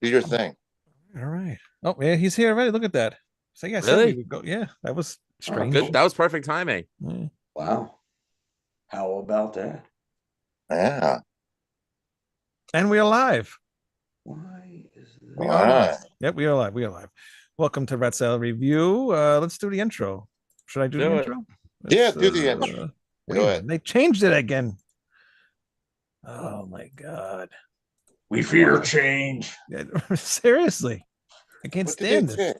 Do your thing. All right. Oh, yeah, he's here already. Look at that. So yeah, I said we Really? would go. Yeah, that was Oh, strange. Good. cool. That was perfect timing. Yeah. Wow. How about that? Yeah. And we are live. Why is this? We All are live. right. Yep, we are live. We are live. Welcome to Red Cell Review. Let's do the intro. Should I do the Do it. intro? Yeah, Let's, do the intro. Wait a Do minute. it. They changed it again. Oh my God. We fear change. Yeah, seriously. I can't What did they stand this. change?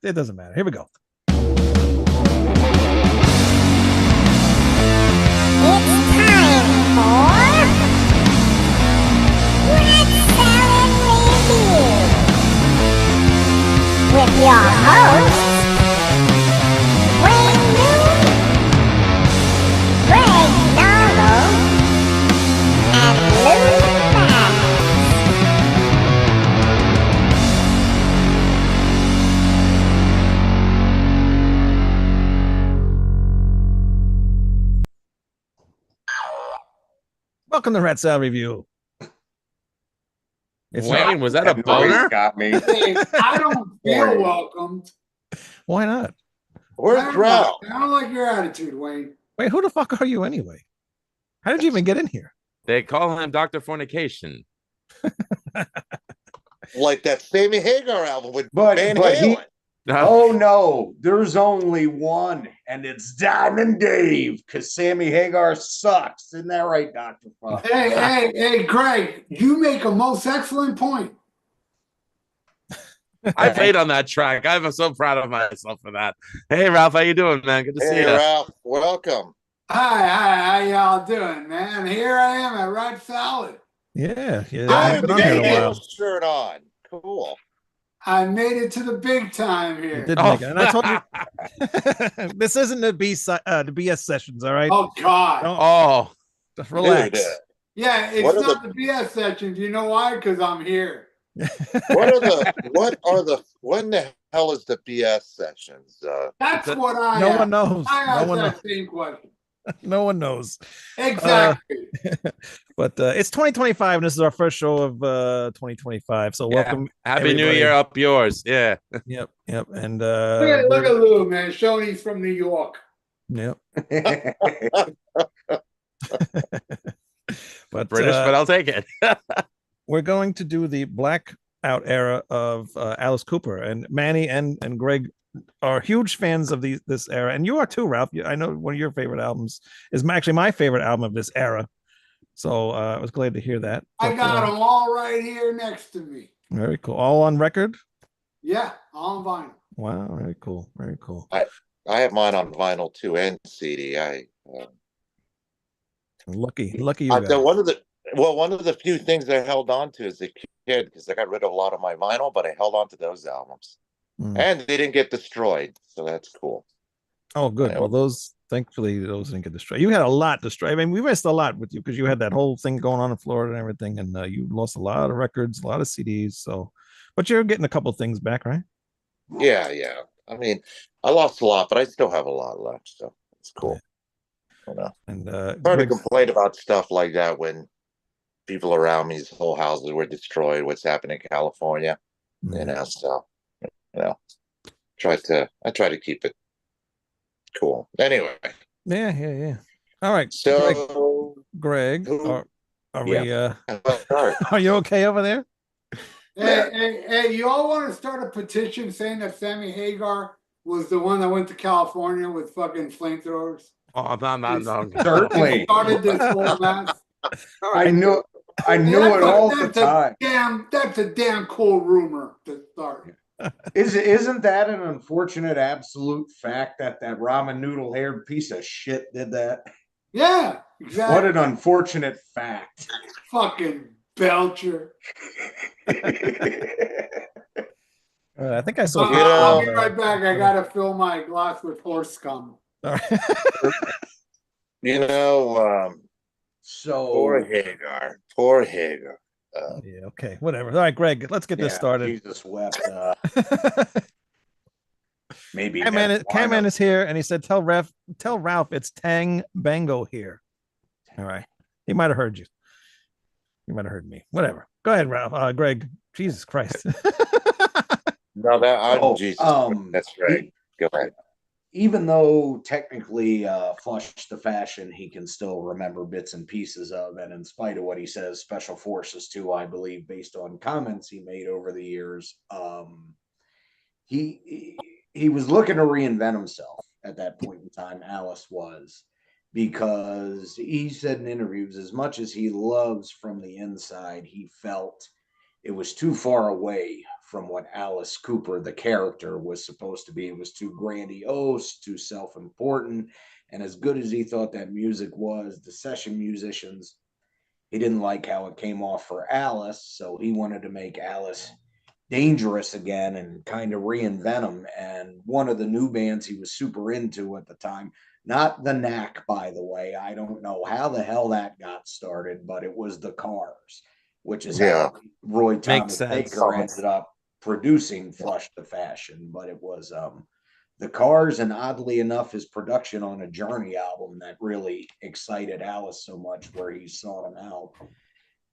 It doesn't matter. Here we go. It's time for Red Salad Review with your hosts, Wayne New, Greg Narlow, and Lou Maddox. Welcome to Red Cell Review. It's Wayne, was that a That noise boner? got me. Hey, I don't feel welcomed. Why not? Where's Ralph? I don't like your attitude, Wayne. Wait, who the fuck are you anyway? How did you even get in here? They call him Dr. Fornication. Like that Sammy Hagar album with But- Van but he- Halen. Oh no, there's only one, and it's Diamond Dave, because Sammy Hagar sucks. Isn't that right, Dr. Fuck? Hey, Greg, you make a most excellent point. I played on that track. I'm so proud of myself for that. Hey, Ralph, how you doing, man? Good to see Hey, you. Ralph. Welcome. Hi, how y'all doing, man? Here I am at Red Salad. Yeah, yeah. I I've been You on got here a a while. Eagles shirt on. Cool. I made it to the big time You here. did Oh. make it. And I told you this isn't the BS sessions, all right? Oh God. Don't Oh, just relax. Dude, Yeah, it's What are not the BS section. Do you know why? Because I'm here. what in the hell is the BS sessions? That's It's a- what I No asked. one knows. I No asked one knows. that same question. No one knows. Exactly. But it's 2025, and this is our first show of 2025. So Yeah. welcome. Happy New everybody. Year up yours. Yeah. Yep. And Look at Lou, man, showing he's from New York. yep. But British, but I'll take it. we're going to do the blackout era of Alice Cooper, and Manny and Greg are huge fans of this era, and you are too, Ralph. I know one of your favorite albums is actually my favorite album of this era. So I was glad to hear that. I But, got them all right here next to me. very cool. All on record. Yeah, all on vinyl. Wow, very cool. Very cool. I have mine on vinyl too and CD. Lucky you guys. One of the few things I held on to as a kid, because I got rid of a lot of my vinyl, but I held on to those albums. Mm. And they didn't get destroyed, so that's cool. Oh, good. Yeah. Well, thankfully those didn't get destroyed. You had a lot destroyed. I mean, we missed a lot with you because you had that whole thing going on in Florida and everything, and you lost a lot of records, a lot of CDs. So, but you're getting a couple things back, right? Yeah. I mean, I lost a lot, but I still have a lot left, so it's cool. You know, And hard to Greg, complain about stuff like that when people around me's whole houses were destroyed. What's happened in California, you know? So, you know, I try to keep it cool. Anyway, yeah. All right. so Greg, Who- are we? sorry. Are you okay over there? Hey, you all want to start a petition saying that Sammy Hagar was the one that went to California with fucking flamethrowers? Oh, no. Certainly. Started this whole mess. I knew it all the time. That's a damn cool rumor to start. Isn't that an unfortunate absolute fact that ramen noodle haired piece of shit did that? Yeah, exactly. What an unfortunate fact. Fucking Belcher. I think I saw. I'll be right back. I gotta fill my glass with horse scum. All right. You know, So poor Hagar. Poor Hagar. Yeah. Okay. Whatever. All right, Greg. Let's get this started. Jesus wept. Maybe Camman is here, and he said, "Tell Ralph it's Tang Bango here." All right. He might have heard you. You might have heard me. Whatever. Go ahead, Ralph. Greg. Jesus Christ. No, that I'm Oh, Jesus. That's right. Go ahead. Even though technically Flush the Fashion he can still remember bits and pieces of, and in spite of what he says, Special Forces too, I believe, based on comments he made over the years, he was looking to reinvent himself at that point in time. Alice was, because he said in interviews, as much as he loves From the Inside, he felt it was too far away from what Alice Cooper, the character, was supposed to be. It was too grandiose, too self important. And as good as he thought that music was, the session musicians, he didn't like how it came off for Alice. So he wanted to make Alice dangerous again and kind of reinvent them. And one of the new bands he was super into at the time, not the Knack, by the way, I don't know how the hell that got started, but it was the Cars, which is how Roy Thomas sense. Baker ended up producing Flush the Fashion. But it was the Cars, and oddly enough, his production on a Journey album that really excited Alice so much, where he sought him out.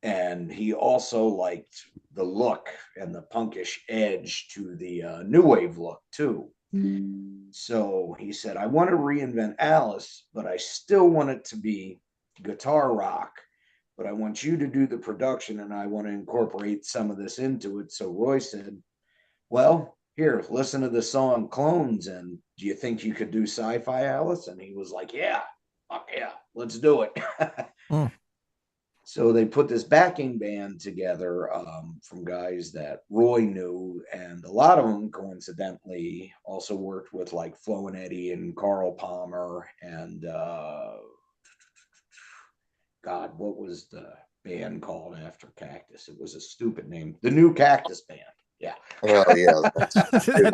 And he also liked the look and the punkish edge to the new wave look too. So he said, I want to reinvent Alice, but I still want it to be guitar rock. But I want you to do the production, and I want to incorporate some of this into it. So Roy said, well, here, listen to the song Clones, and do you think you could do Sci-Fi, Alice? And he was like, yeah, fuck yeah, let's do it. So they put this backing band together from guys that Roy knew, and a lot of them coincidentally also worked with like Flo and Eddie and Carl Palmer and God, what was the band called after Cactus? It was a stupid name. The New Cactus Band. Yeah. Oh yeah.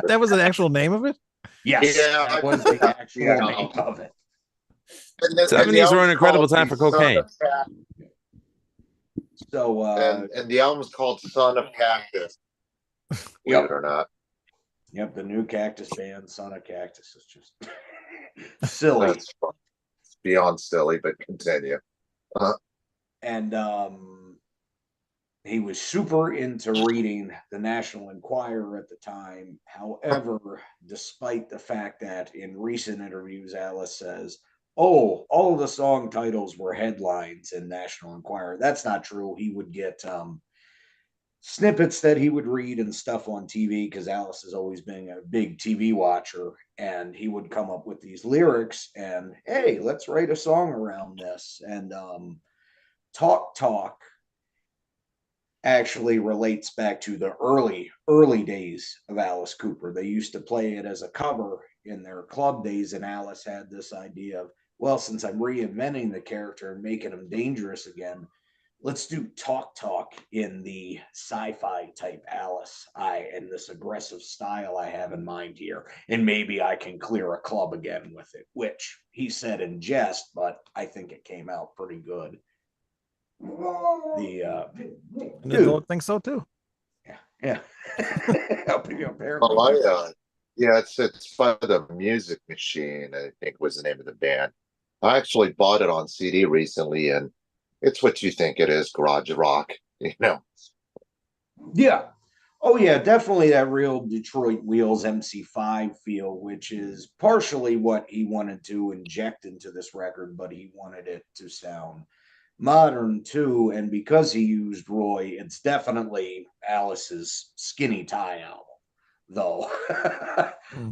that was an actual name of it? Yes. Yeah, That was the actual yeah. name of it. And the 70s were an album's incredible called time The for Son cocaine. of Cactus. So And the album's called Son of Cactus. Believe it or not. Yep, the New Cactus Band, Son of Cactus is just silly. That's fun. It's beyond silly, but continue. And he was super into reading the National Enquirer at the time. However, despite the fact that in recent interviews, Alice says, oh, all of the song titles were headlines in National Enquirer. That's not true. He would get snippets that he would read and stuff on TV, because Alice has always been a big TV watcher, and he would come up with these lyrics and, hey, let's write a song around this. And Talk Talk actually relates back to the early days of Alice Cooper. They used to play it as a cover in their club days, and Alice had this idea of, well, since I'm reinventing the character and making him dangerous again, let's do Talk Talk in the sci-fi type Alice, and this aggressive style I have in mind here, and maybe I can clear a club again with it, which he said in jest, but I think it came out pretty good. The dog thinks so too. Yeah. Helping you apparently. Well, yeah, it's by the Music Machine, I think was the name of the band. I actually bought it on CD recently, and it's what you think it is, garage rock, you know. Yeah. Oh yeah, definitely that real Detroit Wheels MC5 feel, which is partially what he wanted to inject into this record, but he wanted it to sound modern too. And because he used Roy, it's definitely Alice's Skinny Tie album, though.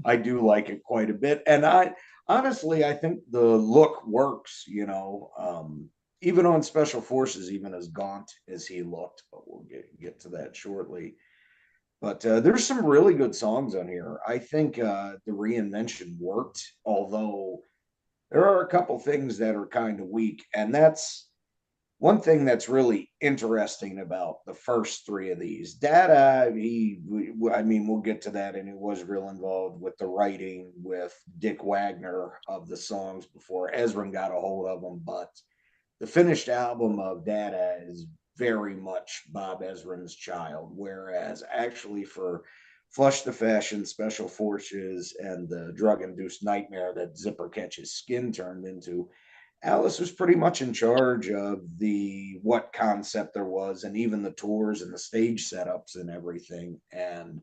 I do like it quite a bit. And I honestly, I think the look works, you know. Even on Special Forces, even as gaunt as he looked, but we'll get to that shortly. But there's some really good songs on here. I think the reinvention worked, although there are a couple things that are kind of weak. And that's one thing that's really interesting about the first three of these. Dada, I mean, we'll get to that, and he was real involved with the writing with Dick Wagner of the songs before Ezrin got a hold of them. But the finished album of Dada is very much Bob Ezrin's child, whereas actually for Flush the Fashion, Special Forces, and the drug-induced nightmare that Zipper Catches Skin turned into, Alice was pretty much in charge of the what concept there was, and even the tours and the stage setups and everything. And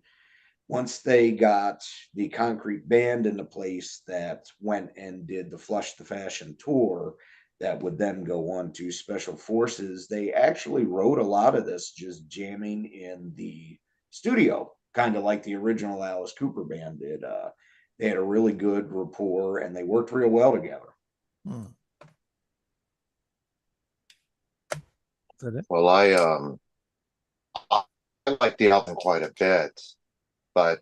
once they got the Concrete Band into place that went and did the Flush the Fashion tour, that would then go on to Special Forces, they actually wrote a lot of this just jamming in the studio, kind of like the original Alice Cooper band did. They had a really good rapport and they worked real well together. Hmm. Is that it? Well, I like the album quite a bit, but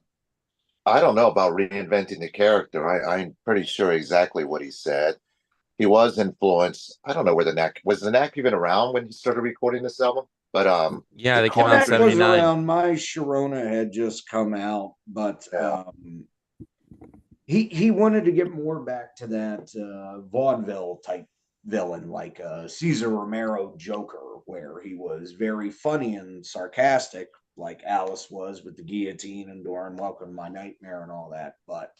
I don't know about reinventing the character. I'm pretty sure exactly what he said. He was influenced. I don't know where the Knack was. The Knack even around when he started recording this album? But Yeah, they came out in That was 79. around My Sharona had just come out, but Yeah. He wanted to get more back to that vaudeville type villain, like Cesar Romero Joker, where he was very funny and sarcastic, like Alice was with the guillotine and Doran Welcome to My Nightmare and all that. But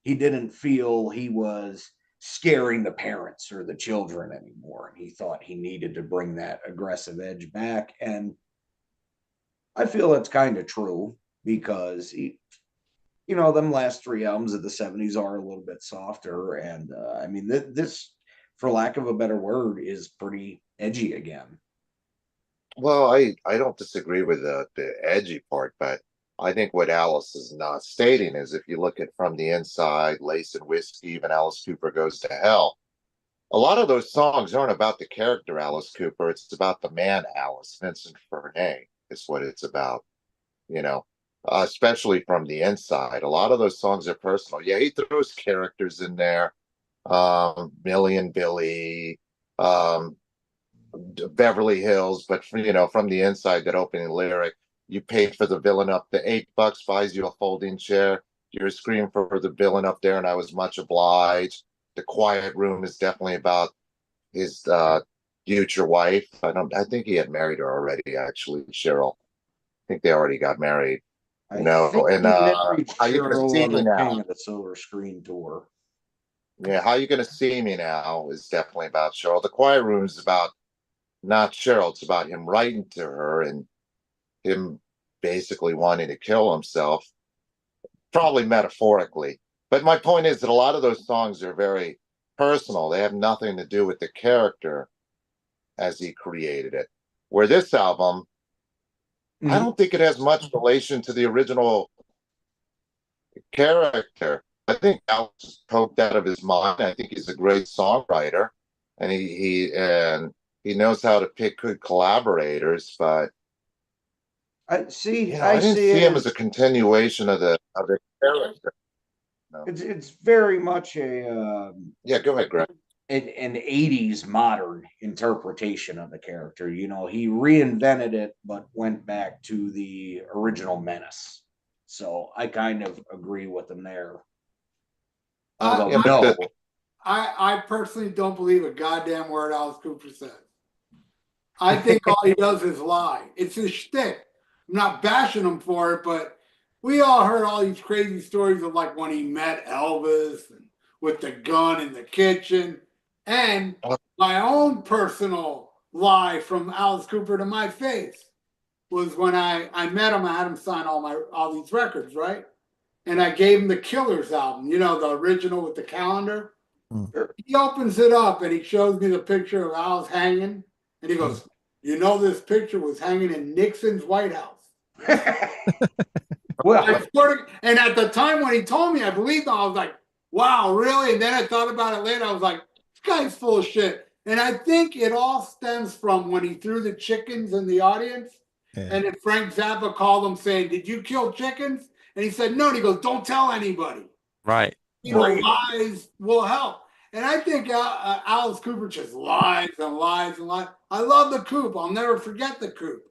he didn't feel he was scaring the parents or the children anymore, and he thought he needed to bring that aggressive edge back. And I feel that's kind of true, because he, them last three albums of the 70s are a little bit softer. And I mean, this, for lack of a better word, is pretty edgy again. well, I don't disagree with the edgy part, but I think what Alice is not stating is if you look at From the Inside, Lace and Whiskey, even Alice Cooper Goes to Hell, a lot of those songs aren't about the character Alice Cooper. It's about the man Alice, Vincent Fernay, is what it's about, you know, especially From the Inside. A lot of those songs are personal. Yeah, he throws characters in there, Millie and Billy, Beverly Hills, but From the Inside, that opening lyric, you paid for the villain up the $8 buys you a folding chair. You're screaming for the villain up there, and I was much obliged. The Quiet Room is definitely about his future wife. I think he had married her already, actually, Cheryl. I think they already got married. I No, think and he married How You Gonna Cheryl See on Me the Now? King of the Silver Screen tour. Yeah, How You Gonna See Me Now is definitely about Cheryl. The Quiet Room is about not Cheryl. It's about him writing to her and him basically wanting to kill himself, probably metaphorically. But my point is that a lot of those songs are very personal. They have nothing to do with the character as he created it. Where this album, I don't think it has much relation to the original character. I think Alex is poked out of his mind. I think he's a great songwriter, and he knows how to pick good collaborators. But I I see didn't see it him as a continuation of the character. No. it's very much a Yeah, go ahead, Greg. an 80s modern interpretation of the character. He reinvented it, but went back to the original menace. So I kind of agree with him there. Although, Yeah, but no, the- I personally don't believe a goddamn word Alice Cooper says. I think all he does is lie. It's his shtick. I'm not bashing him for it, but we all heard all these crazy stories of like when he met Elvis and with the gun in the kitchen. And my own personal lie from Alice Cooper to my face was when I met him. I had him sign all these records, right? And I gave him the Killers album, the original with the calendar. He opens it up and he shows me the picture of Alice hanging, and he goes, this picture was hanging in Nixon's White House. well, And at the time when he told me, I believed him. I was like, wow, really? And then I thought about it later. I was like, this guy's full of shit. And I think it all stems from when he threw the chickens in the audience. Yeah. And then Frank Zappa called him saying, did you kill chickens? And he said, no. And he goes, don't tell anybody. Right. Lies will help. And I think Alice Cooper just lies and lies and lies. I love the Coop. I'll never forget the Coop.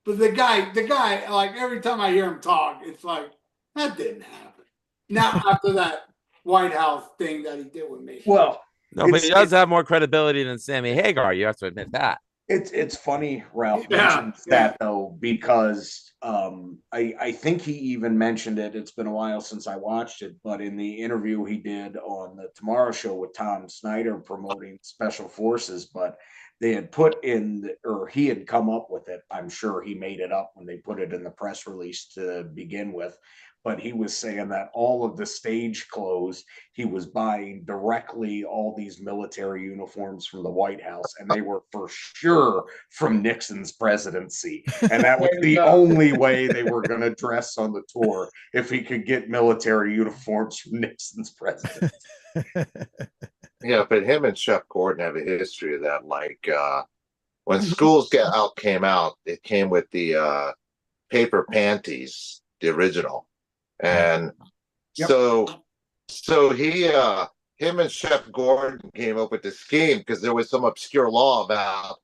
But the guy, like every time I hear him talk, it's like, that didn't happen. Now, after that White House thing that he did with me. well, No, but he does have more credibility than Sammy Hagar. You have to admit that. It's funny Ralph Yeah, mentions that though, because I think he even mentioned it. It's been a while since I watched it, but in the interview he did on the Tomorrow Show with Tom Snyder promoting Special Forces, but they had put in, or he had come up with it. I'm sure he made it up when they put it in the press release to begin with. But he was saying that all of the stage clothes, he was buying directly all these military uniforms from the White House, and they were for sure from Nixon's presidency. And that was the only way they were going to dress on the tour, if he could get military uniforms from Nixon's presidency. Yeah, but him and Chef Gordon have a history of that. Like when Schools Get Out came out, it came with the paper panties, the original. And Yep. so he him and Chef Gordon came up with the scheme because there was some obscure law about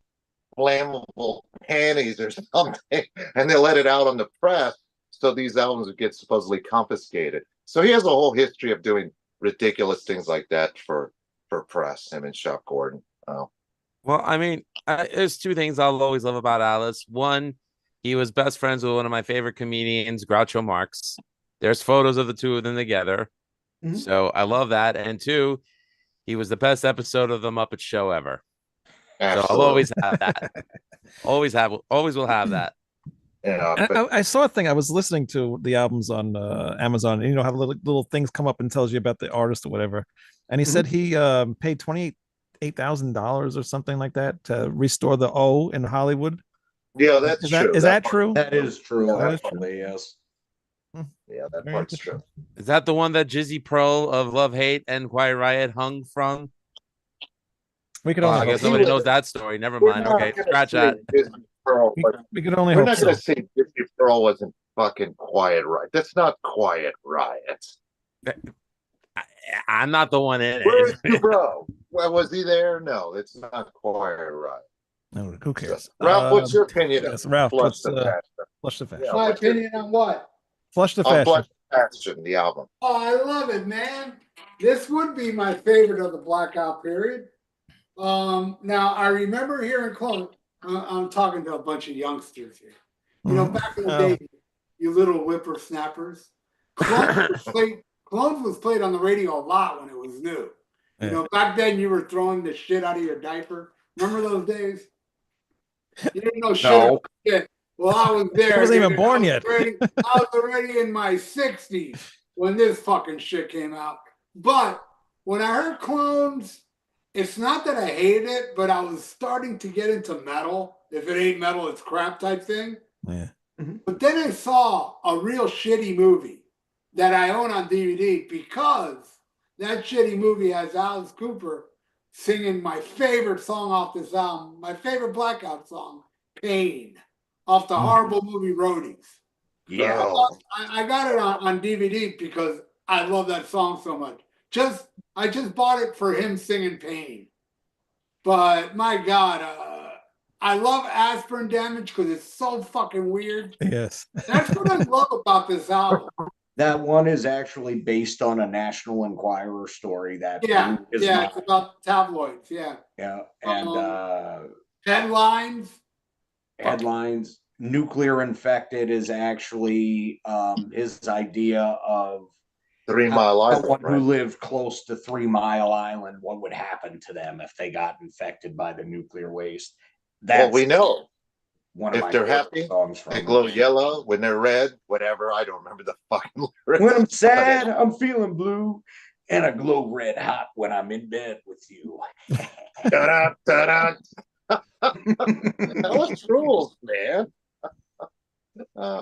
flammable panties or something, and they let it out on the press, so these albums would get supposedly confiscated. So he has a whole history of doing ridiculous things like that for press, him and Chef Gordon. Oh. Well, I mean, there's two things I'll always love about Alice. One, he was best friends with one of my favorite comedians, Groucho Marx. There's photos of the two of them together. Mhm. So I love that. And two, he was the best episode of the Muppet Show ever. So I'll Absolutely. always have that. Always will have that. Yeah, And but I saw a thing. I was listening to the albums on Amazon. And, how little things come up and tells you about the artist or whatever. And he said he paid $28,000 or something like that to restore the O in Hollywood. yeah, that's Is true. that true? That is true. Yeah, that is true. Definitely, yes. Yeah, that Very part's interesting. true. Is that the one that Jizzy Pearl of Love Hate and Quiet Riot hung from? We could Oh, only I hope guess so. nobody knows that story. Never mind. Okay, scratch that. Disney Pearl, but We could only we're hope not so. going to say Disney Pearl wasn't fucking Quiet Riot. That's not Quiet Riot. I'm not the one in Where's it. your bro? Well, was he there? No, it's not Quiet Riot. No, who cares? Ralph, what's your opinion Yes, of Ralph, Flush what's the Passion? Flush the Fashion? Yeah, My what's your opinion on what? Flush the on Fashion. Flush the Passion, the album? Oh, I love it, man. This would be my favorite of the blackout period. Now I remember hearing Clone. I'm talking to a bunch of youngsters here. Back in the day, you little whippersnappers. Clones was played on the radio a lot when it was new. Back then you were throwing the shit out of your diaper. Remember those days? You didn't know shit. No. Shit. Well, I was there. I wasn't even dude. born yet. I was already in my 60s when this fucking shit came out. But when I heard Clones, it's not that I hated it, but I was starting to get into metal. If it ain't metal, it's crap type thing. Yeah. But then I saw a real shitty movie that I own on DVD, because that shitty movie has Alice Cooper singing my favorite song off this album, my favorite blackout song, Pain, off the horrible movie Roadies. Yeah. I got it on DVD because I love that song so much. I just bought it for him singing Pain. But my God, I love Aspirin Damage because it's so fucking weird. Yes. That's what I love about this album. That one is actually based on a National Enquirer story that Yeah, is yeah, not- it's about tabloids. Yeah, yeah, and headlines. headlines. Nuclear Infected is actually his idea of 3 Mile Island, someone who right? lived close to 3 Mile Island, what would happen to them if they got infected by the nuclear waste. Well, That's we know one of if my they're favorite happy, songs from they him. glow yellow. When they're red, whatever. I don't remember the fucking lyrics. When I'm sad, I'm feeling blue, and I glow red hot when I'm in bed with you. Da-da, da-da. Those rules, man.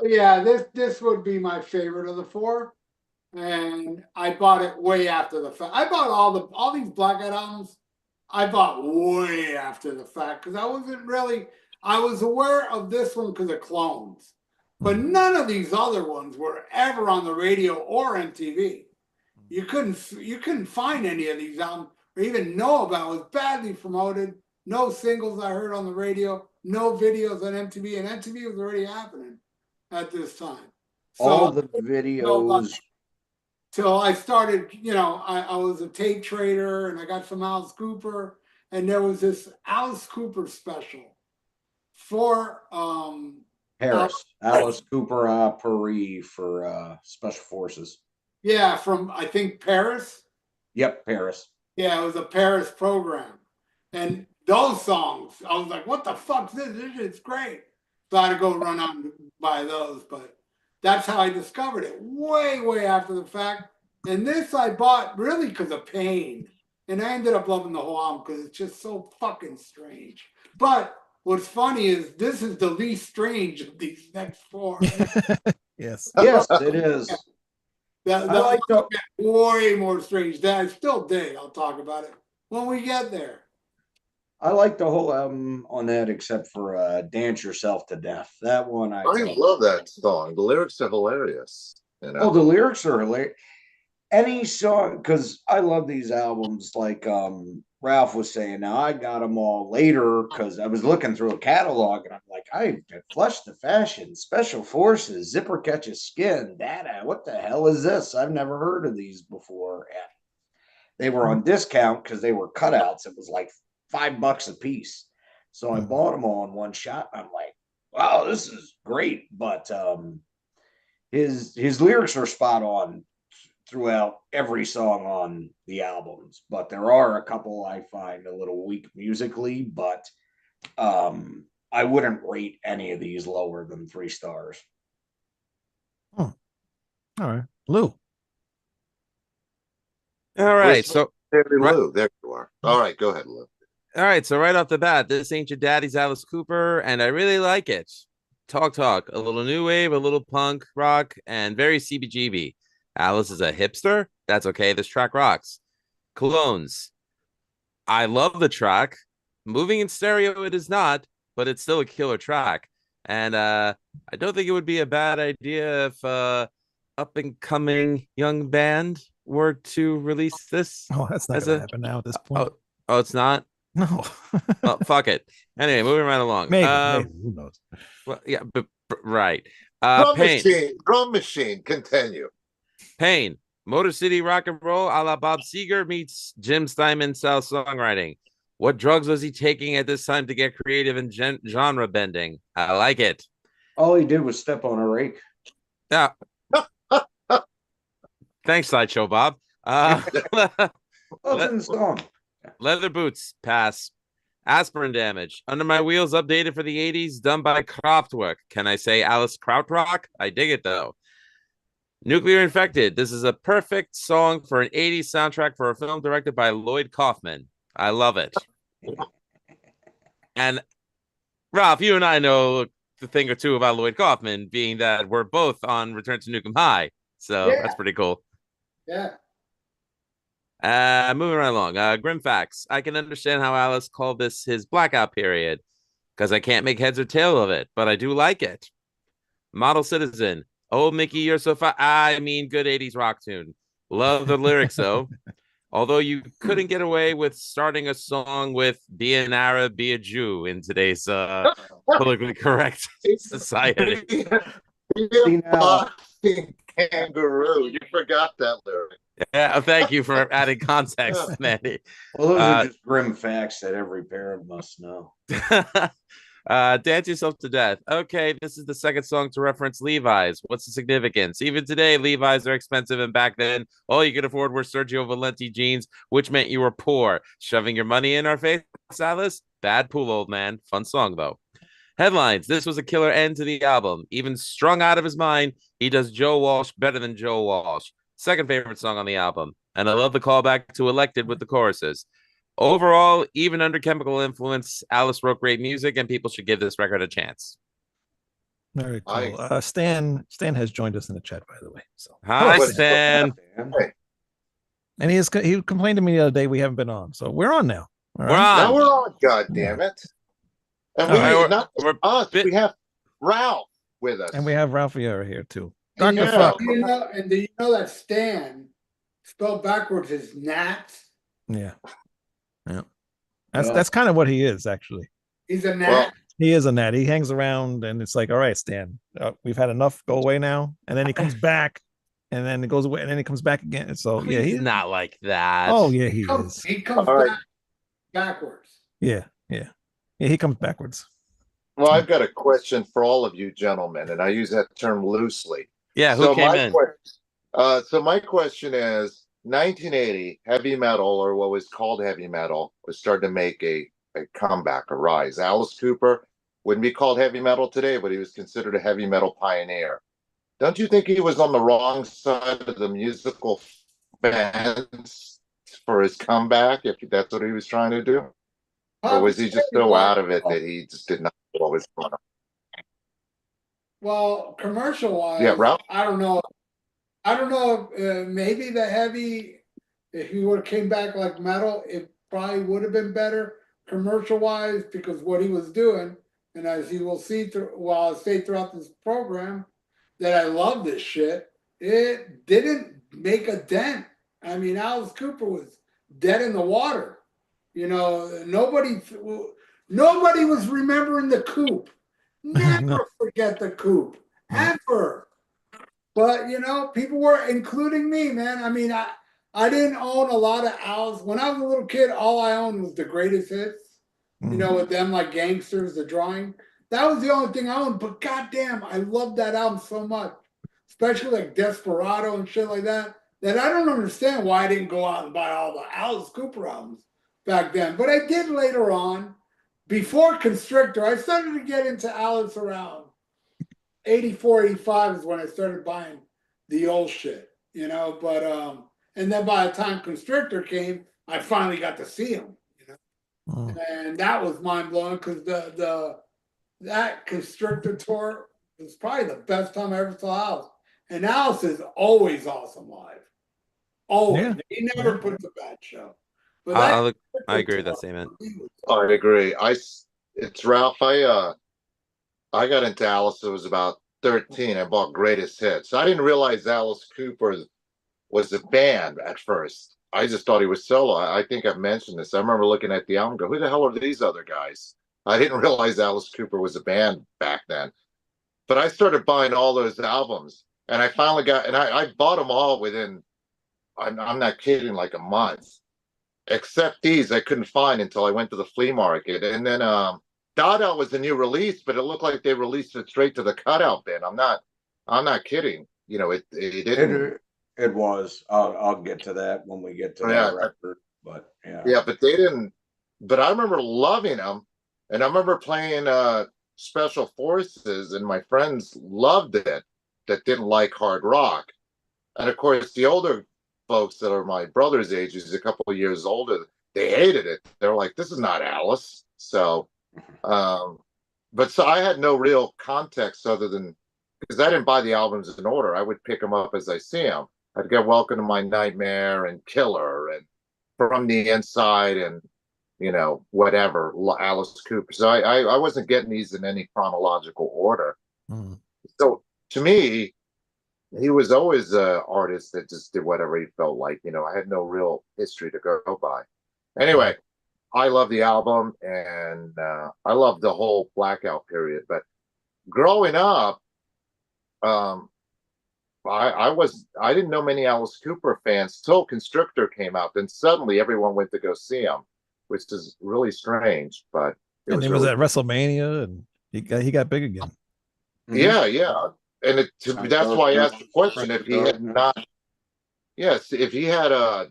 Yeah, this would be my favorite of the four, and I bought it way after the fact. I bought all these Blackout albums. I bought way after the fact because I was aware of this one because of Clones, but none of these other ones were ever on the radio or MTV. You couldn't find any of these albums or even know about. It was badly promoted. No singles I heard on the radio. No videos on MTV, and MTV was already happening at this time. So, All the videos. till I started, I was a tape trader and I got some Alice Cooper, and there was this Alice Cooper special for Paris, Alice Cooper Paris for Special Forces. yeah, from I think Paris. Yep, Paris. Yeah, it was a Paris program. And those songs, I was like, what the fuck's this? This shit's great. So I had to go run out and buy those. But that's how I discovered it, way, way after the fact. And this I bought really because of Pain. And I ended up loving the whole album because it's just so fucking strange. But what's funny is this is the least strange of these next four. Yes. Yes, it is. That I like the, way more strange. That I still dig. I'll talk about it when we get there. I like the whole album on that, except for "Dance Yourself to Death." That one I love that song. The lyrics are hilarious. You know? Oh, the lyrics are hilarious. Any song, because I love these albums. Like Ralph was saying, now I got them all later because I was looking through a catalog and I'm like, I Flush the Fashion, Special Forces, Zipper Catches Skin, Dada. What the hell is this? I've never heard of these before. And they were on discount because they were cutouts. It was like $5 a piece. So I bought them all in one shot. I'm like, wow, this is great. But his lyrics are spot on throughout every song on the albums, but there are a couple I find a little weak musically, but I wouldn't rate any of these lower than 3 stars. All right. Lou. All right. So Lou, there you are. All right, go ahead, Lou. all right, so right off the bat, this ain't your daddy's Alice Cooper, and I really like it. Talk, a little new wave, a little punk rock, and very CBGB. Alice is a hipster. That's okay. This track rocks. Colognes. I love the track. Moving in stereo, it is not, but it's still a killer track. And I don't think it would be a bad idea if up and coming young band were to release this. Oh, that's not going to happen now at this point. Oh, it's not? No. Well, fuck it. Anyway, moving right along. Maybe. Who knows? Well, yeah, but right. Drum machine. Continue. Pain. Motor City Rock and Roll a la Bob Seger meets Jim Steinman style songwriting. What drugs was he taking at this time to get creative and genre bending? I like it. All he did was step on a rake. Yeah. Thanks, Sideshow Bob. What's in the song? Leather Boots, pass. Aspirin Damage. Under My Wheels, updated for the 80s, done by Kraftwerk. Can I say Alice Krautrock? I dig it, though. Nuclear Infected. This is a perfect song for an 80s soundtrack for a film directed by Lloyd Kaufman. I love it. And Ralph, you and I know the thing or two about Lloyd Kaufman, being that we're both on Return to Nukem High. So that's pretty cool. Yeah. Moving right along. Grim Facts. I can understand how Alice called this his blackout period because I can't make heads or tail of it, but I do like it. Model Citizen. Oh, Mickey, you're so fine. I mean, good 80s rock tune. Love the lyrics, though. Although you couldn't get away with starting a song with be an Arab, be a Jew in today's politically correct society. Be a boxing kangaroo. You forgot that lyric. Yeah, thank you for adding context, Manny. Well, those are just grim facts that every parent must know. Dance Yourself to Death. Okay, this is the second song to reference Levi's. What's the significance? Even today, Levi's are expensive, and back then, all you could afford were Sergio Valenti jeans, which meant you were poor. Shoving your money in our face, Alice? Bad pool, old man. Fun song, though. Headlines. This was a killer end to the album. Even strung out of his mind, he does Joe Walsh better than Joe Walsh. Second favorite song on the album. And I love the callback to Elected with the choruses. Overall, even under chemical influence, Alice wrote great music, and people should give this record a chance. Very cool. Stan has joined us in the chat, by the way. So hi, Stan. And he complained to me the other day we haven't been on, so we're on now. We're on. Now we're on. God damn it! And we have Ralph with us, and we have Ralph Vieira here too. And Dr. Fuck. do you know that Stan spelled backwards is Nat? Yeah. That's kind of what he is, actually. He's a Nat. Well, he is a Nat. He hangs around, and it's like, all right, Stan, we've had enough. Go away now. And then he comes back, and then it goes away, and then he comes back again. So yeah, he's not like that. Oh yeah, he is. He comes backwards. Yeah. He comes backwards. Well, I've got a question for all of you gentlemen, and I use that term loosely. Yeah, who So came my in? so my question is 1980 heavy metal, or what was called heavy metal, was starting to make a comeback, a rise. Alice Cooper wouldn't be called heavy metal today, but he was considered a heavy metal pioneer. Don't you think he was on the wrong side of the musical fence for his comeback, if that's what he was trying to do? Or was he just so out of it that he just did not know what was going on? Well, commercial Yeah, wise, Ralph? I don't know. I don't know. Maybe the heavy, if he would have came back like metal, it probably would have been better commercial wise because what he was doing, and as you will see through, well, I'll say throughout this program, that I love this shit. It didn't make a dent. I mean, Alice Cooper was dead in the water. You know, nobody was remembering the Coop. Never No. forget the Coop, No. ever. But you know, people were, including me, man. I mean, I didn't own a lot of Alice. When I was a little kid, all I owned was the greatest hits. You know, with them like Gangsters, the drawing. That was the only thing I owned. But goddamn, I loved that album so much, especially like Desperado and shit like that. That I don't understand why I didn't go out and buy all the Alice Cooper albums back then. But I did later on. Before Constrictor, I started to get into Alice around 84, 85 is when I started buying the old shit, you know. But and then by the time Constrictor came, I finally got to see him, you know. And that was mind blowing because that Constrictor tour was probably the best time I ever saw Alice. And Alice is always awesome live. Always. Yeah. He never puts a bad show. But I agree with that statement. I agree. It's Ralph. I got into Alice. It was about 13. I bought Greatest Hits. I didn't realize Alice Cooper was a band at first. I just thought he was solo. I think I've mentioned this. I remember looking at the album and go, who the hell are these other guys? I didn't realize Alice Cooper was a band back then. But I started buying all those albums, and I finally got, and I bought them all within, I'm not kidding, like a month. Except these I couldn't find until I went to the flea market. And then Dada was a new release, but it looked like they released it straight to the cutout bin. I'm not kidding. You know, it didn't. It was. I'll get to that when we get to that record. But yeah, but they didn't. But I remember loving them, and I remember playing Special Forces, and my friends loved it that didn't like hard rock. And of course, the older folks that are my brother's age, he's a couple of years older, they hated it. They're like, this is not Alice. So, but so I had no real context other than, because I didn't buy the albums in order. I would pick them up as I see them. I'd get Welcome to My Nightmare and Killer and From the Inside and, you know, whatever, Alice Cooper. So I wasn't getting these in any chronological order. So to me, he was always an artist that just did whatever he felt like. You know, I had no real history to go by. Anyway, I love the album, and I love the whole Blackout period. But growing up, I didn't know many Alice Cooper fans till Constrictor came out. Then suddenly everyone went to go see him, which is really strange. But and he was at WrestleMania, and he got big again. Yeah. And that's why I asked the question: if he had not, if he had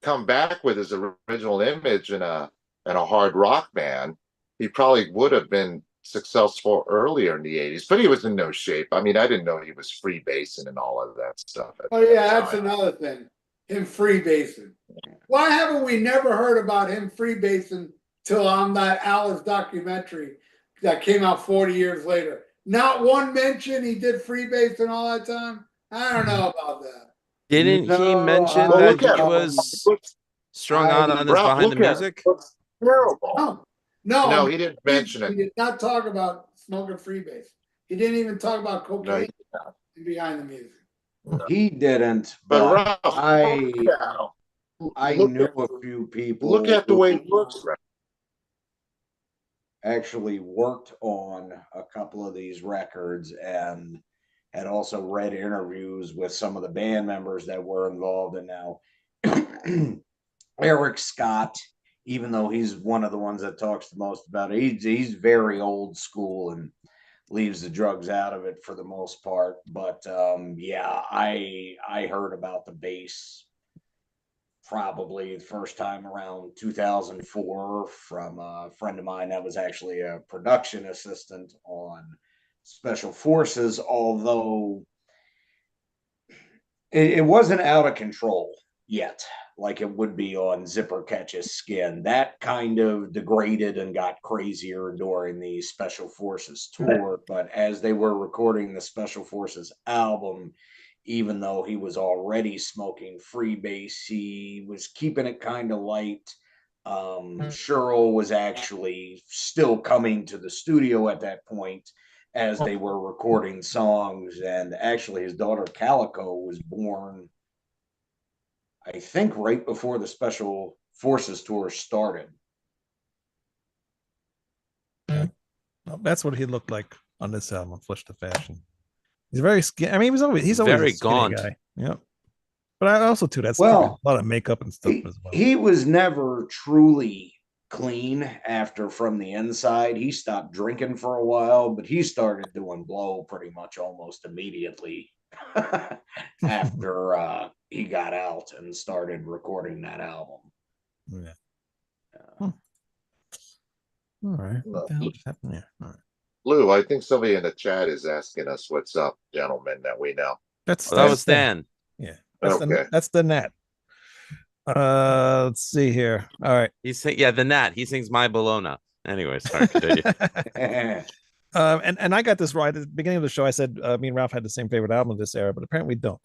come back with his original image in a hard rock band, he probably would have been successful earlier in the '80s. But he was in no shape. I mean, I didn't know he was freebasing and all of that stuff. Oh yeah, that's another thing. Him freebasing. Why haven't we never heard about him freebasing till on that Alice documentary that came out 40 years later? Not one mention he did freebasing all that time. I don't know about that. Didn't he mention that he was strung out on this behind the music? Terrible. No, he didn't mention it. He did not talk about smoking freebase. He didn't even talk about cocaine behind the music. He didn't. But I knew a few people. Look at the way he looks. Actually worked on a couple of these records and had also read interviews with some of the band members that were involved. And now Eric Scott even though he's one of the ones that talks the most about it. He's very old school and leaves the drugs out of it for the most part. But yeah, I heard about the bass probably the first time around 2004 from a friend of mine that was actually a production assistant on Special Forces, although it wasn't out of control yet like it would be on Zipper Catches Skin. That kind of degraded and got crazier during the Special Forces tour. But as they were recording the Special Forces album, even though he was already smoking freebase, he was keeping it kind of light. Cheryl was actually still coming to the studio at that point as they were recording songs. And actually, his daughter Calico was born, I think, right before the Special Forces tour started. Well, that's what he looked like on this album, Flesh to Fashion. He's very skinny. I mean, he's always Very a skinny gaunt. guy. Yeah. But I also too, that's Well, a lot of makeup and stuff as well. He was never truly clean after From the Inside. He stopped drinking for a while, but he started doing blow pretty much almost immediately after he got out and started recording that album. Yeah. All right. What the hell just happened there? All right. Lou, I think somebody in the chat is asking us what's up, gentlemen, that we know. That's That was Stan. Yeah. Okay. That's the net. Let's see here. All right. Yeah, the Nat. He sings My Bologna. Anyway, sorry. Continue. And I got this right at the beginning of the show. I said me and Ralph had the same favorite album of this era, but apparently we don't.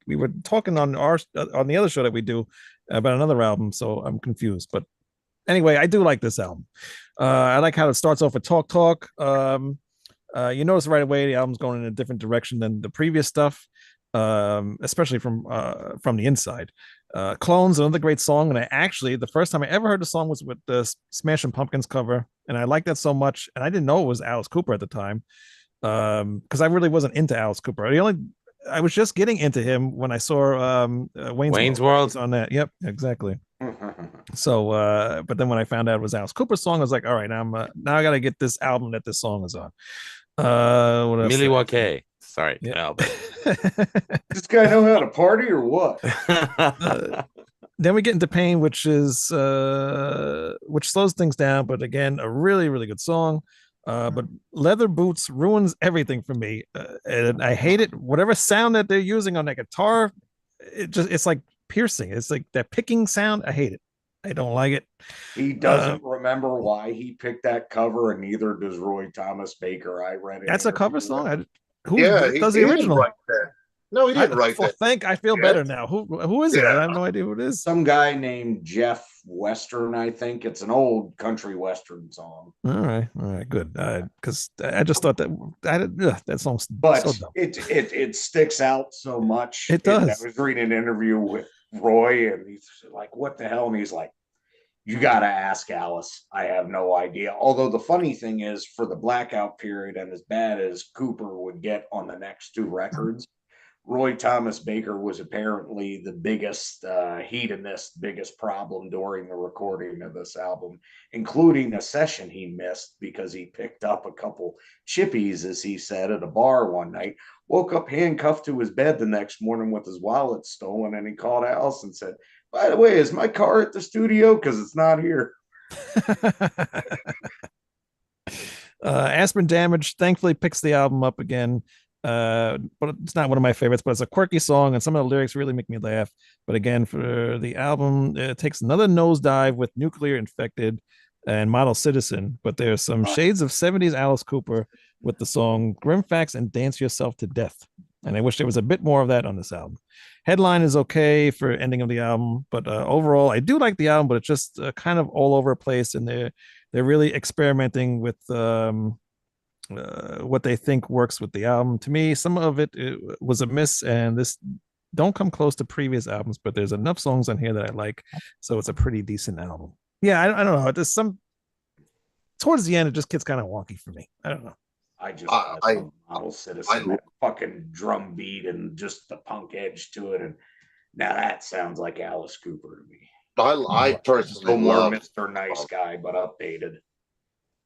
We were talking on the other show that we do about another album, so I'm confused. But anyway, I do like this album. I like how it starts off with Talk Talk. You notice right away the album's going in a different direction than the previous stuff, especially from the inside. Clones, another great song, and I actually the first time I ever heard the song was with the Smashing Pumpkins cover, and I liked that so much, and I didn't know it was Alice Cooper at the time, because I really wasn't into Alice Cooper. I was just getting into him when I saw Wayne's World on that. Yep, exactly. So, but then when I found out it was Alice Cooper's song, I was like, all right, now I got to get this album that this song is on. What else? Milwaukee. Sorry, Yeah. Albert. This guy know how to party or what? Then we get into Pain, which slows things down, but again, a really, really good song. But Leather Boots ruins everything for me, and I hate it. Whatever sound that they're using on that guitar, it's like piercing. It's like that picking sound. I hate it. I don't like it. He doesn't remember why he picked that cover, and neither does Roy Thomas Baker. I read it. That's a cover song. Who He does the didn't original? write that. No, he didn't write that. I feel better now. Who is it? I have no idea who it is. Some guy named Jeff Western, I think. It's an old country western song. All right, good. Because I just thought that song's But so dumb. it sticks out so much. It does. I was reading an interview with Roy, and he's like, "What the hell?" And he's like, "You got to ask Alice. I have no idea." Although the funny thing is, for the blackout period, and as bad as Cooper would get on the next two records, Roy Thomas Baker was apparently the biggest hedonist, biggest problem during the recording of this album, including a session he missed because he picked up a couple chippies, as he said, at a bar one night, woke up handcuffed to his bed the next morning with his wallet stolen, and he called Alice and said, "By the way, is my car at the studio? Because it's not here." Aspirin Damage thankfully picks the album up again. But it's not one of my favorites, but it's a quirky song, and some of the lyrics really make me laugh. But again, for the album, it takes another nosedive with Nuclear Infected and Model Citizen, but there's some shades of 70s Alice Cooper with the song Grim Facts and Dance Yourself to Death. And I wish there was a bit more of that on this album. Headline is okay for ending of the album, but overall, I do like the album, but it's just kind of all over the place, and they're really experimenting with what they think works with the album. To me, some of it was a miss, and this don't come close to previous albums, but there's enough songs on here that I like, so it's a pretty decent album. Yeah, I don't know. There's some towards the end, it just gets kind of wonky for me. I don't know. I just Model Citizen, that fucking drum beat and just the punk edge to it, and now that sounds like Alice Cooper to me. I personally No more love. Mr. Nice Guy, but updated.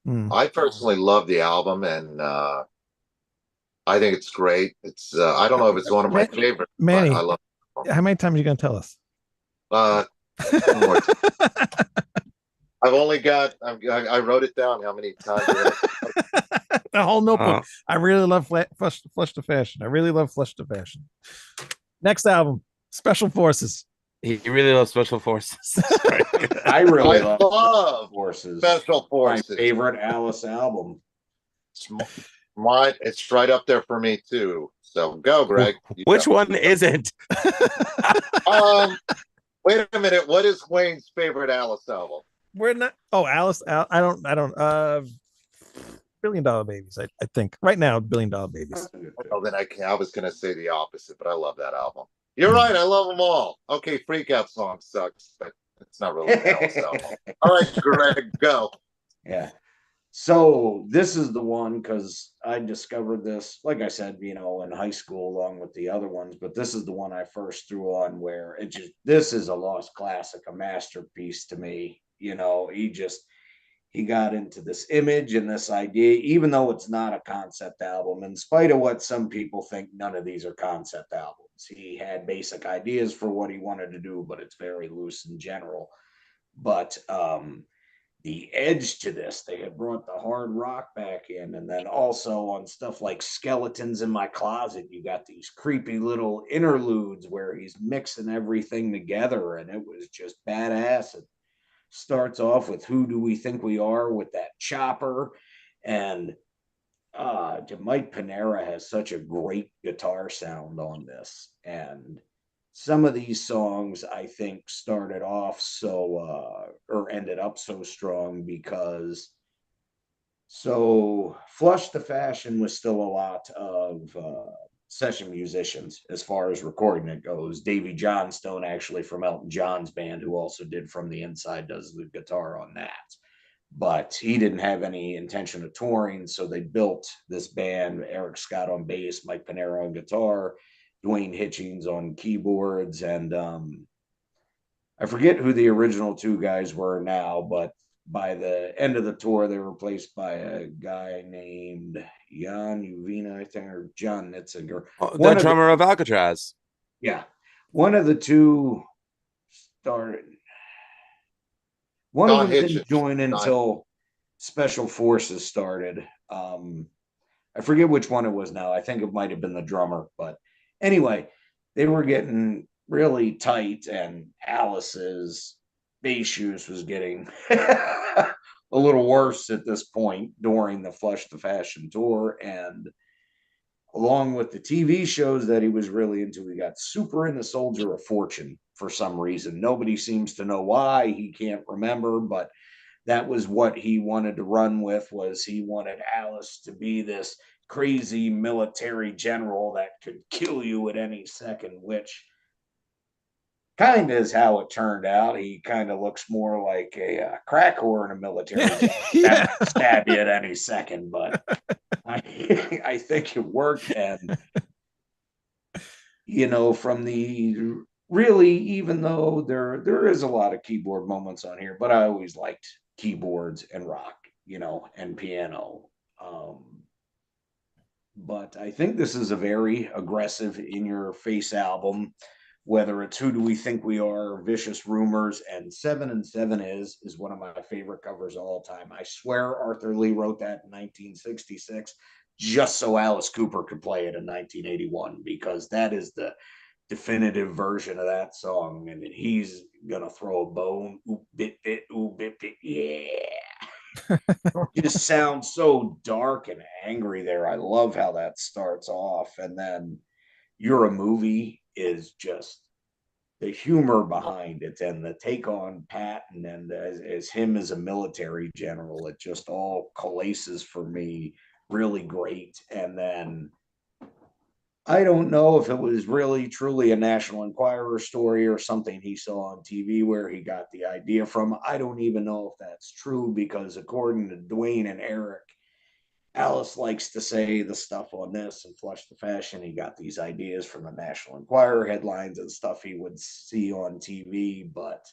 Hmm. I personally love the album, and I think it's great. It's I don't know if it's one of my favorites, Manny, but I love. how many times are you gonna tell us? One more time. I've only got. I wrote it down. How many times? The whole notebook. Oh. I really love Flush to Fashion. I really love Flush to Fashion. Next album, Special Forces. He really loves Special Forces. I really I love love Forces. Special My Forces. favorite Alice album. It's right up there for me too. So go, Greg. You Which go. one isn't? Wait a minute. What is Wayne's favorite Alice album? We're not. Oh, Alice. I don't. $1 Billion Babies. I think right now, $1 Billion Babies. Well, then I can. I was gonna say the opposite, but I love that album. You're right. I love them all. Okay, Freak Out song sucks, but it's not really an Alice album. All right, Greg, go. Yeah. So this is the one because I discovered this, like I said, in high school along with the other ones, but this is the one I first threw on where this is a lost classic, a masterpiece to me. He got into this image and this idea, even though it's not a concept album, in spite of what some people think, none of these are concept albums. He had basic ideas for what he wanted to do, but it's very loose in general. But the edge to this, they had brought the hard rock back in, and then also on stuff like Skeletons in My Closet, you got these creepy little interludes where he's mixing everything together, and it was just badass. It starts off with Who Do We Think We Are with that chopper, and Mike Panera has such a great guitar sound on this, and some of these songs I think started off or ended up so strong because Flush the Fashion was still a lot of session musicians as far as recording it goes. Davy Johnstone, actually from Elton John's band, who also did From the Inside, does the guitar on that. But he didn't have any intention of touring, so they built this band, Eric Scott on bass, Mike Panera on guitar, Dwayne Hitchings on keyboards, and I forget who the original two guys were now, but by the end of the tour, they were replaced by a guy named Jan Uvina, I think, or John Nitzinger. The drummer of Alcatraz. Yeah. One of the two started. One Don of them Hitchens. didn't join until Special Forces started. I forget which one it was now. I think it might have been the drummer. But anyway, they were getting really tight, and Alice's bass use was getting a little worse at this point during the Flush the Fashion tour. And along with the TV shows that he was really into, he got super into Soldier of Fortune for some reason. Nobody seems to know why. He can't remember, but that was what he wanted to run with. Was he wanted Alice to be this crazy military general that could kill you at any second, which kind of is how it turned out. He kind of looks more like a crack whore in a military Yeah. that stab you at any second, but I think it worked. And from the really, even though there is a lot of keyboard moments on here, but I always liked keyboards and rock, and piano. But I think this is a very aggressive, in your face album, whether it's Who Do We Think We Are, Vicious Rumors, and 7 and 7 is one of my favorite covers of all time. I swear Arthur Lee wrote that in 1966 just so Alice Cooper could play it in 1981, because that is the definitive version of that song, and he's gonna throw a bone, ooh bit bit, ooh bit bit, yeah. It just sounds so dark and angry there. I love how that starts off, and then You're a Movie is just the humor behind it, and the take on Patton, and as him as a military general, it just all coalesces for me really great. And then I don't know if it was really truly a National Enquirer story or something he saw on TV where he got the idea from. I don't even know if that's true, because according to Dwayne and Eric, Alice likes to say the stuff on this and Flush the Fashion, he got these ideas from the National Enquirer headlines and stuff he would see on TV. But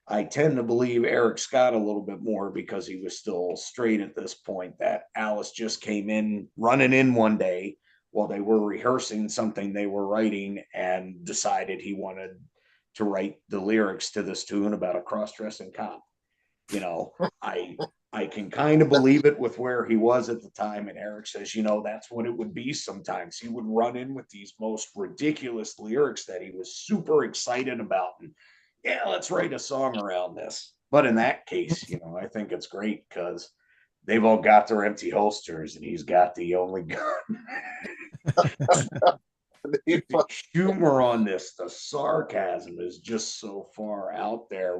I tend to believe Eric Scott a little bit more because he was still straight at this point, that Alice just came in running in one day while they were rehearsing something they were writing and decided he wanted to write the lyrics to this tune about a cross-dressing cop. I can kind of believe it with where he was at the time. And Eric says, that's what it would be sometimes. He would run in with these most ridiculous lyrics that he was super excited about. And yeah, let's write a song around this. But in that case, I think it's great because they've all got their empty holsters and he's got the only gun. The humor on this, the sarcasm is just so far out there.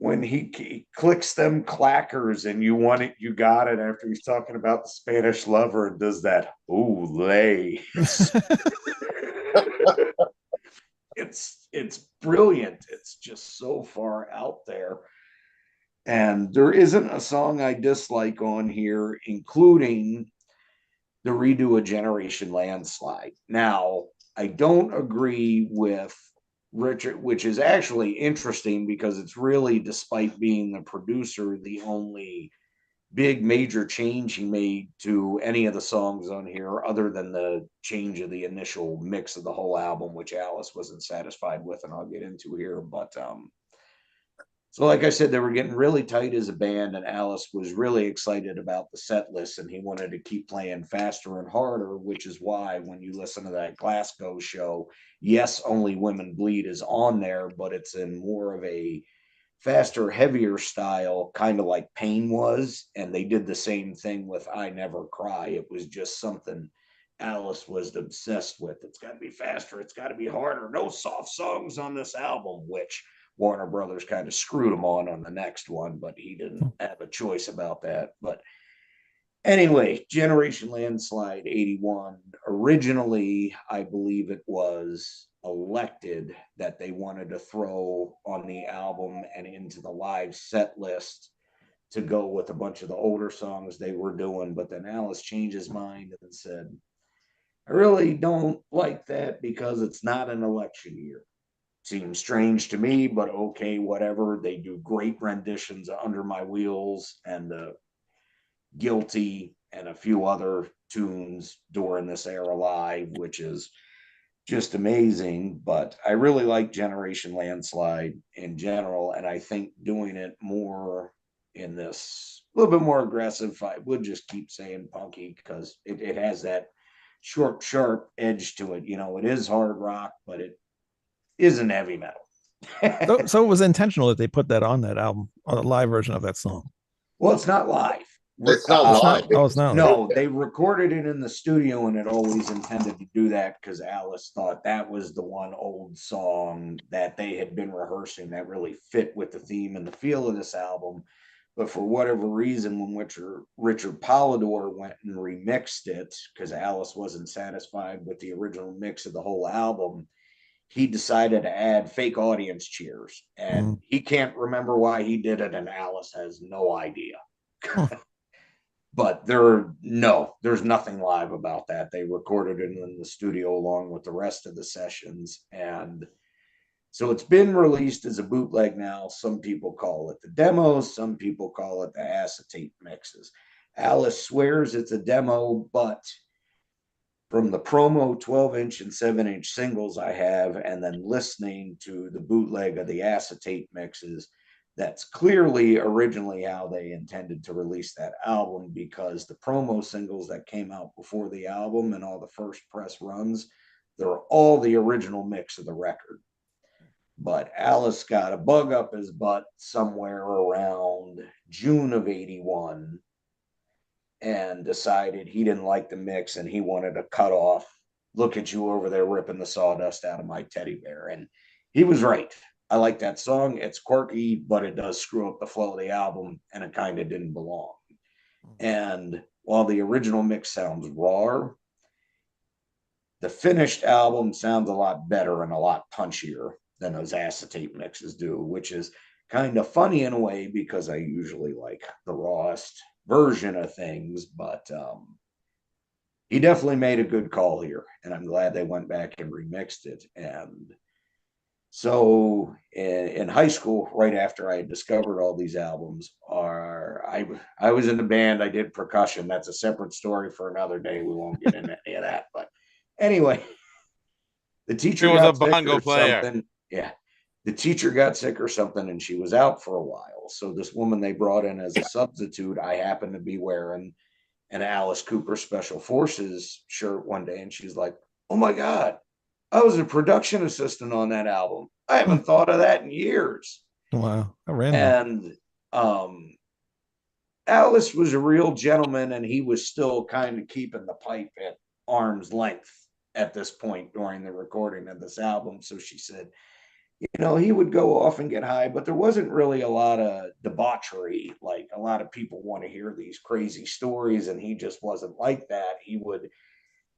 When he clicks them clackers and you want it, you got it, after he's talking about the Spanish lover and does that, ooh, lay. It's brilliant. It's just so far out there. And there isn't a song I dislike on here, including the redo of Generation Landslide. Now, I don't agree with Richard, which is actually interesting because it's really, despite being the producer, the only big major change he made to any of the songs on here, other than the change of the initial mix of the whole album, which Alice wasn't satisfied with, and I'll get into here. But so like I said, they were getting really tight as a band, and Alice was really excited about the set list, and he wanted to keep playing faster and harder, which is why when you listen to that Glasgow show, yes, Only Women Bleed is on there, but it's in more of a faster, heavier style, kind of like Pain was. And they did the same thing with I Never Cry. It was just something Alice was obsessed with. It's got to be faster. It's got to be harder. No soft songs on this album, which Warner Brothers kind of screwed him on the next one, but he didn't have a choice about that. But anyway, Generation Landslide 81. Originally, I believe it was Elected that they wanted to throw on the album and into the live set list to go with a bunch of the older songs they were doing. But then Alice changed his mind and said, I really don't like that because it's not an election year. Seems strange to me, but okay, whatever. They do great renditions of Under My Wheels and Guilty and a few other tunes during this era live, which is just amazing. But I really like Generation Landslide in general, and I think doing it more in this a little bit more aggressive, I would just keep saying punky because it has that short, sharp edge to it. It is hard rock, but it isn't heavy metal. So it was intentional that they put that on that album, on a live version of that song. Well, it's not live. It's not live. Oh, it's not. No, they recorded it in the studio, and it always intended to do that because Alice thought that was the one old song that they had been rehearsing that really fit with the theme and the feel of this album. But for whatever reason, when Richard Polidor went and remixed it, because Alice wasn't satisfied with the original mix of the whole album, he decided to add fake audience cheers. And he can't remember why he did it, and Alice has no idea. But there's nothing live about that. They recorded it in the studio along with the rest of the sessions. And so it's been released as a bootleg now. Some people call it the demos, some people call it the acetate mixes. Alice swears it's a demo, but from the promo 12-inch and 7-inch singles I have, and then listening to the bootleg of the acetate mixes, that's clearly originally how they intended to release that album, because the promo singles that came out before the album and all the first press runs, they're all the original mix of the record. But Alice got a bug up his butt somewhere around June of 81 and decided he didn't like the mix and he wanted to cut off Look at You Over There Ripping the Sawdust Out of My Teddy Bear. And he was right. I like that song. It's quirky, but it does screw up the flow of the album, and it kind of didn't belong. And while the original mix sounds raw, the finished album sounds a lot better and a lot punchier than those acetate mixes do, which is kind of funny in a way because I usually like the rawest version of things. But he definitely made a good call here, and I'm glad they went back and remixed it. And So in high school, right after I had discovered all these albums, I was in the band. I did percussion. That's a separate story for another day. We won't get into any of that. But anyway, the teacher He was a got sick bongo or player. something. Yeah, the teacher got sick or something, and she was out for a while. So this woman they brought in as a substitute, I happened to be wearing an Alice Cooper Special Forces shirt one day, and she's like, "Oh my God, I was a production assistant on that album. I haven't thought of that in years." Wow, how random. And um, Alice was a real gentleman, and he was still kind of keeping the pipe at arm's length at this point during the recording of this album. So she said, he would go off and get high, but there wasn't really a lot of debauchery. Like a lot of people want to hear these crazy stories, and he just wasn't like that. He would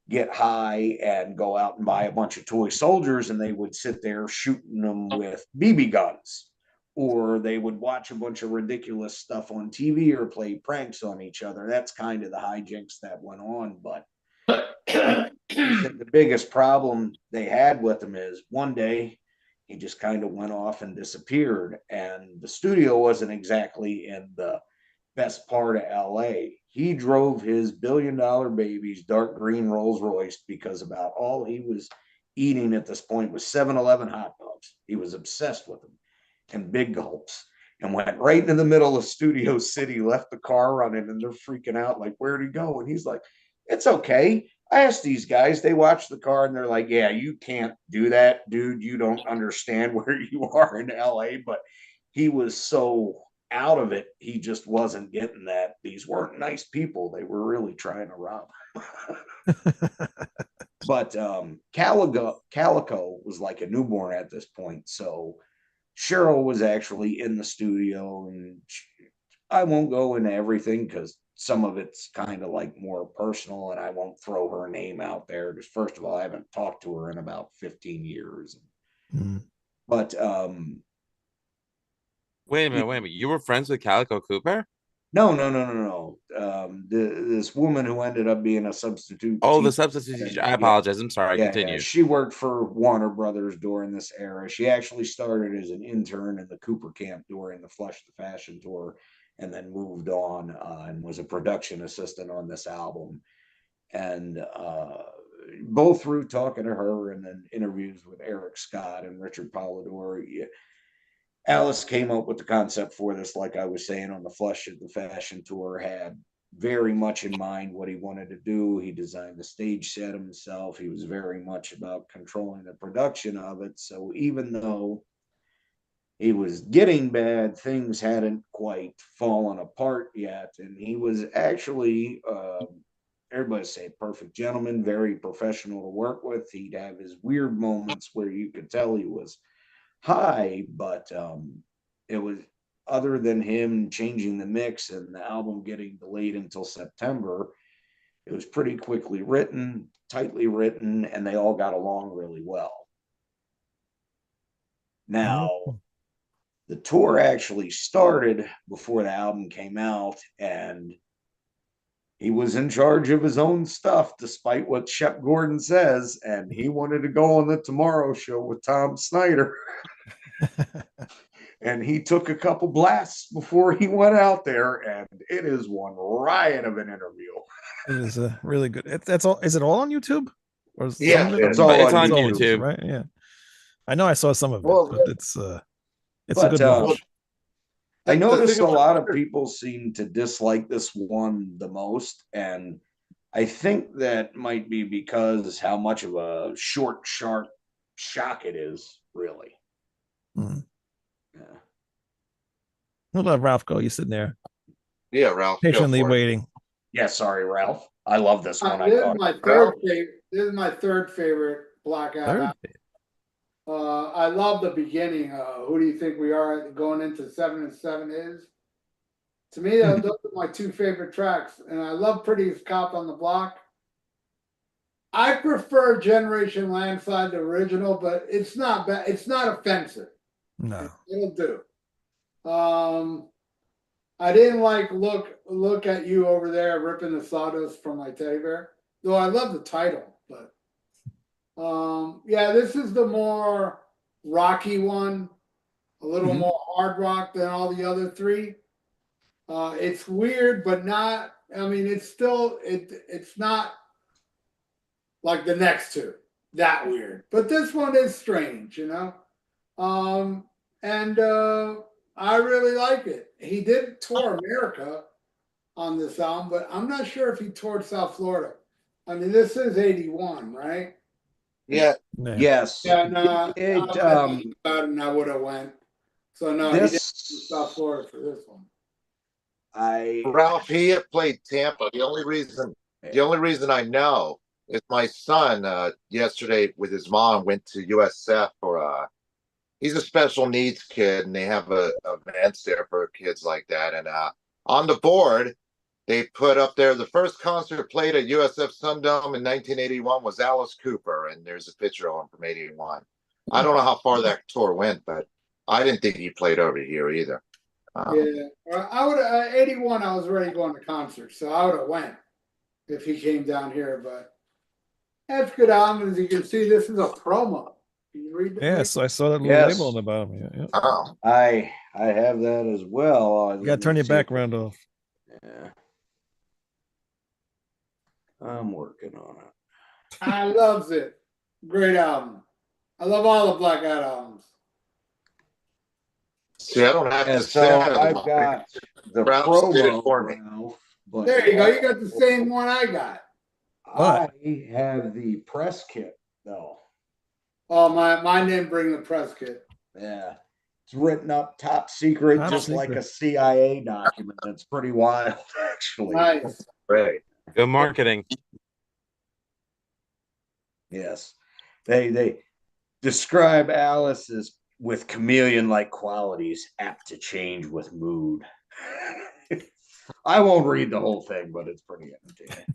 get high and go out and buy a bunch of toy soldiers, and they would sit there shooting them with BB guns, or they would watch a bunch of ridiculous stuff on TV or play pranks on each other. That's kind of the hijinks that went on. But the biggest problem they had with him is one day he just kind of went off and disappeared, and the studio wasn't exactly in the best part of LA. He drove his $1 billion baby's dark green Rolls Royce because about all he was eating at this point was 7-Eleven hot dogs. He was obsessed with them and big gulps, and went right into the middle of Studio City, left the car running, and they're freaking out like, "Where'd he go?" And he's like, "It's okay. I asked these guys, they watched the car and they're like, yeah, you can't do that, dude. You don't understand where you are in LA." But he was so out of it, he just wasn't getting that. These weren't nice people. They were really trying to rob. But Calico was like a newborn at this point. So Cheryl was actually in the studio, and I won't go into everything because some of it's kind of like more personal, and I won't throw her name out there because first of all, I haven't talked to her in about 15 years. Mm. But Wait a minute. You were friends with Calico Cooper? no. This woman who ended up being a substitute. Oh, the teacher, substitute teacher. I apologize. I'm sorry. Continue. she worked for Warner Brothers during this era. She actually started as an intern in the Cooper camp during the Flush the Fashion tour, and then moved on and was a production assistant on this album. And both through talking to her and then interviews with Eric Scott and Richard Polidor, Alice came up with the concept for this, like I was saying, on the Flush of the Fashion tour, had very much in mind what he wanted to do. He designed the stage set himself. He was very much about controlling the production of it. So even though he was getting bad, things hadn't quite fallen apart yet. And he was actually, everybody say, perfect gentleman, very professional to work with. He'd have his weird moments where you could tell he was high, but it was, other than him changing the mix and the album getting delayed until September, it was pretty quickly written, tightly written, and they all got along really well. Now, the tour actually started before the album came out, and he was in charge of his own stuff, despite what Shep Gordon says, and he wanted to go on the Tomorrow Show with Tom Snyder. And he took a couple blasts before he went out there, and it is one riot of an interview. It is a really good. That's all. Is it all on YouTube? Or is Yeah, some of it it's all on YouTube. right? Yeah, I know I saw some of it, Well, but it's a but, good watch. I The noticed thing a about- lot of people seem to dislike this one the most, and I think that might be because how much of a short, sharp shock it is, really. Mm. Yeah. We'll let Ralph go. You're sitting there Yeah, Ralph. go patiently for it. waiting. Yeah, sorry, Ralph. I love this one. This is my third favorite. This is my third favorite Blackout. Third. I love the beginning. Who do you think we are going into 7 and 7 is? To me, those are my two favorite tracks, and I love Prettiest Cop on the Block. I prefer Generation Landslide, the original, but it's not bad. It's not offensive. No. It'll do. I didn't like look at you over there ripping the sawdust from my teddy bear. Though I love the title, but yeah, this is the more rocky one, a little more hard rock than all the other three. It's weird, but not. I mean, it's still it's not like the next two that weird, but this one is strange, you know. And I really like it. He did tour America on this album, but I'm not sure if he toured South Florida. I mean, this is '81, right? Yeah, Yeah. Yes. Yeah, no, It, and I would have went. So no, he didn't do South this Florida for this one. Ralph, he had played Tampa. The only reason I know is my son yesterday with his mom went to USF for he's a special needs kid, and they have events there for kids like that. And on the board, they put up there the first concert played at USF Sundome in 1981 was Alice Cooper, and there's a picture of him from '81. I don't know how far that tour went, but I didn't think he played over here either. Yeah, I would. '81, I was already going to concerts, so I would have went if he came down here. But that's good album. As you can see, this is a promo. Can you read that? Yes, I saw that little Yes. label on the bottom. Yeah. Oh, I have that as well. You got to turn your background off. Yeah. I'm working on it. I loves it. Great album. I love all the Blackout albums. see, I don't have And to so say I've got the Ralph did it promo for me. Ralph, but There you go. You got the same one I got. I have the press kit though. Oh, mine didn't bring the press kit. Yeah. It's written up top secret, Top just like secret. a CIA document. That's pretty wild, actually. Nice. Right. Good marketing. Yes. They describe Alice as with chameleon-like qualities, apt to change with mood. I won't read the whole thing, but it's pretty entertaining.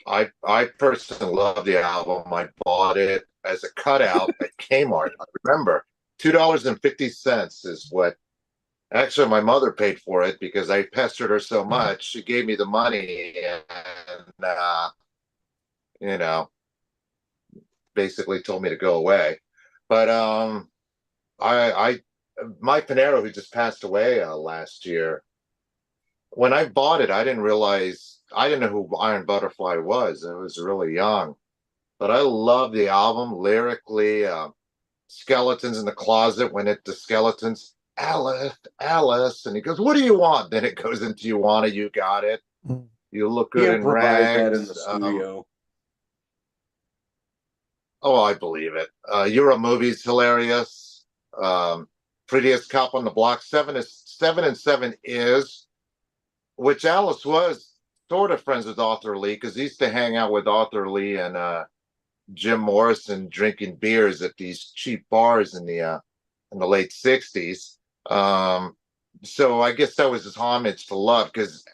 I personally love the album. I bought it as a cutout at Kmart. I remember $2.50 is what actually my mother paid for it because I pestered her so much. She gave me the money and you know, basically told me to go away. But Mike Pinero, who just passed away last year, when I bought it, I didn't know who Iron Butterfly was. I was really young, but I love the album lyrically. Skeletons in the Closet, when the skeletons, Alice, and he goes, "What do you want?" Then it goes into "You want it, you got it. You look good Can't in provide that rags." in the studio. Oh, I believe it. Euro Movie's hilarious. Prettiest Cop on the Block. 7 and 7 is, which Alice was sort of friends with Arthur Lee because he used to hang out with Arthur Lee and Jim Morrison drinking beers at these cheap bars in the late '60s. So I guess that was his homage to Love because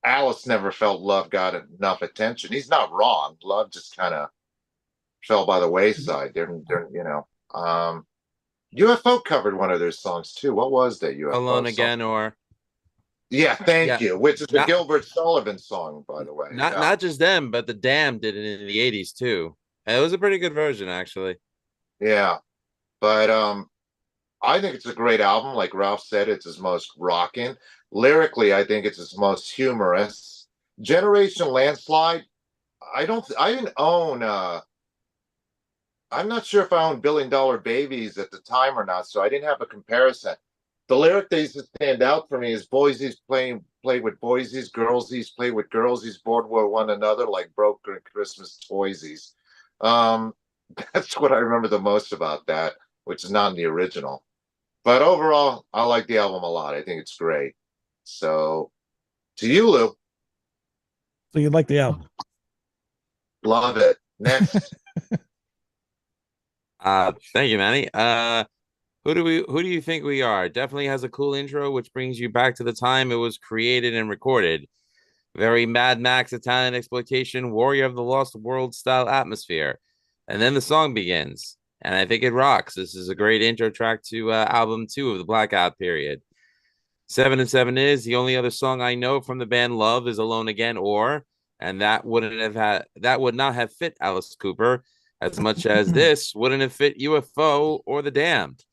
Alice never felt Love got enough attention. He's not wrong. Love just kind of fell by the wayside. UFO covered one of their songs too. What was that UFO Alone song? Again, or Yeah, thank you. Which is the Not- Gilbert Sullivan song, by the way. not Yeah. not just them, but the Damned did it in the '80s too. And it was a pretty good version, actually. Yeah, but I think it's a great album. Like Ralph said, it's his most rocking. Lyrically, I think it's his most humorous. Generation Landslide. I didn't own. I'm not sure if I owned Billion Dollar Babies at the time or not, so I didn't have a comparison. The lyric that used to stand out for me is Boise's played with Boise's, girlsies played with girlsies, bored with one another like broken Christmas toysies. That's what I remember the most about that, which is not in the original. But overall, I like the album a lot. I think it's great. So, to you, Lou, So you like the album? love it. Next, Thank you, Manny. Who do you think we are? Definitely has a cool intro, which brings you back to the time it was created and recorded. Very Mad Max Italian exploitation, Warrior of the Lost World style atmosphere. And then the song begins, and I think it rocks. This is a great intro track to album 2 of the Blackout period. 7 and 7 is the only other song I know from the band Love is Alone Again, and that would not have fit Alice Cooper. as much as this wouldn't have fit UFO or The Damned.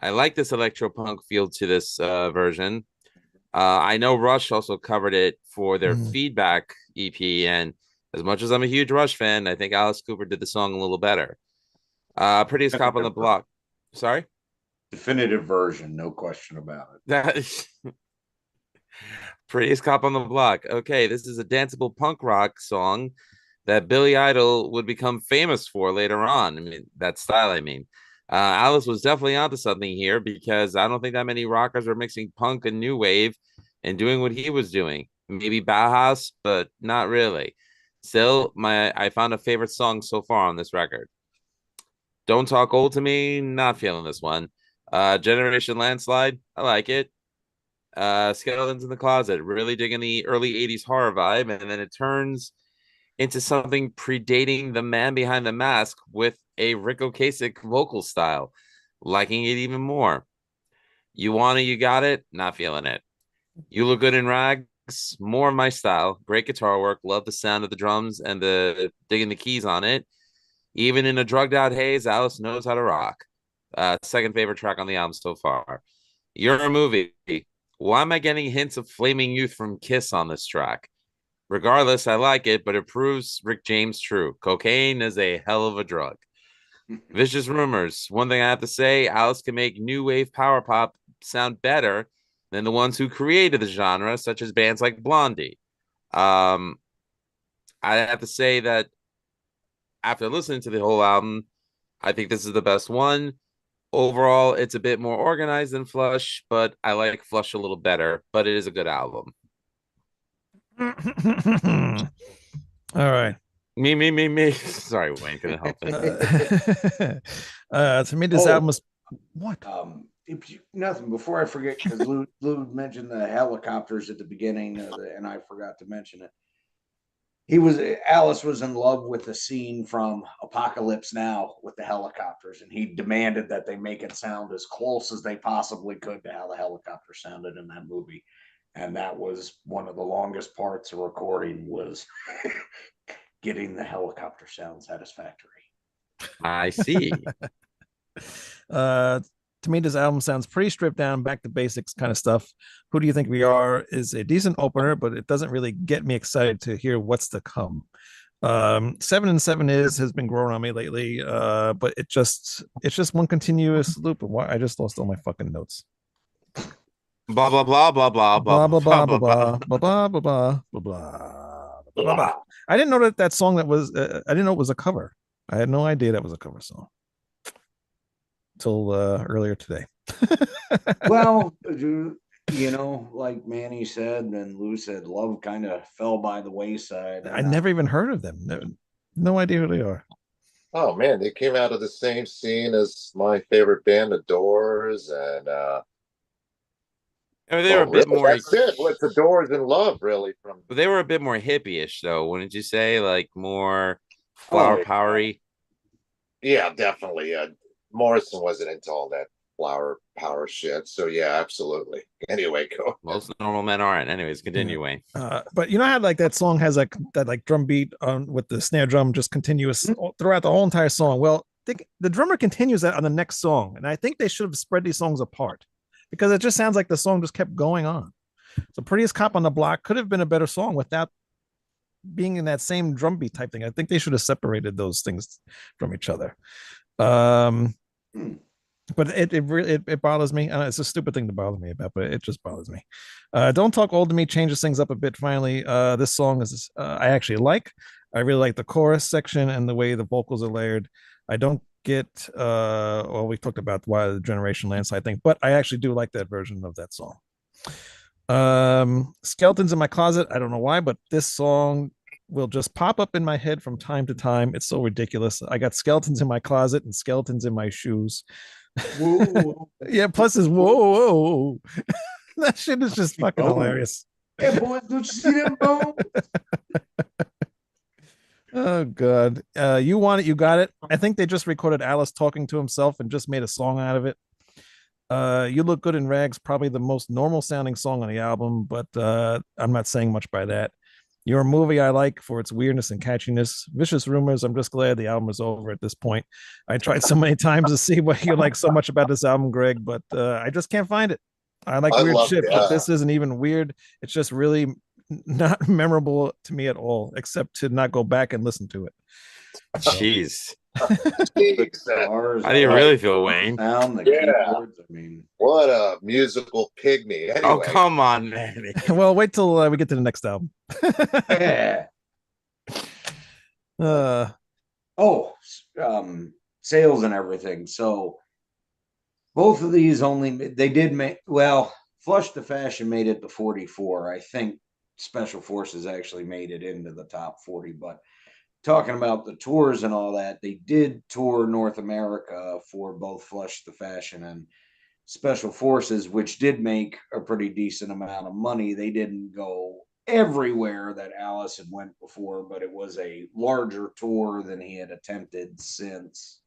I like this electro-punk feel to this version. I know Rush also covered it for their Feedback EP, and as much as I'm a huge Rush fan, I think Alice Cooper did the song a little better. Prettiest Cop on the Block. Sorry? Definitive version, no question about it. That Prettiest Cop on the Block. Okay, this is a danceable punk rock song that Billy Idol would become famous for later on. I mean, that style, I mean. Alice was definitely onto something here because I don't think that many rockers were mixing punk and new wave and doing what he was doing. Maybe Bauhaus, but not really. Still, I found a favorite song so far on this record. Don't Talk Old to Me, not feeling this one. Generation Landslide, I like it. Skeletons in the Closet, really digging the early 80s horror vibe, and then it turns into something predating the man behind the mask with a Rick Ocasek vocal style, liking it even more. You Want It, You Got It, not feeling it. You Look Good in Rags, more of my style. Great guitar work, love the sound of the drums and the digging the keys on it. Even in a drugged out haze, Alice knows how to rock. Second favorite track on the album so far. You're a Movie. Why am I getting hints of Flaming Youth from Kiss on this track? Regardless, I like it, but it proves Rick James true. Cocaine is a hell of a drug. Vicious Rumors. One thing I have to say, Alice can make new wave power pop sound better than the ones who created the genre, such as bands like Blondie. I have to say that after listening to the whole album, I think this is the best one. Overall, it's a bit more organized than Flush, but I like Flush a little better, but it is a good album. All right. Me. Sorry, Wayne, couldn't help it. To me, this album was what? Nothing. Before I forget, because Lou mentioned the helicopters at the beginning, and I forgot to mention it. Alice was in love with the scene from Apocalypse Now with the helicopters, and he demanded that they make it sound as close as they possibly could to how the helicopter sounded in that movie. And that was one of the longest parts of recording, was getting the helicopter sound satisfactory. I see. To me, this album sounds pretty stripped down, back to basics kind of stuff. Who Do You Think We Are is a decent opener, but it doesn't really get me excited to hear what's to come. 7 and 7 has been growing on me lately, but it's just one continuous loop. Why I just lost all my fucking notes. Blah blah blah blah blah Blah blah blah blah blah blah blah blah blah blah blah. I didn't know that song that was. I didn't know it was a cover. I had no idea that was a cover song till earlier today. Well, like Manny said and Lou said, love kind of fell by the wayside. I never even heard of them. No idea who they are. Oh man, they came out of the same scene as my favorite band, The Doors, and I mean, they were a bit more. That's it. What's The Doors and Love, really? They were a bit more hippie-ish, though, wouldn't you say? Like more flower powery. Yeah, definitely. Morrison wasn't into all that flower power shit, so yeah, absolutely. Anyway, go. Most normal men aren't. Anyways, continue, Wayne. But you know how like that song has like that like drum beat on with the snare drum just continuous throughout the whole entire song. Well, the drummer continues that on the next song, and I think they should have spread these songs apart because it just sounds like the song just kept going on. So Prettiest Cop on the Block could have been a better song without being in that same drum beat type thing. I think they should have separated those things from each other. But it really bothers me. It's a stupid thing to bother me about, but it just bothers me. Don't Talk Old to Me changes things up a bit. Finally, this song is I actually like. I really like the chorus section and the way the vocals are layered. I don't get well, we talked about why the Generation Landslide thing, but I actually do like that version of that song. Skeletons in My Closet, I don't know why, but this song will just pop up in my head from time to time. It's so ridiculous. I got skeletons in my closet and skeletons in my shoes. Whoa. Yeah, plus is whoa. That shit is just fucking hilarious. Hey boys, don't you see them bones? Oh god. You Want It, You Got It. I think they just recorded Alice talking to himself and just made a song out of it. You Look Good in Rags, probably the most normal sounding song on the album, but I'm not saying much by that. You're a movie I like for its weirdness and catchiness. Vicious Rumors. I'm just glad the album is over at this point. I tried so many times to see what you like so much about this album, Greg, but I just can't find it. I like I weird love shit, it. but this isn't even weird. It's just really not memorable to me at all, except to not go back and listen to it. Jeez. Guitars, How do you I really like feel, the Wayne? sound, the Yeah. keyboards. I mean, What a musical pygmy. Anyway, Oh, come on, man. Well, wait till we get to the next album. yeah. uh, Oh, sales and everything. So both of these they did make, well, Flush the Fashion made it to 44. I think Special Forces actually made it into the top 40, but talking about the tours and all that, they did tour North America for both Flush the Fashion and Special Forces, which did make a pretty decent amount of money. They didn't go everywhere that Alice had went before, but it was a larger tour than he had attempted since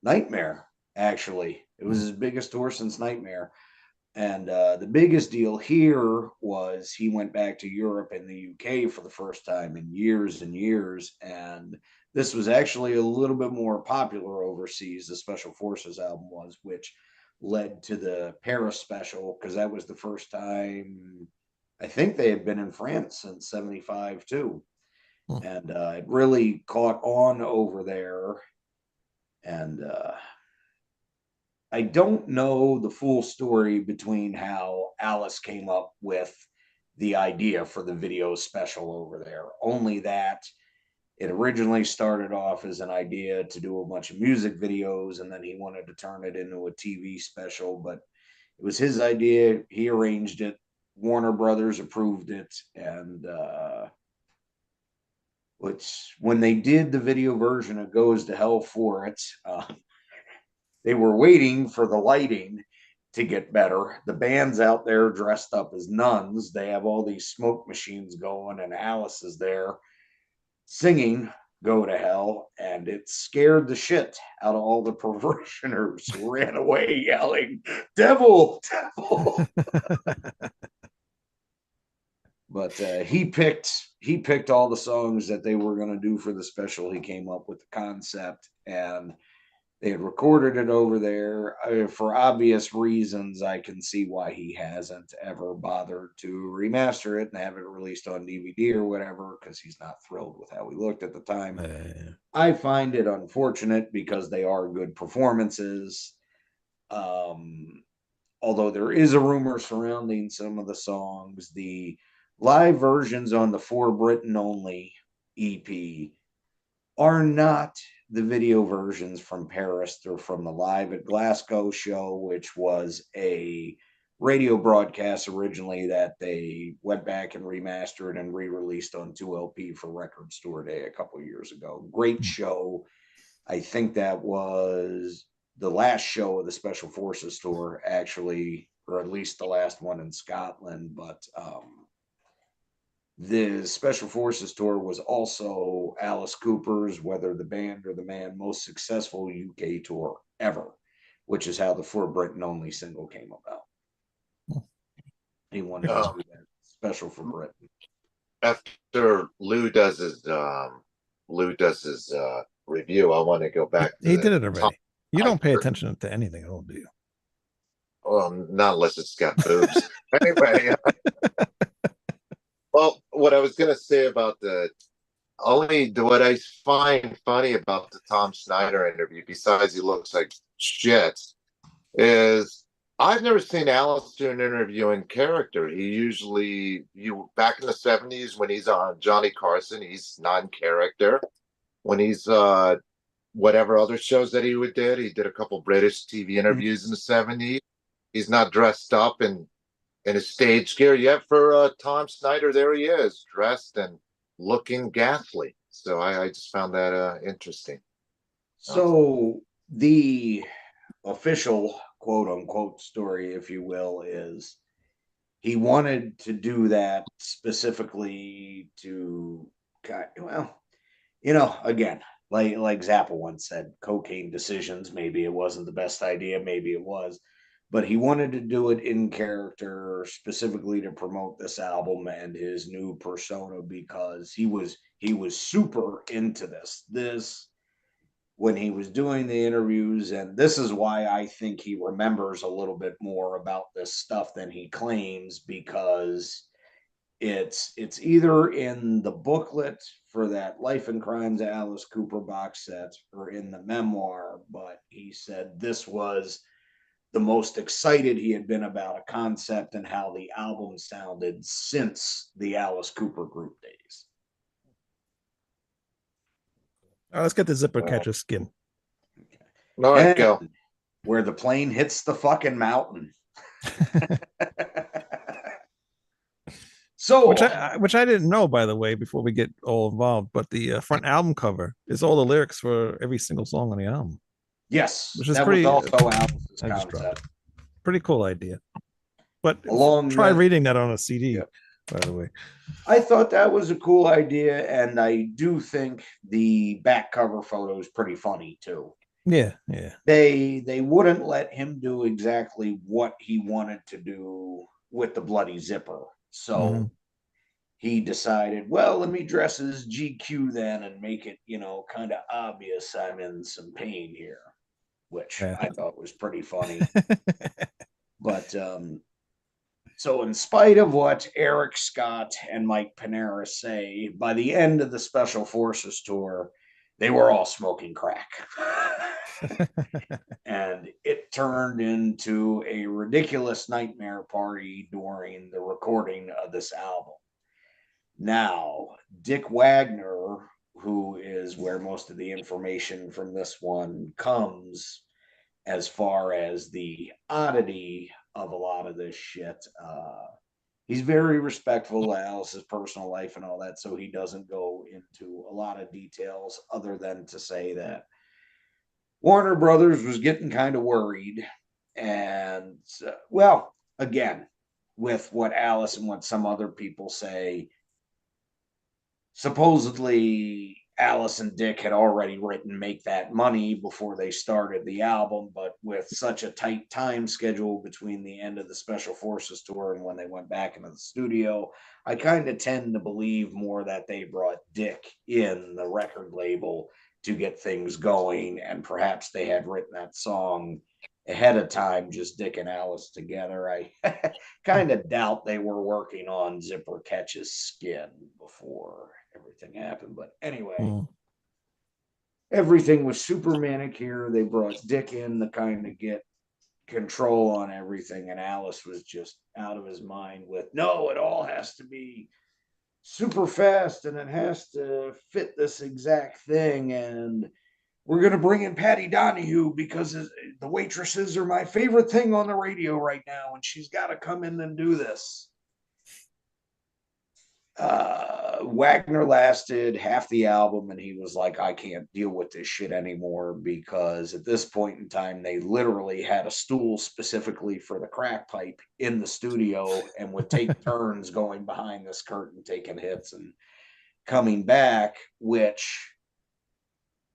Nightmare. Actually, it was his biggest tour since Nightmare. And the biggest deal here was he went back to Europe and the UK for the first time in years and years. And this was actually a little bit more popular overseas, the Special Forces album was, which led to the Paris special, because that was the first time I think they had been in France since 75 too. And it really caught on over there. And I don't know the full story between how Alice came up with the idea for the video special over there. Only that it originally started off as an idea to do a bunch of music videos, and then he wanted to turn it into a TV special, but it was his idea. He arranged it. Warner Brothers approved it, and which when they did the video version of Goes to Hell for it, they were waiting for the lighting to get better. The band's out there dressed up as nuns. They have all these smoke machines going, and Alice is there singing Go to Hell, and it scared the shit out of all the parishioners who ran away yelling, Devil, devil. But he picked all the songs that they were going to do for the special. He came up with the concept, and they had recorded it over there. For obvious reasons, I can see why he hasn't ever bothered to remaster it and have it released on DVD or whatever, because he's not thrilled with how he looked at the time. I find it unfortunate because they are good performances. Although there is a rumor surrounding some of the songs, the live versions on the For Britain Only EP are not the video versions from Paris. They're from the Live at Glasgow show, which was a radio broadcast originally that they went back and remastered and re-released on 2LP for Record Store Day a couple of years ago. Great show. I think that was the last show of the Special Forces tour, actually, or at least the last one in Scotland. But the Special Forces tour was also Alice Cooper's, whether the band or the man, most successful UK tour ever, which is how the For Britain Only single came about. He wanted to do that special for Britain. After Lou does his review, I want to go back to he did it already. You don't pay attention to anything at all, do you? Well, not unless it's got boobs. Anyway, well, what I was going to say about what I find funny about the Tom Snyder interview, besides he looks like shit, is I've never seen Alice do an interview in character. He usually, back in the 70s when he's on Johnny Carson, he's non-character. When he's whatever other shows that he did a couple British TV interviews in the 70s. He's not dressed up in his stage gear yet. For Tom Snyder, there he is, dressed and looking ghastly. So I just found that interesting. So the official quote unquote story, if you will, is he wanted to do that specifically to, well, again, like Zappa once said, cocaine decisions. Maybe it wasn't the best idea, maybe it was. but he wanted to do it in character specifically to promote this album and his new persona because he was super into this when he was doing the interviews, and this is why I think he remembers a little bit more about this stuff than he claims, because it's either in the booklet for that Life and Crimes of Alice Cooper box set or in the memoir, but he said this was the most excited he had been about a concept and how the album sounded since the Alice Cooper group days. All right, let's get the zipper Wow. catcher skin. All right, go. And where the plane hits the fucking mountain. So, Which I didn't know, by the way, before we get all involved. But the front album cover is all the lyrics for every single song on the album. yes, which is that pretty- was also Alice's I just dropped concept. Pretty cool idea. But Along try that- reading that on a CD, Yeah. by the way. I thought that was a cool idea, and I do think the back cover photo is pretty funny too. Yeah, yeah. They wouldn't let him do exactly what he wanted to do with the bloody zipper. So Mhm. he decided, well, let me dress as GQ then and make it, kind of obvious I'm in some pain here, which Yeah. I thought was pretty funny. But so in spite of what Eric Scott and Mike Panera say, by the end of the Special Forces tour, they were all smoking crack. And it turned into a ridiculous nightmare party during the recording of this album. Now, Dick Wagner, who is where most of the information from this one comes, as far as the oddity of a lot of this shit, he's very respectful of Alice's personal life and all that, so he doesn't go into a lot of details other than to say that Warner Brothers was getting kind of worried. And, well, again, with what Alice and what some other people say, supposedly Alice and Dick had already written Make That Money before they started the album, but with such a tight time schedule between the end of the Special Forces tour and when they went back into the studio, I kind of tend to believe more that they brought Dick in the record label to get things going, and perhaps they had written that song ahead of time, just Dick and Alice together. I kind of doubt they were working on Zipper Catch's Skin before everything happened. But anyway, Mm. everything was super manic here. They brought Dick in to kind of get control on everything, and Alice was just out of his mind with, no, it all has to be super fast and it has to fit this exact thing, and we're going to bring in Patty Donahue because the waitresses are my favorite thing on the radio right now, and she's got to come in and do this. Wagner lasted half the album, and he was like, I can't deal with this shit anymore, because at this point in time, they literally had a stool specifically for the crack pipe in the studio and would take turns going behind this curtain, taking hits and coming back, which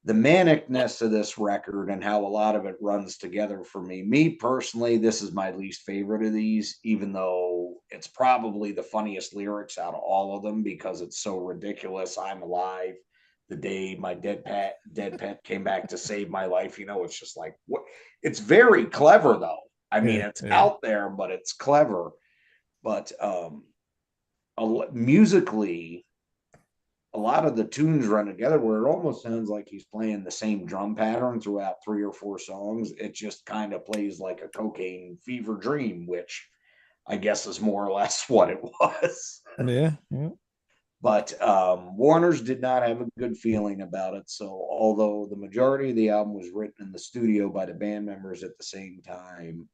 the manicness of this record and how a lot of it runs together for me personally, this is my least favorite of these, even though it's probably the funniest lyrics out of all of them because it's so ridiculous. I'm alive the day my dead pet came back to save my life. It's just like, what? It's very clever though. I mean, Yeah, it's yeah. out there, but it's clever. But musically, a lot of the tunes run together where it almost sounds like he's playing the same drum pattern throughout 3 or 4 songs. It just kind of plays like a cocaine fever dream, which I guess is more or less what it was. Yeah, yeah. But Warner's did not have a good feeling about it. So although the majority of the album was written in the studio by the band members at the same time,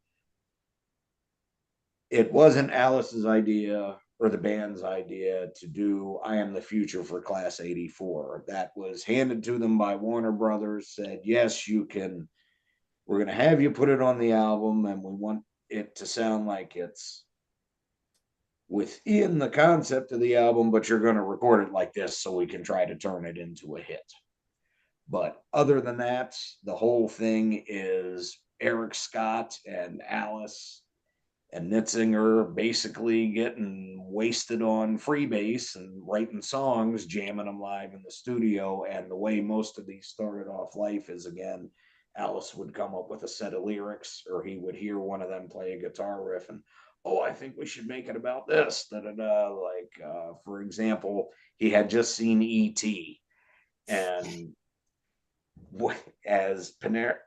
it wasn't Alice's idea or the band's idea to do I Am the Future for Class 84. That was handed to them by Warner Brothers, said, yes, you can, we're going to have you put it on the album, and we want it to sound like it's within the concept of the album, but you're going to record it like this so we can try to turn it into a hit. But other than that, the whole thing is Eric Scott and Alice and Nitzinger basically getting wasted on Freebase and writing songs, jamming them live in the studio. And the way most of these started off life is, again, Alice would come up with a set of lyrics, or he would hear one of them play a guitar riff and, oh, I think we should make it about this. For example, he had just seen E.T. and as Panera,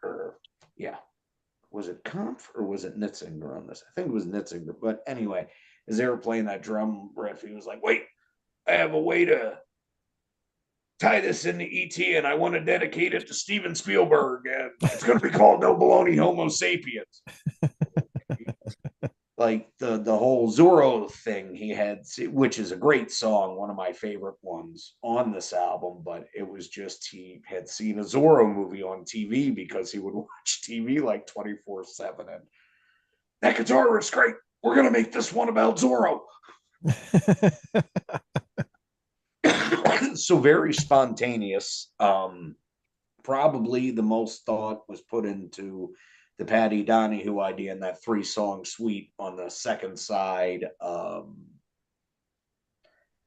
was it Kampf or was it Nitzinger on this? I think it was Nitzinger. But anyway, as they were playing that drum riff, he was like, wait, I have a way to tie this into E.T. and I want to dedicate it to Steven Spielberg. And it's going to be called No Baloney Homo Sapiens. Like the whole Zorro thing he had, which is a great song, one of my favorite ones on this album, but it was just he had seen a Zorro movie on TV because he would watch TV like 24/7. And that guitar riff's great. We're going to make this one about Zorro. So very spontaneous. Probably the most thought was put into the Paddy Donahue idea in that 3-song suite on the second side.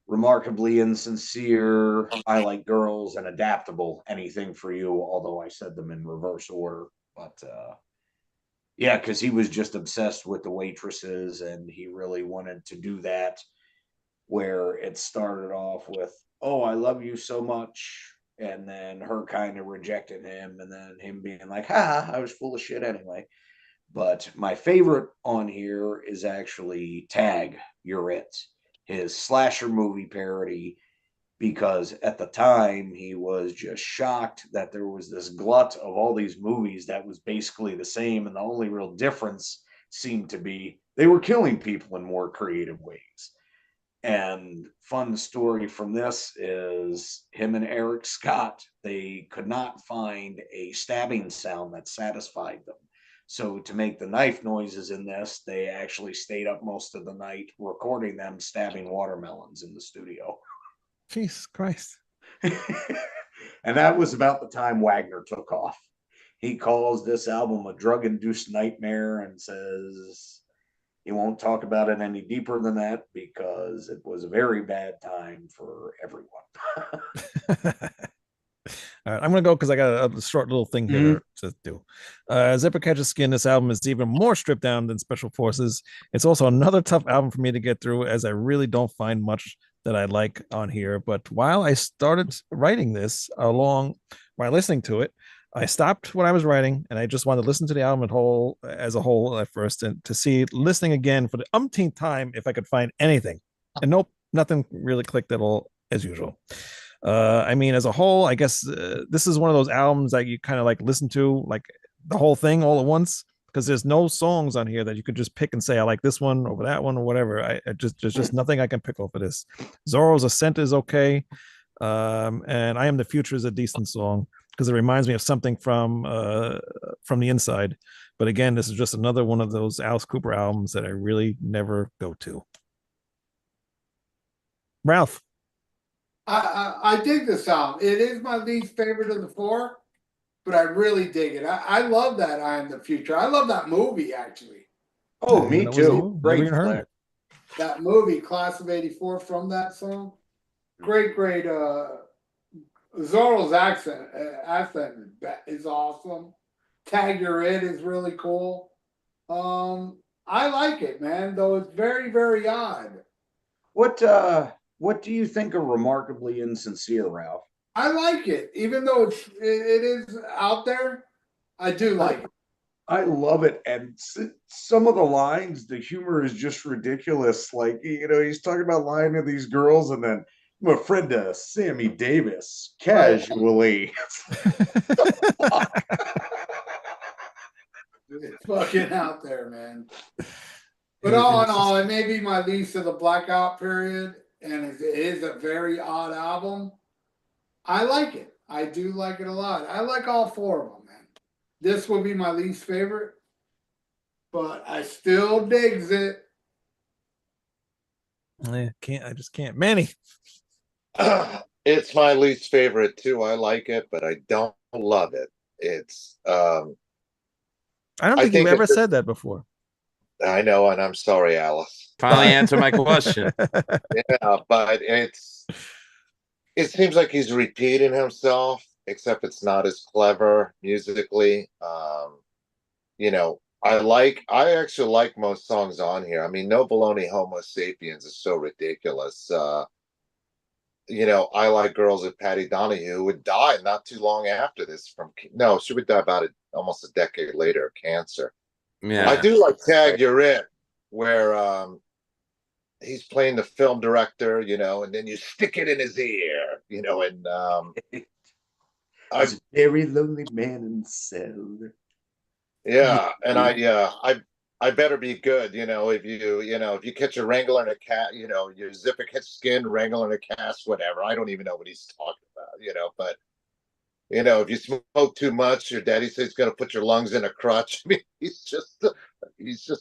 Remarkably Insincere, I Like Girls, and Adaptable, Anything for You, although I said them in reverse order. But yeah, because he was just obsessed with the waitresses and he really wanted to do that, where it started off with, oh, I love you so much, and then her kind of rejecting him, and then him being like, ha, I was full of shit anyway. But my favorite on here is actually Tag, You're It, his slasher movie parody, because at the time he was just shocked that there was this glut of all these movies that was basically the same, and the only real difference seemed to be they were killing people in more creative ways. And fun story from this is him and Eric Scott, they could not find a stabbing sound that satisfied them. So to make the knife noises in this, they actually stayed up most of the night recording them stabbing watermelons in the studio. Jesus Christ. And that was about the time Wagner took off. He calls this album a drug-induced nightmare and says he won't talk about it any deeper than that because it was a very bad time for everyone. All right, I'm gonna go because I got a short little thing here to do. Zipper Catches Skin. This album is even more stripped down than Special Forces. It's also another tough album for me to get through, as I really don't find much that I like on here. But while I started writing this while listening to it, I stopped what I was writing and I just wanted to listen to the album as a whole at first, and to see, listening again for the umpteenth time, if I could find anything. And nope, nothing really clicked at all, as usual. I mean, as a whole, I guess this is one of those albums that you kind of like listen to like the whole thing all at once, because there's no songs on here that you could just pick and say I like this one over that one or whatever. There's just nothing I can pick off of this. Zorro's Ascent is okay, and I Am the Future is a decent song because it reminds me of something from the inside. But again, this is just another one of those Alice Cooper albums that I really never go to. Ralph. I dig this album. It is my least favorite of the four, but I really dig it. I love that I Am the Future. I love that movie, actually. Oh, me too. Great flick. That movie, Class of '84, from that song. Great. Zorro's accent is awesome. Tag You're It is really cool. I like it, man, though it's very, very odd. What do you think of Remarkably Insincere, Ralph? I like it, even though it is out there. I do like it. I love it, and some of the lines, the humor is just ridiculous. Like, he's talking about lying to these girls, and then I'm a friend of Sammy Davis, casually. It's fucking out there, man. But all in all, it may be my least of the blackout period, and it is a very odd album. I like it. I do like it a lot. I like all four of them, man. This would be my least favorite, but I still digs it. I just can't. Manny. It's my least favorite too. I like it, but I don't love it. It's I don't I think you've think ever it's- said that before. I know, and I'm sorry, Alice. Finally But- answer my question. Yeah, but it seems like he's repeating himself, except it's not as clever musically. I actually like most songs on here. I mean, No Baloney Homo Sapiens is so ridiculous. I Like Girls with Patty Donahue, who would die not too long after this no, she would die about almost a decade later of cancer. Yeah. I do like Tag You're It, where he's playing the film director, and then you stick it in his ear, and I was a very lonely man in the cell. yeah, and I better be good, if you catch a wrangler in a cat, your zipper catch skin, wrangler in a cast, whatever. I don't even know what he's talking about, but if you smoke too much, your daddy says he's gonna put your lungs in a crutch. I mean, he just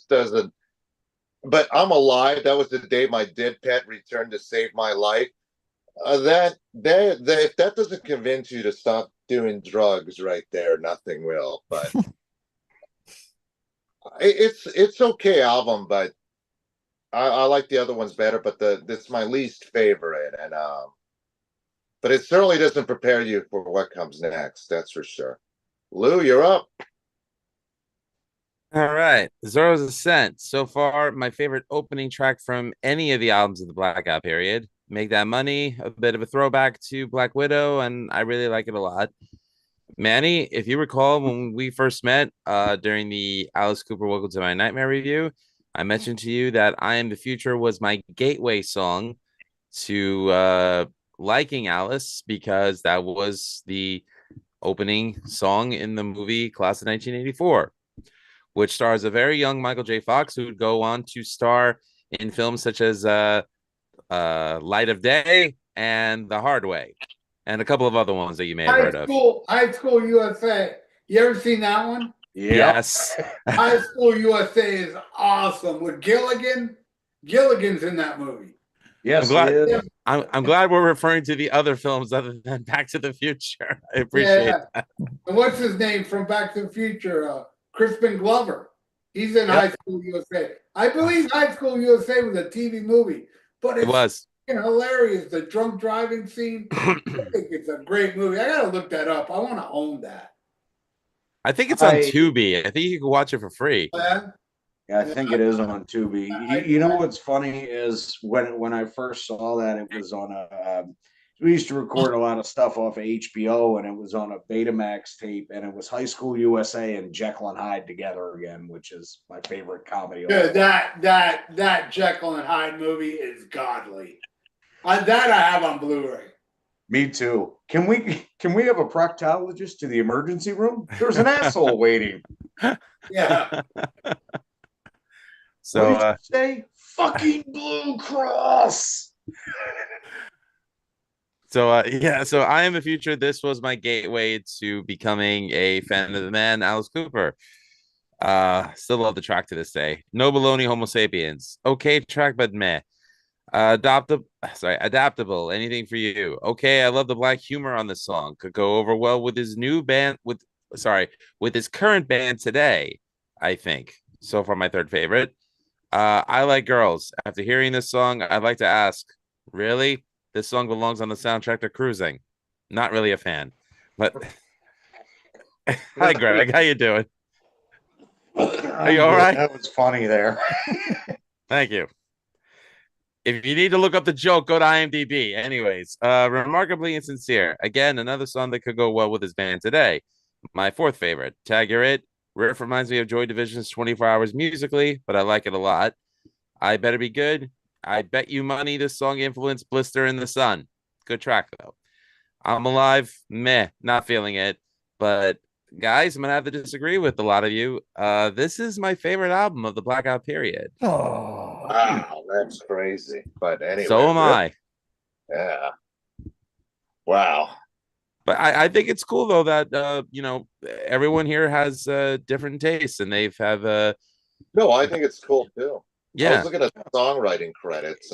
doesn't. But I'm alive. That was the day my dead pet returned to save my life. If that doesn't convince you to stop doing drugs right there, nothing will. But it's okay album, but I like the other ones better. But it's my least favorite, and but it certainly doesn't prepare you for what comes next. That's for sure. Lou, you're up. All right, Zorro's Ascent. So far, my favorite opening track from any of the albums of the Blackout period. Make That Money, a bit of a throwback to Black Widow, and I really like it a lot. Manny, if you recall when we first met during the Alice Cooper Welcome to My Nightmare review, I mentioned to you that I Am the Future was my gateway song to liking Alice because that was the opening song in the movie Class of 1984. Which stars a very young Michael J. Fox, who would go on to star in films such as Light of Day and The Hard Way, and a couple of other ones that you may have heard of. High School USA. You ever seen that one? Yes. High School USA is awesome with Gilligan. Gilligan's in that movie. Yes, I'm glad- he is. I'm glad we're referring to the other films other than Back to the Future. I appreciate that. And what's his name from Back to the Future? Crispin Glover. He's in High School USA. I believe High School USA was a TV movie, but It it's was. hilarious. The drunk driving scene. I think it's a great movie. I gotta look that up. I want to own that. I think it's on Tubi. I think you can watch it for free. Yeah. Yeah, I think it is on Tubi. You know what's funny is when I first saw that, it was on we used to record a lot of stuff off of HBO, and it was on a Betamax tape, and it was High School USA and Jekyll and Hyde together again, which is my favorite comedy. That Jekyll and Hyde movie is godly. That I have on Blu-ray. Me too. Can we have a proctologist to the emergency room? There's an asshole waiting. Yeah. So what did you say? Fucking Blue Cross. So I Am the Future. This was my gateway to becoming a fan of the man, Alice Cooper. Still love the track to this day. No Baloney Homo Sapiens. Okay track, but meh. Adaptable. Anything for you? Okay, I love the black humor on this song. Could go over well with his new band. With his current band today. I think so far my third favorite. I Like Girls. After hearing this song, I'd like to ask, really? This song belongs on the soundtrack to Cruising. Not really a fan, but hi, Greg. How you doing? Are you all right? That was funny there. Thank you. If you need to look up the joke, go to IMDb. Anyways, Remarkably Insincere. Again, another song that could go well with his band today. My fourth favorite, Tag You're It. Riff reminds me of Joy Division's 24 Hours musically, but I like it a lot. I Better Be Good. I Bet You Money. This song influenced Blister in the Sun. Good track, though. I'm Alive. Meh. Not feeling it. But, guys, I'm going to have to disagree with a lot of you. This is my favorite album of the Blackout period. Oh, Wow, that's crazy. But anyway. So am I. Yeah. Wow. But I think it's cool, though, that, everyone here has different tastes, and they've have No, I think it's cool, too. I yeah. was looking at songwriting credits.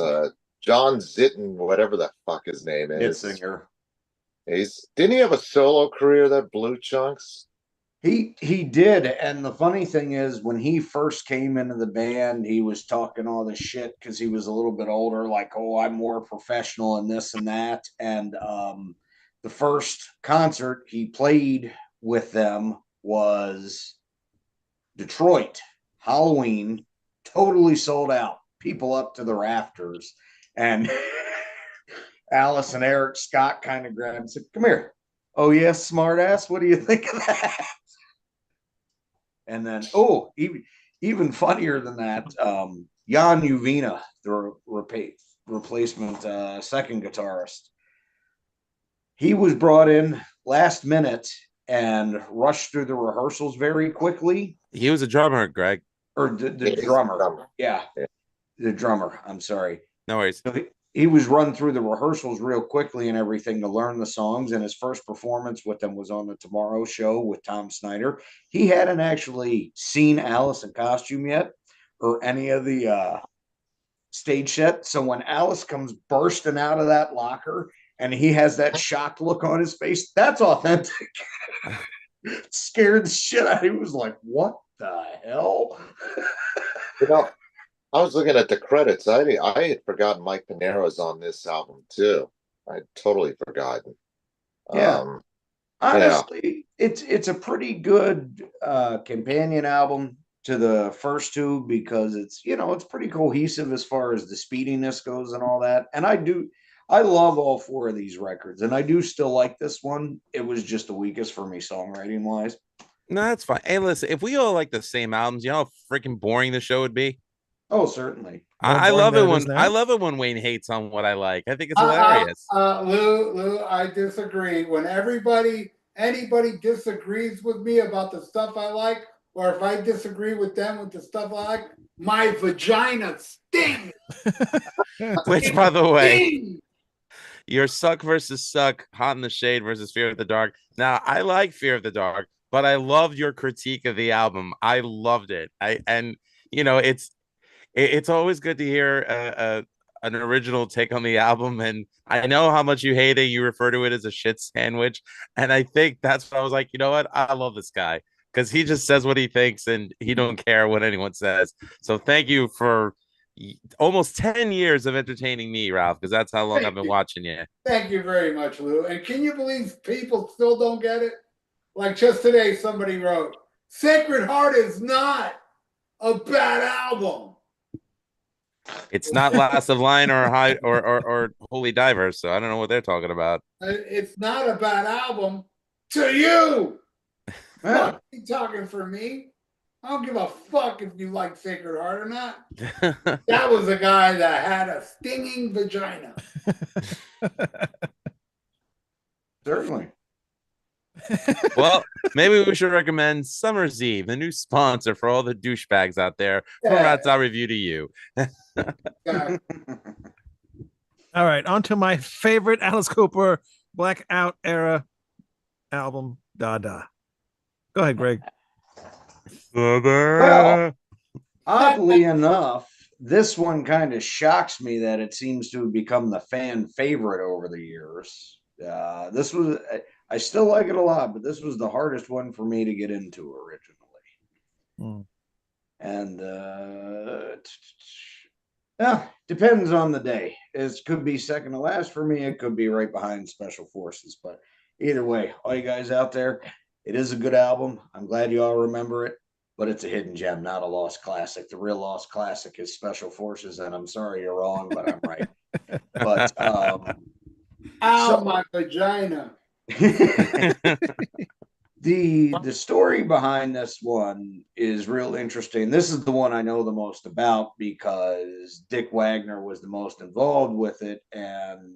John Zitten, whatever the fuck his name Hit is. singer. Didn't he have a solo career that Blue Chunks? He did, and the funny thing is, when he first came into the band, he was talking all this shit because he was a little bit older, like, "Oh, I'm more professional and this and that." And the first concert he played with them was Detroit, Halloween, totally sold out, people up to the rafters, and Alice and Eric Scott kind of grabbed and said, "Come here." "Oh yes, smartass. What do you think of that?" And then, even funnier than that, Jan Uvina, the replacement second guitarist, he was brought in last minute and rushed through the rehearsals very quickly. He was a drummer, Greg. Or the drummer. Yeah, the drummer. I'm sorry. No worries. So he was run through the rehearsals real quickly and everything to learn the songs. And his first performance with them was on the Tomorrow Show with Tom Snyder. He hadn't actually seen Alice in costume yet or any of the stage set. So when Alice comes bursting out of that locker and he has that shocked look on his face, that's authentic. Scared the shit out of him. He was like, "What the hell?" You know, I was looking at the credits. I had forgotten Mike Pinero's on this album too. I'd totally forgotten. Yeah. Um, Honestly, it's a pretty good companion album to the first two because it's pretty cohesive as far as the speediness goes and all that. And I love all four of these records, and I do still like this one. It was just the weakest for me songwriting wise. No, that's fine. Hey, listen, if we all like the same albums, you know how freaking boring the show would be. Oh, certainly. More I boring love than it it is when now? Wayne hates on what I like. I think it's hilarious. Lou, I disagree. When anybody disagrees with me about the stuff I like, or if I disagree with them with the stuff I like, my vagina stings. Which, by the way, Stings. your suck versus suck, hot in the shade versus fear of the dark. Now, I like Fear of the Dark, but I loved your critique of the album. I loved it. It's always good to hear an original take on the album. And I know how much you hate it. You refer to it as a shit sandwich. And I think that's what I was like, you know what? I love this guy because he just says what he thinks and he don't care what anyone says. So thank you for almost 10 years of entertaining me, Ralph, because that's how long I've been watching you. Thank you very much, Lou. And can you believe people still don't get it? Like just today, somebody wrote, "Sacred Heart is not a bad album." It's not Last of Line or High or Holy Diver, so I don't know what they're talking about. It's not a bad album to you. Yeah. Fuck, you talking for me? I don't give a fuck if you like Sacred Heart or not. That was a guy that had a stinging vagina. Certainly. Well, maybe we should recommend Summer's Eve, the new sponsor for all the douchebags out there. From Yeah. Rat's Out Review to you. Yeah. All right, on to my favorite Alice Cooper Blackout era album, Dada. Go ahead, Greg. Well, oddly enough, this one kind of shocks me that it seems to have become the fan favorite over the years. I still like it a lot, but this was the hardest one for me to get into originally. And yeah, depends on the day. It could be second to last for me. It could be right behind Special Forces. But either way, all you guys out there, it is a good album. I'm glad you all remember it, but it's a hidden gem, not a lost classic. The real lost classic is Special Forces, and I'm sorry you're wrong, but I'm right. But Ow, my vagina. The story behind this one is real interesting. This is the one I know the most about because Dick Wagner was the most involved with it, and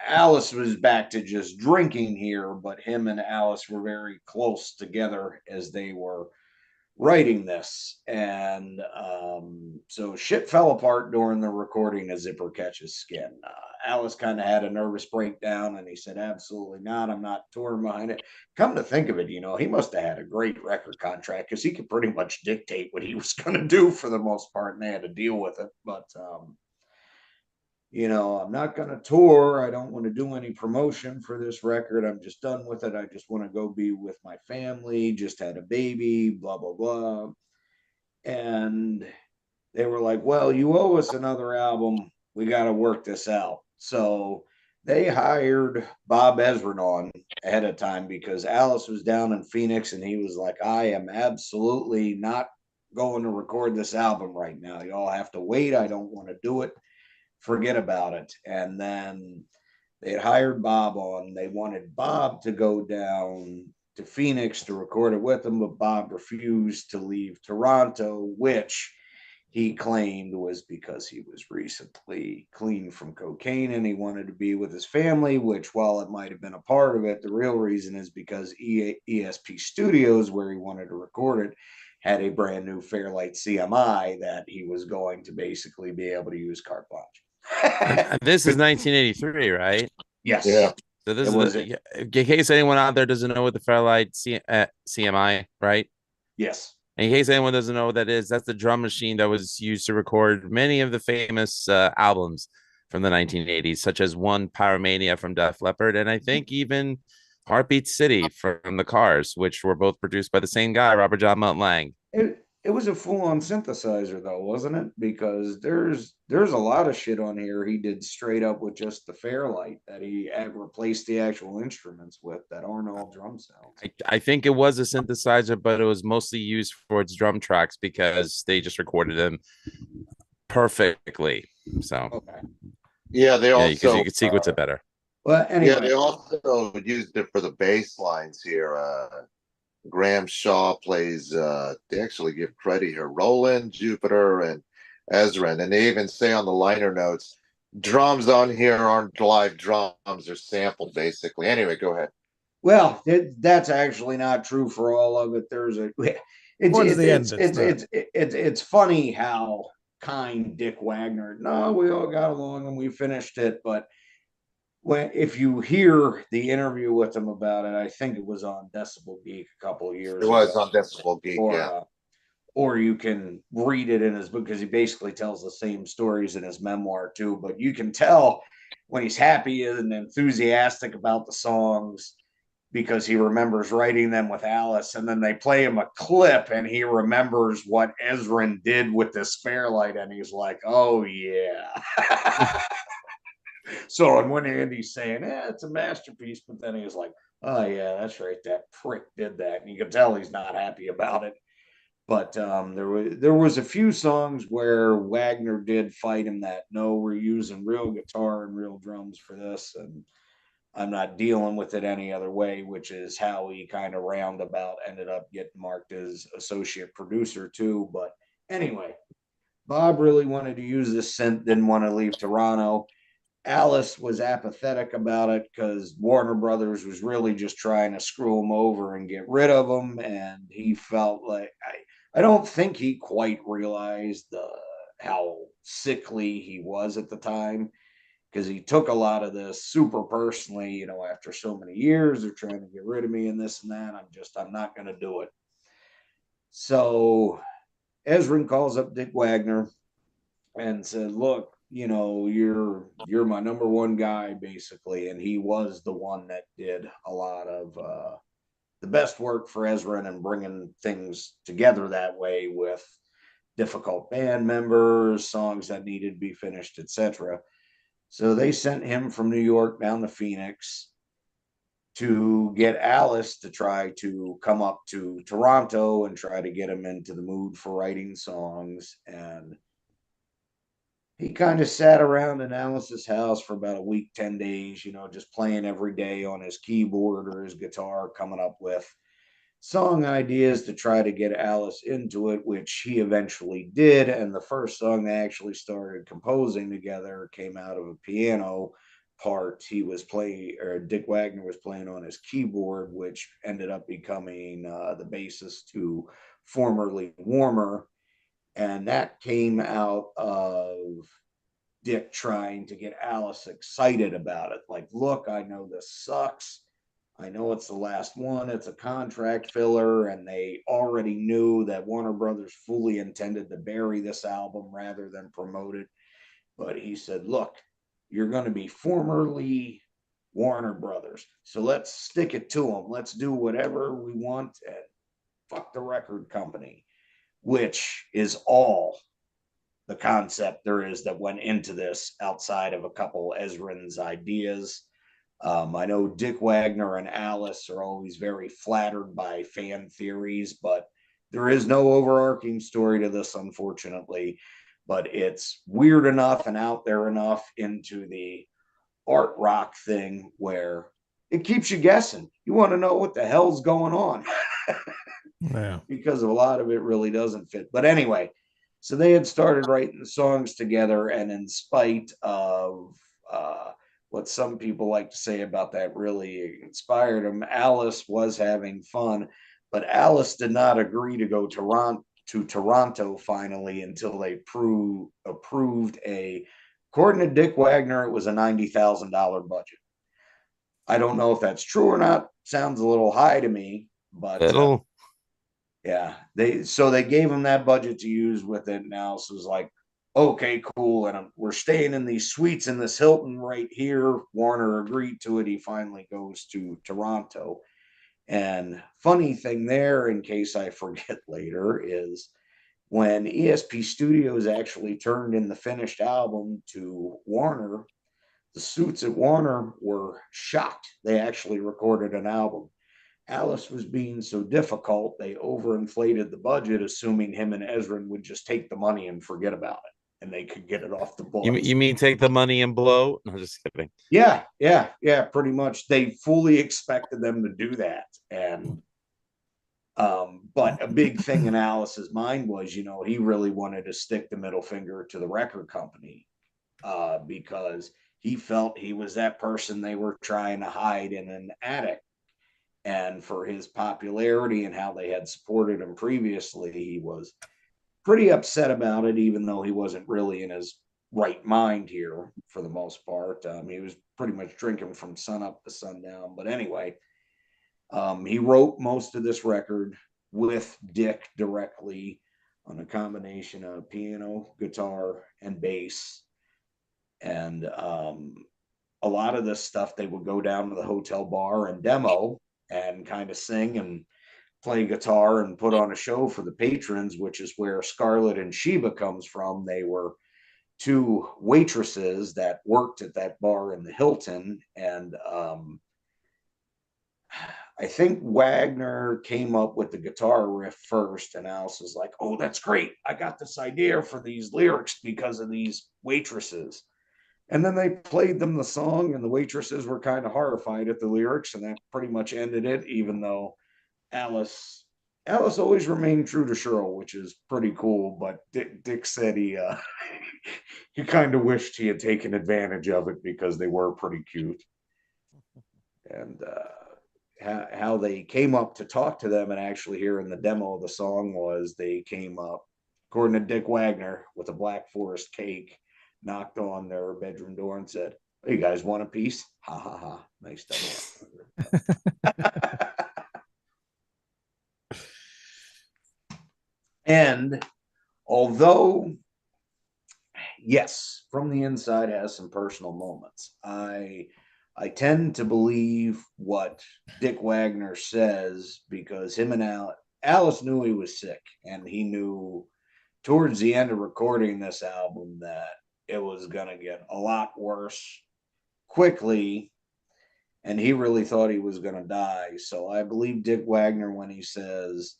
Alice was back to just drinking here, but him and Alice were very close together as they were writing this. And so shit fell apart during the recording of Zipper Catches Skin. Alice kind of had a nervous breakdown and he said, "Absolutely not. I'm not touring behind it." Come to think of it, he must have had a great record contract because he could pretty much dictate what he was going to do for the most part, and they had to deal with it. But I'm not going to tour. I don't want to do any promotion for this record. I'm just done with it. I just want to go be with my family. Just had a baby, blah, blah, blah. And they were like, well, you owe us another album. We got to work this out. So they hired Bob Ezrin on ahead of time because Alice was down in Phoenix and he was like, I am absolutely not going to record this album right now. Y'all have to wait. I don't want to do it. Forget about it. And then they had hired Bob on. They wanted Bob to go down to Phoenix to record it with them, but Bob refused to leave Toronto, which he claimed was because he was recently clean from cocaine and he wanted to be with his family, which, while it might have been a part of it, the real reason is because ESP Studios, where he wanted to record it, had a brand new Fairlight CMI that he was going to basically be able to use carte blanche. And this is 1983, right? Yes. Yeah. So this It is was in case anyone out there doesn't know what the Fairlight CMI, right? Yes. In case anyone doesn't know what that is, that's the drum machine that was used to record many of the famous albums from the 1980s, such as One Pyromania from Def Leppard, and I think even Heartbeat City from the Cars, which were both produced by the same guy, Robert John Mutt-Lange. It was a full-on synthesizer though, wasn't it? Because there's a lot of shit on here he did straight up with just the Fairlight that he replaced the actual instruments with that aren't all drum sounds. I think it was a synthesizer, but it was mostly used for its drum tracks because they just recorded them perfectly. So Okay. Yeah, they yeah, because also you could sequence it better. Well, anyway, yeah, they also used it for the bass lines here. Graham Shaw plays they actually give credit here, Roland, Jupiter, and Ezrin. And they even say on the liner notes, drums on here aren't live drums, they're sampled basically. Anyway, go ahead. well, that's actually not true for all of it. There's a Towards the end, it's not. it's funny how kind Dick Wagner. No, we all got along and we finished it, but if you hear the interview with him about it, I think it was on Decibel Geek a couple of years It was ago. on Decibel Geek, or, yeah. Or you can read it in his book because he basically tells the same stories in his memoir too. But you can tell when he's happy and enthusiastic about the songs because he remembers writing them with Alice, and then they play him a clip and he remembers what Ezrin did with this Fairlight, and he's like, "Oh yeah." So, and when Andy's saying, it's a masterpiece, but then he's like, oh, yeah, that's right. That prick did that. And you can tell he's not happy about it. But there was a few songs where Wagner did fight him that, no, we're using real guitar and real drums for this. And I'm not dealing with it any other way, which is how he kind of roundabout ended up getting marked as associate producer too. But anyway, Bob really wanted to use this synth, didn't want to leave Toronto. Alice was apathetic about it because Warner Brothers was really just trying to screw him over and get rid of him. And he felt like, I don't think he quite realized how sickly he was at the time because he took a lot of this super personally, after so many years, they're trying to get rid of me and this and that. I'm not going to do it. So Ezrin calls up Dick Wagner and said, look, you're my number one guy basically, and he was the one that did a lot of the best work for Ezrin and bringing things together that way with difficult band members, songs that needed to be finished, etc. So they sent him from New York down to Phoenix to get Alice to try to come up to Toronto and try to get him into the mood for writing songs. And he kind of sat around in Alice's house for about a week, 10 days, just playing every day on his keyboard or his guitar, coming up with song ideas to try to get Alice into it, which he eventually did. And the first song they actually started composing together came out of a piano part he was playing, or Dick Wagner was playing on his keyboard, which ended up becoming the basis to Formerly Warmer. And that came out of Dick trying to get Alice excited about it. Like, look, I know this sucks. I know it's the last one. It's a contract filler. And they already knew that Warner Brothers fully intended to bury this album rather than promote it. But he said, look, you're going to be formerly Warner Brothers. So let's stick it to them. Let's do whatever we want and fuck the record company, which is all the concept there is that went into this outside of a couple Ezrin's ideas. I know Dick Wagner and Alice are always very flattered by fan theories, but there is no overarching story to this, unfortunately. But it's weird enough and out there enough into the art rock thing where it keeps you guessing. You want to know what the hell's going on Yeah. because a lot of it really doesn't fit. But anyway, so they had started writing songs together, and in spite of what some people like to say about that really inspired them, Alice was having fun, but Alice did not agree to go to Toronto finally until they approved according to Dick Wagner, it was a $90,000 budget. I don't know if that's true or not. Sounds a little high to me, but yeah, they gave him that budget to use with it. Now, so it was like, okay, cool. And we're staying in these suites in this Hilton right here. Warner agreed to it. He finally goes to Toronto. And funny thing there, in case I forget later, is when ESP Studios actually turned in the finished album to Warner, the suits at Warner were shocked. They actually recorded an album. Alice was being so difficult, they overinflated the budget, assuming him and Ezrin would just take the money and forget about it, and they could get it off the books. You mean take the money and blow? No, just kidding. Yeah, pretty much. They fully expected them to do that, and but a big thing in Alice's mind was, he really wanted to stick the middle finger to the record company because he felt he was that person they were trying to hide in an attic. And for his popularity and how they had supported him previously, he was pretty upset about it, even though he wasn't really in his right mind here for the most part. He was pretty much drinking from sun up to sundown. But anyway, he wrote most of this record with Dick directly on a combination of piano, guitar, and bass. And a lot of this stuff, they would go down to the hotel bar and demo and kind of sing and play guitar and put on a show for the patrons, which is where Scarlett and Sheba comes from. They were two waitresses that worked at that bar in the Hilton. And I think Wagner came up with the guitar riff first, and Alice was like, oh, that's great. I got this idea for these lyrics because of these waitresses. And then they played them the song, and the waitresses were kind of horrified at the lyrics, and that pretty much ended it, even though Alice always remained true to Cheryl, which is pretty cool. But Dick said he he kind of wished he had taken advantage of it because they were pretty cute. And how they came up to talk to them and actually hear in the demo of the song was they came up, according to Dick Wagner, with a Black Forest cake, knocked on their bedroom door and said, hey, you guys want a piece? Ha ha ha. Nice demo. And although, yes, From the Inside has some personal moments, I tend to believe what Dick Wagner says because him and Alice knew he was sick, and he knew towards the end of recording this album that it was going to get a lot worse quickly, and he really thought he was going to die. So I believe Dick Wagner when he says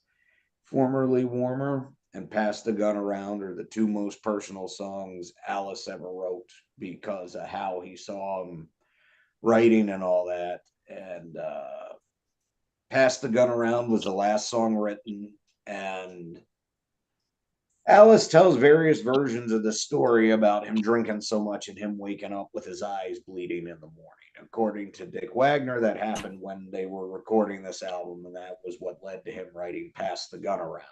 Formerly Warmer and Pass the Gun Around are the two most personal songs Alice ever wrote because of how he saw him writing and all that. And Pass the Gun Around was the last song written, and Alice tells various versions of the story about him drinking so much and him waking up with his eyes bleeding in the morning. According to Dick Wagner, that happened when they were recording this album, and that was what led to him writing Pass the Gun Around.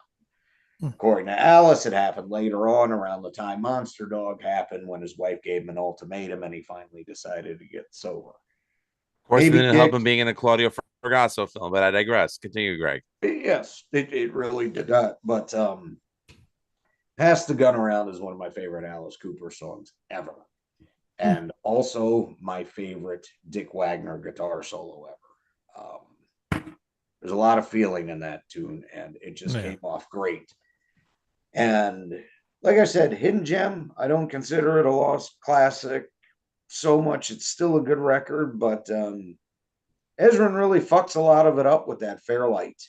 According to Alice, it happened later on around the time Monster Dog happened when his wife gave him an ultimatum and he finally decided to get sober. Of course, Maybe it didn't help him being in a Claudio Fragasso film, but I digress. Continue, Greg. Yes, it really did not. But Pass the Gun Around is one of my favorite Alice Cooper songs ever. and also my favorite Dick Wagner guitar solo ever. There's a lot of feeling in that tune, and it just came off great. And like I said, Hidden Gem, I don't consider it a lost classic so much. It's still a good record, but Ezrin really fucks a lot of it up with that Fairlight.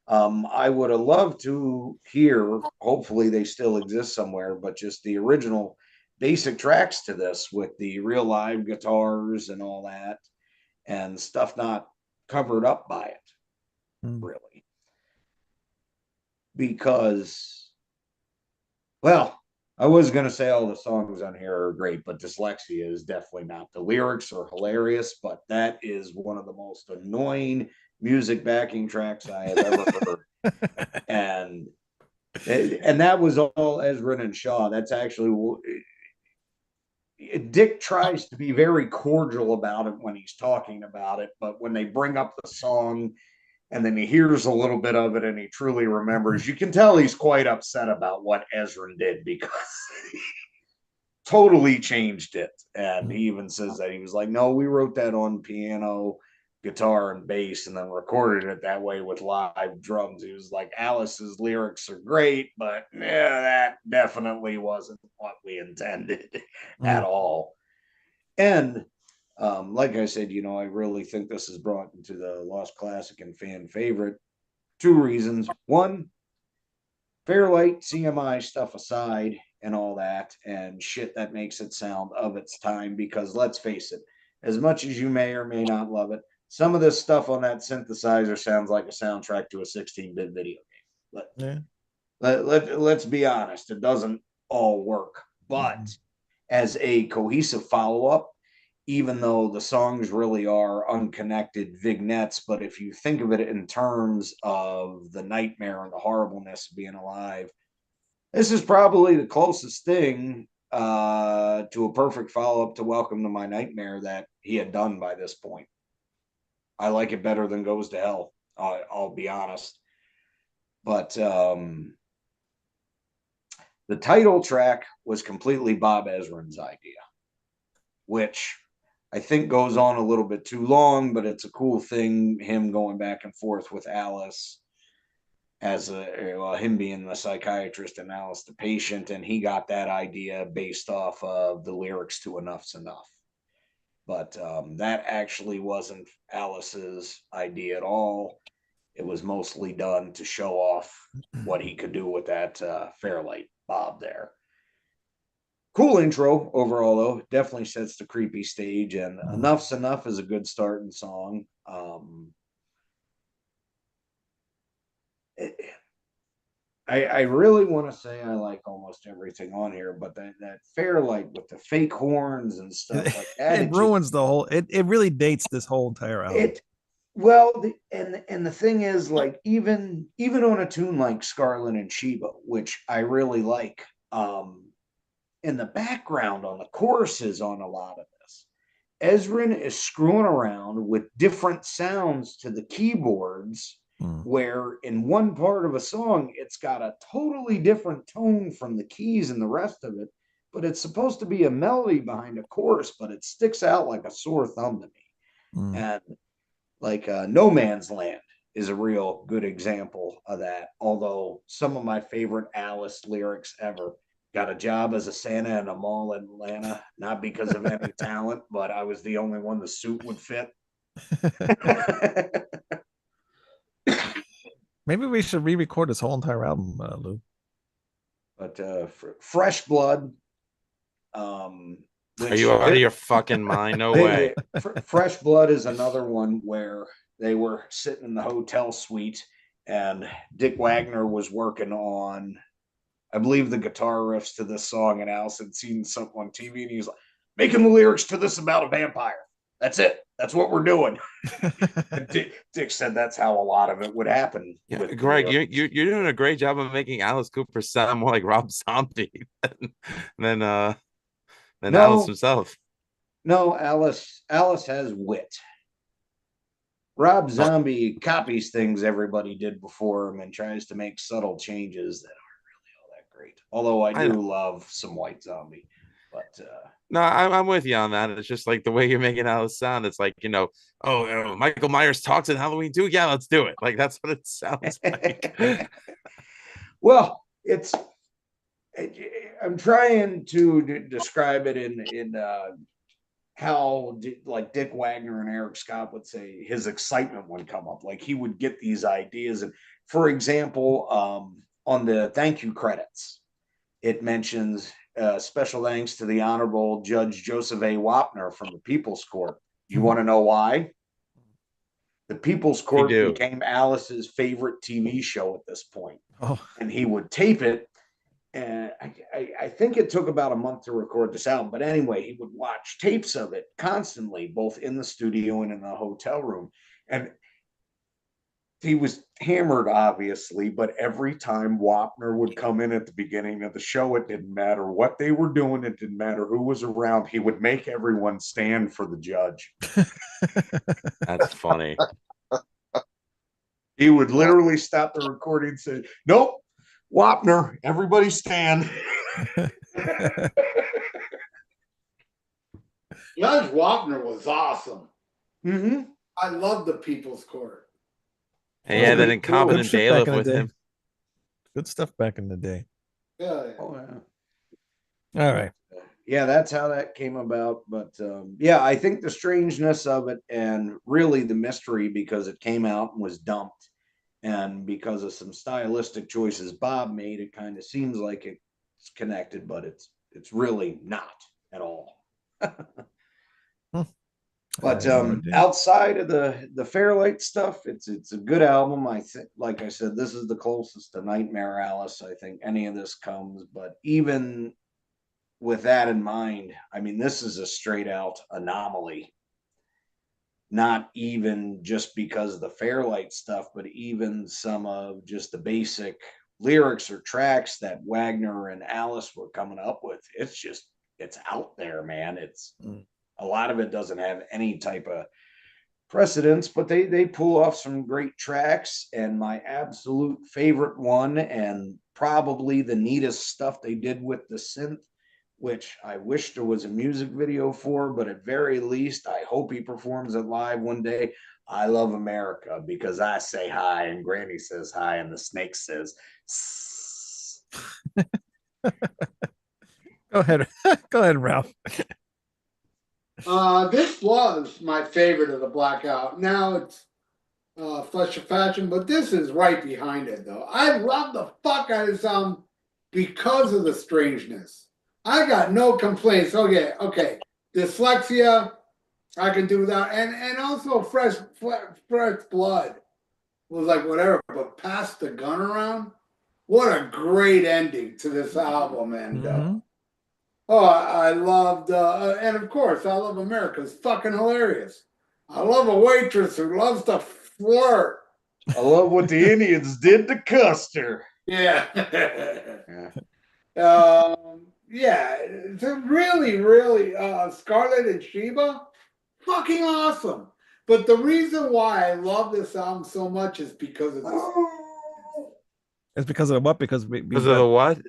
I would have loved to hear, hopefully they still exist somewhere, but just the original basic tracks to this with the real live guitars and all that, and stuff not covered up by it, really. Because, well, I was going to say all the songs on here are great, but Dyslexia is definitely not. The lyrics are hilarious, but that is one of the most annoying music backing tracks I have ever heard. And that was all Ezrin and Shaw. That's actually, Dick tries to be very cordial about it when he's talking about it, but when they bring up the song and then he hears a little bit of it and he truly remembers, you can tell he's quite upset about what Ezrin did, because he totally changed it. And he even says that he was like, no, we wrote that on piano, guitar, and bass, and then recorded it that way with live drums. He was like, Alice's lyrics are great, but yeah, that definitely wasn't what we intended at all. And like I said, I really think this is brought into the Lost Classic and fan favorite. 2 reasons. One, Fairlight, CMI stuff aside and all that, and shit that makes it sound of its time, because let's face it, as much as you may or may not love it, some of this stuff on that synthesizer sounds like a soundtrack to a 16-bit video game. Let's be honest, it doesn't all work. But as a cohesive follow-up, even though the songs really are unconnected vignettes, but if you think of it in terms of the nightmare and the horribleness of being alive, this is probably the closest thing to a perfect follow-up to Welcome to My Nightmare that he had done by this point. I like it better than Goes to Hell, I'll be honest. But the title track was completely Bob Ezrin's idea, which I think goes on a little bit too long, but it's a cool thing, him going back and forth with Alice as him being the psychiatrist and Alice the patient, and he got that idea based off of the lyrics to Enough's Enough. But that actually wasn't Alice's idea at all. It was mostly done to show off what he could do with that Fairlight Bob there. Cool intro overall, though. Definitely sets the creepy stage, and Enough's Enough is a good starting song. I really want to say I like almost everything on here, but that Fairlight with the fake horns and stuff like that, it ruins the whole. It really dates this whole entire album. And the thing is, like, even on a tune like Scarlet and Sheba, which I really like, in the background on the choruses on a lot of this, Ezrin is screwing around with different sounds to the keyboards, where in one part of a song it's got a totally different tone from the keys and the rest of it, but it's supposed to be a melody behind a chorus, but it sticks out like a sore thumb to me. And like No Man's Land is a real good example of that, although some of my favorite Alice lyrics ever: got a job as a Santa in a mall in Atlanta, not because of any talent, but I was the only one the suit would fit. Maybe we should re-record this whole entire album, Lou. But Fresh Blood. Are you out of your fucking mind? No way. Fresh Blood is another one where they were sitting in the hotel suite and Dick Wagner was working on, I believe, the guitar riffs to this song, and Alice had seen something on TV, and he was like, making the lyrics to this about a vampire. That's it. That's what we're doing. Dick said that's how a lot of it would happen. Yeah, Greg, you're doing a great job of making Alice Cooper sound more like Rob Zombie than Alice himself. No, Alice has wit. Rob Zombie copies things everybody did before him and tries to make subtle changes that aren't really all that great. Although I do love some White Zombie, but No, I'm with you on that. It's just like the way you're making Alice sound. It's like, Michael Myers talks in Halloween too. Yeah, let's do it. Like that's what it sounds like. Well, I'm trying to describe it in how like Dick Wagner and Eric Scott would say his excitement would come up. Like he would get these ideas, and for example, on the thank you credits, it mentions special thanks to the Honorable Judge Joseph A. Wapner from the People's Court. You want to know why? The People's Court became Alice's favorite TV show at this point. Oh. And he would tape it. And I think it took about a month to record this album. But anyway, he would watch tapes of it constantly, both in the studio and in the hotel room. And he was hammered, obviously, but every time Wapner would come in at the beginning of the show, it didn't matter what they were doing. It didn't matter who was around. He would make everyone stand for the judge. That's funny. He would literally stop the recording and say, nope, Wapner, everybody stand. Judge Wapner was awesome. Mm-hmm. I love the People's Court. And he had that incompetent Good shit back bailiff in the with day. him. Good stuff back in the day. Yeah. Oh, yeah. All right. Yeah, that's how that came about. But yeah, I think the strangeness of it and really the mystery, because it came out and was dumped, and because of some stylistic choices Bob made, it kind of seems like it's connected, but it's really not at all. But outside of the Fairlight stuff, it's a good album. I think, like I said, this is the closest to Nightmare Alice I think any of this comes. But even with that in mind, I mean, this is a straight out anomaly. Not even just because of the Fairlight stuff, but even some of just the basic lyrics or tracks that Wagner and Alice were coming up with. It's out there, man. A lot of it doesn't have any type of precedence, but they pull off some great tracks. And my absolute favorite one, and probably the neatest stuff they did with the synth, which I wish there was a music video for, but at very least, I hope he performs it live one day. I Love America, because I say hi and Granny says hi and the snake says Go ahead. Go ahead, Ralph. This was my favorite of the Blackout. Now it's Flesh of Fashion, but this is right behind it, though. I love the fuck out of this album because of the strangeness. I got no complaints. Okay. Dyslexia, I can do that. And also fresh blood was like whatever, but pass the gun around. What a great ending to this album. And I loved, and of course, I Love America. It's fucking hilarious. I love a waitress who loves to flirt. I love what the Indians did to Custer. Yeah. Yeah, it's a really, really, Scarlet and Sheba, fucking awesome. But the reason why I love this album so much is because of this. It's because of what? Because of the what?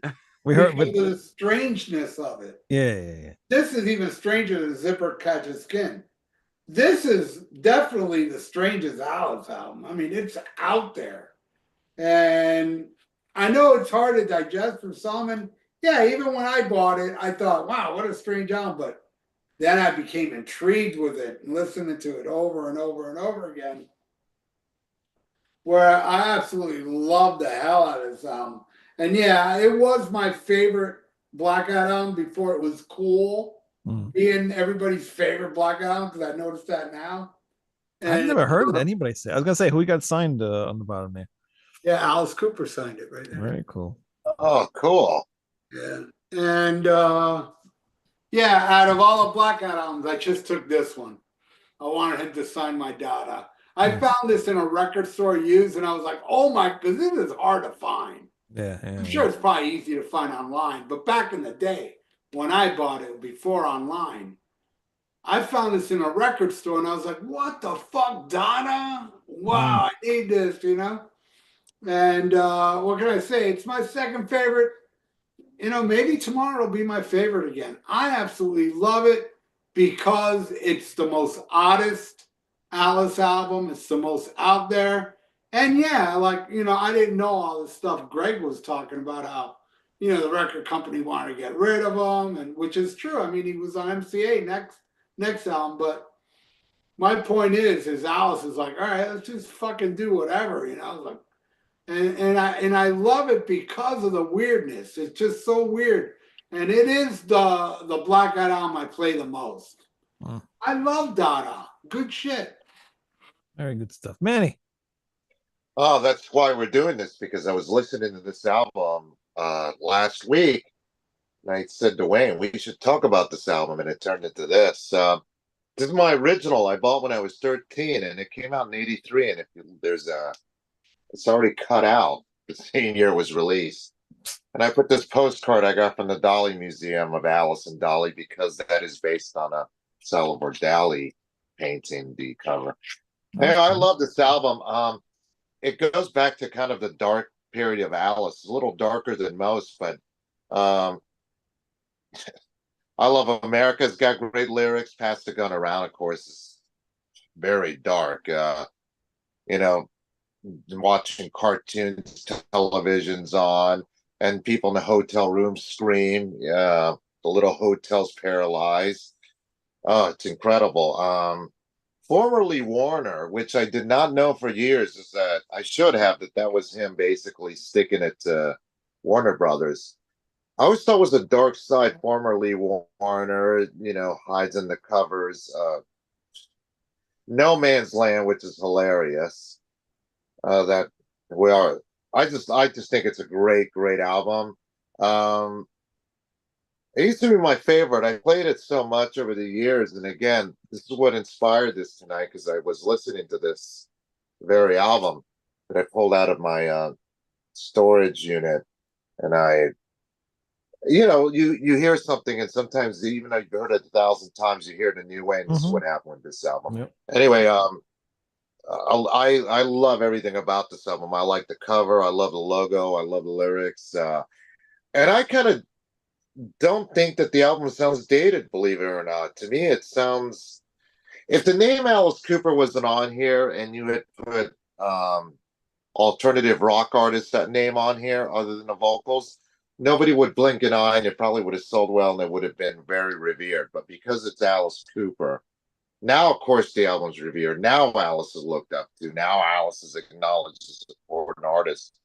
We heard because of the strangeness of it. Yeah. This is even stranger than Zipper Catches Skin. This is definitely the strangest Alice album. I mean, it's out there. And I know it's hard to digest for some. And yeah, even when I bought it, I thought, wow, what a strange album. But then I became intrigued with it and listening to it over and over and over again, where I absolutely loved the hell out of this album. And yeah, it was my favorite Blackout album before it was cool being everybody's favorite Blackout album, because I noticed that now. And I've never heard anybody say. I was gonna say who got signed on the bottom there. Yeah, Alice Cooper signed it right there. Very cool. Oh, cool. Yeah. And yeah, out of all the Blackout albums, I just took this one. I wanted him to sign my Dada. I found this in a record store used, and I was like, oh my, because this is hard to find. Yeah. I'm sure it's probably easy to find online, but back in the day, when I bought it before online, I found this in a record store, and I was like, what the fuck, Donna? Wow, I need this, you know? And what can I say? It's my second favorite. maybe tomorrow will be my favorite again. I absolutely love it because it's the most oddest Alice album. It's the most out there. And yeah, like, I didn't know all the stuff Greg was talking about, how, the record company wanted to get rid of him, and which is true. I mean, he was on MCA next album, but my point is Alice is like, all right, let's just fucking do whatever, like, and I love it because of the weirdness. It's just so weird. And it is the Black Eyed album I play the most. Wow. I love Dada. Good shit. Very good stuff. Manny. Oh, that's why we're doing this, because I was listening to this album last week, and I said to Wayne, we should talk about this album, and it turned into this. This is my original. I bought when I was 13, and it came out in '83. And it's already cut out the same year it was released. And I put this postcard I got from the Dali Museum of Alice and Dali, because that is based on a Salvador Dali painting, the cover. Hey, I love this album. It goes back to kind of the dark period of Alice. It's a little darker than most, but I love America's got great lyrics. Pass the Gun Around, of course, is very dark. Watching cartoons, televisions on, and people in the hotel room scream. The little hotel's paralyzed. Oh, it's incredible. Formerly Warner, which I did not know for years, is that I should have that was him basically sticking it to Warner Brothers. I always thought it was a dark side. Formerly Warner, hides in the covers. No Man's Land, which is hilarious. I just think it's a great album. It used to be my favorite. I played it so much over the years, and again, this is what inspired this tonight, because I was listening to this very album that I pulled out of my storage unit, and you hear something, and sometimes even though you've heard it 1,000 times, you hear it a new way, and this is what happened with this album. Yep. Anyway, I love everything about this album. I like the cover. I love the logo. I love the lyrics. And I kind of don't think that the album sounds dated, believe it or not. To me, it sounds, if the name Alice Cooper wasn't on here and you had put alternative rock artist that name on here other than the vocals, nobody would blink an eye, and it probably would have sold well, and it would have been very revered. But because it's Alice Cooper, now, of course, the album's revered. Now Alice is looked up to. Now Alice is acknowledged as an important artist.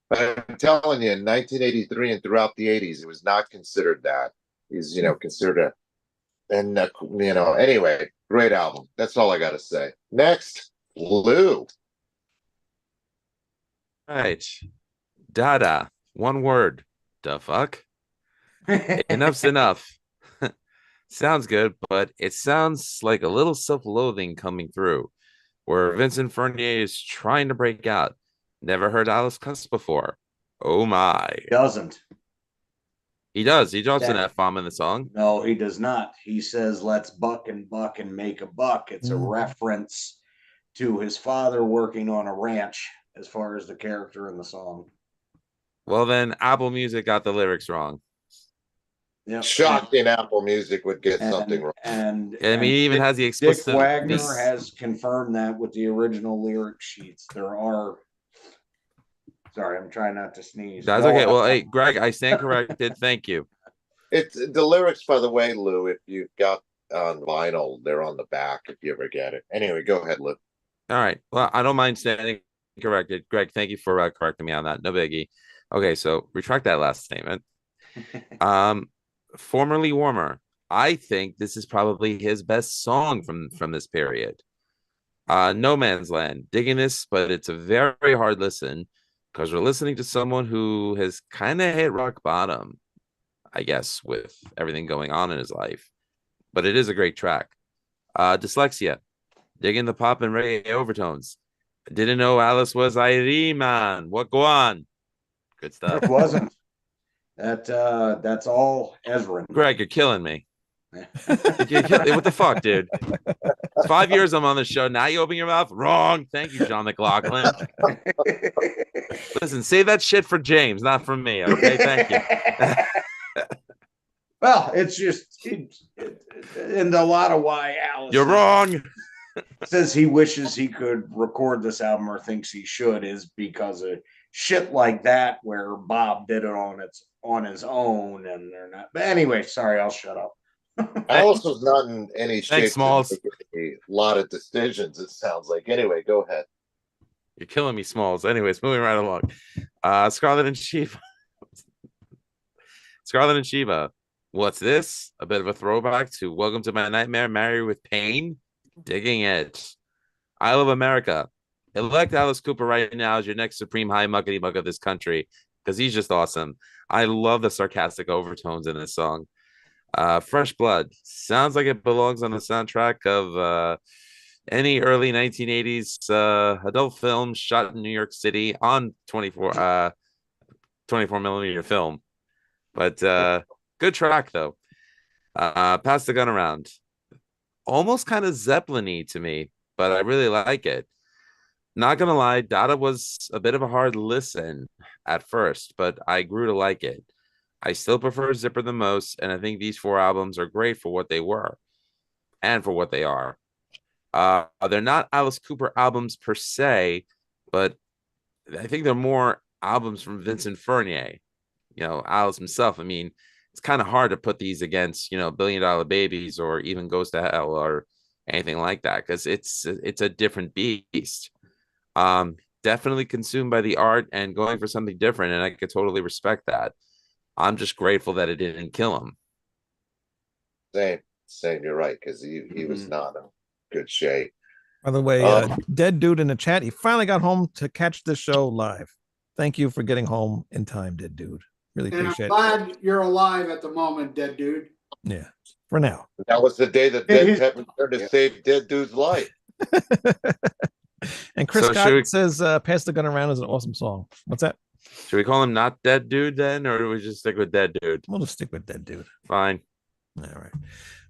But I'm telling you, in 1983 and throughout the 80s, it was not considered that. He's, considered anyway, great album. That's all I got to say. Next, Lou. Right. Dada. One word. The fuck? Enough's enough. Sounds good, but it sounds like a little self-loathing coming through, where Vincent Fournier is trying to break out. Never heard Alice cuss before. Oh my. Doesn't. He does. He drops an F-bomb in the song. No, he does not. He says, let's buck and make a buck. It's a reference to his father working on a ranch as far as the character in the song. Well, then Apple Music got the lyrics wrong. Yep. Shocking Apple Music would get something wrong. And I mean, he even has the explicit. Dick Wagner has confirmed that with the original lyric sheets. There are. Sorry, I'm trying not to sneeze. That's okay. Well, hey, Greg, I stand corrected. Thank you. It's the lyrics, by the way, Lou. If you've got on vinyl, they're on the back. If you ever get it. Anyway, go ahead, Lou. All right. Well, I don't mind standing corrected. Greg, thank you for correcting me on that. No biggie. Okay, so retract that last statement. Formerly Warmer. I think this is probably his best song from this period. No Man's Land. Digging this, but it's a very hard listen because we're listening to someone who has kind of hit rock bottom, I guess, with everything going on in his life. But it is a great track. Dyslexia. Digging the pop and reggae overtones. I didn't know Alice was Irene, man. What go on? Good stuff. It wasn't. That's all Ezrin. Greg, you're killing me. What the fuck, dude? 5 years I'm on the show. Now you open your mouth. Wrong. Thank you, John McLaughlin. Listen, say that shit for James, not for me. Okay, thank you. Well, it's just, and a lot of why Alice You're wrong. says he wishes he could record this album or thinks he should is because of shit like that where Bob did it on his own and they're not. But anyway, sorry, I'll shut up. Alice was not in any shape Thanks, Smalls. to make a lot of decisions, it sounds like. Anyway, go ahead. You're killing me, Smalls. Anyways, moving right along. Scarlet and Shiva. Scarlet and Shiva. What's this? A bit of a throwback to Welcome to My Nightmare, Married with Pain? Digging it. I Love America. Elect Alice Cooper right now as your next supreme high muckety muck of this country because he's just awesome. I love the sarcastic overtones in this song. Fresh Blood. Sounds like it belongs on the soundtrack of any early 1980s adult film shot in New York City on 24 millimeter film. But good track though. Pass the Gun Around. Almost kind of Zeppelin-y to me, but I really like it. Not gonna lie, Dada was a bit of a hard listen at first, but I grew to like it. I still prefer Zipper the most, and I think these 4 albums are great for what they were and for what they are. They're not Alice Cooper albums per se, but I think they're more albums from Vincent Furnier, Alice himself. I mean, it's kind of hard to put these against, Billion Dollar Babies or even Goes to Hell or anything like that because it's a different beast. Definitely consumed by the art and going for something different, and I could totally respect that. I'm just grateful that it didn't kill him. Same. You're right because he was not in good shape. By the way, Dead Dude in the chat, he finally got home to catch this show live. Thank you for getting home in time, Dead Dude. Really And appreciate I'm it. glad you're alive at the moment, Dead Dude. Yeah, for now. That was the day that Dead Pep returned to save Dead Dude's life. And Chris So Scott should we- says Pass the Gun Around is an awesome song. What's that? Should we call him not Dead Dude then, or do we just stick with Dead Dude? We'll just stick with Dead Dude. Fine. All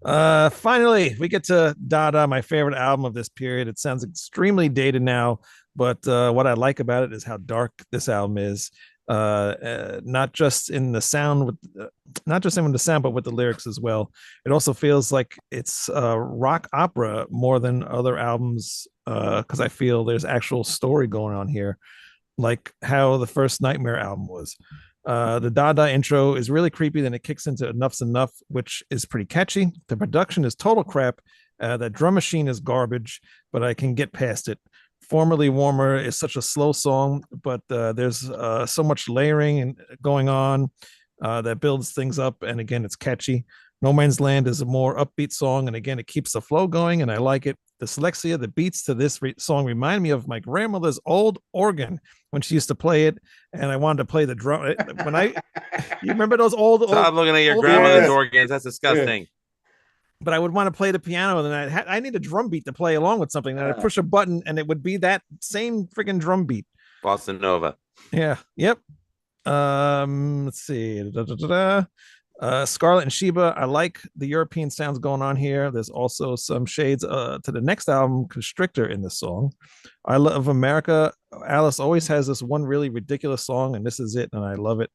right. Finally, we get to Dada, my favorite album of this period. It sounds extremely dated now, but what I like about it is how dark this album is. Not just in the sound, but with the lyrics as well. It also feels like it's rock opera more than other albums because I feel there's actual story going on here, like how the first Nightmare album was. The Dada intro is really creepy, then it kicks into Enough's Enough, which is pretty catchy. The production is total crap. That drum machine is garbage, but I can get past it. Formerly Warmer is such a slow song, but there's so much layering and going on that builds things up, and again, it's catchy. No Man's Land is a more upbeat song, and again, it keeps the flow going, and I like it. The dyslexia, the beats to this song remind me of my grandmother's old organ when she used to play it, and I wanted to play the drum. You remember those old? Stop looking at your grandmother's organs. That's disgusting. But I would want to play the piano, and then I need a drum beat to play along with something. And I'd push a button, and it would be that same freaking drum beat. Boston Nova. Yeah. Yep. Let's see. Scarlet and Sheba. I like the European sounds going on here. There's also some shades to the next album, Constrictor, in this song. I Love America. Alice always has this one really ridiculous song, and this is it, and I love it.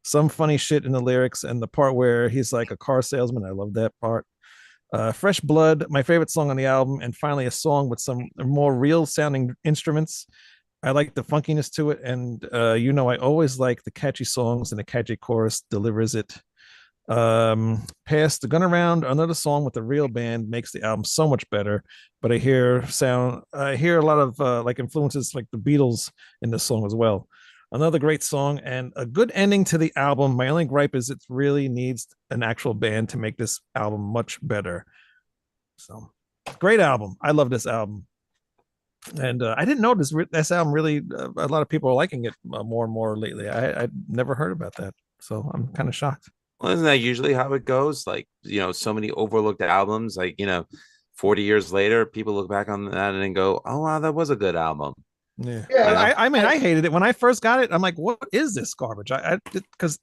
Some funny shit in the lyrics, and the part where he's like a car salesman. I love that part. Fresh Blood, my favorite song on the album, and finally a song with some more real sounding instruments. I like the funkiness to it, and I always like the catchy songs, and the catchy chorus delivers it. Pass the Gun Around, another song with a real band, makes the album so much better. But I hear a lot of like influences like the Beatles in this song as well. Another great song and a good ending to the album. My only gripe is it really needs an actual band to make this album much better. So great album. I love this album. And I didn't know this album really, a lot of people are liking it more and more lately. I never heard about that. So I'm kind of shocked. Well, isn't that usually how it goes? Like, so many overlooked albums, like, 40 years later, people look back on that and go, oh, wow, that was a good album. Yeah. I mean, I hated it when I first got it. I'm like, what is this garbage? Because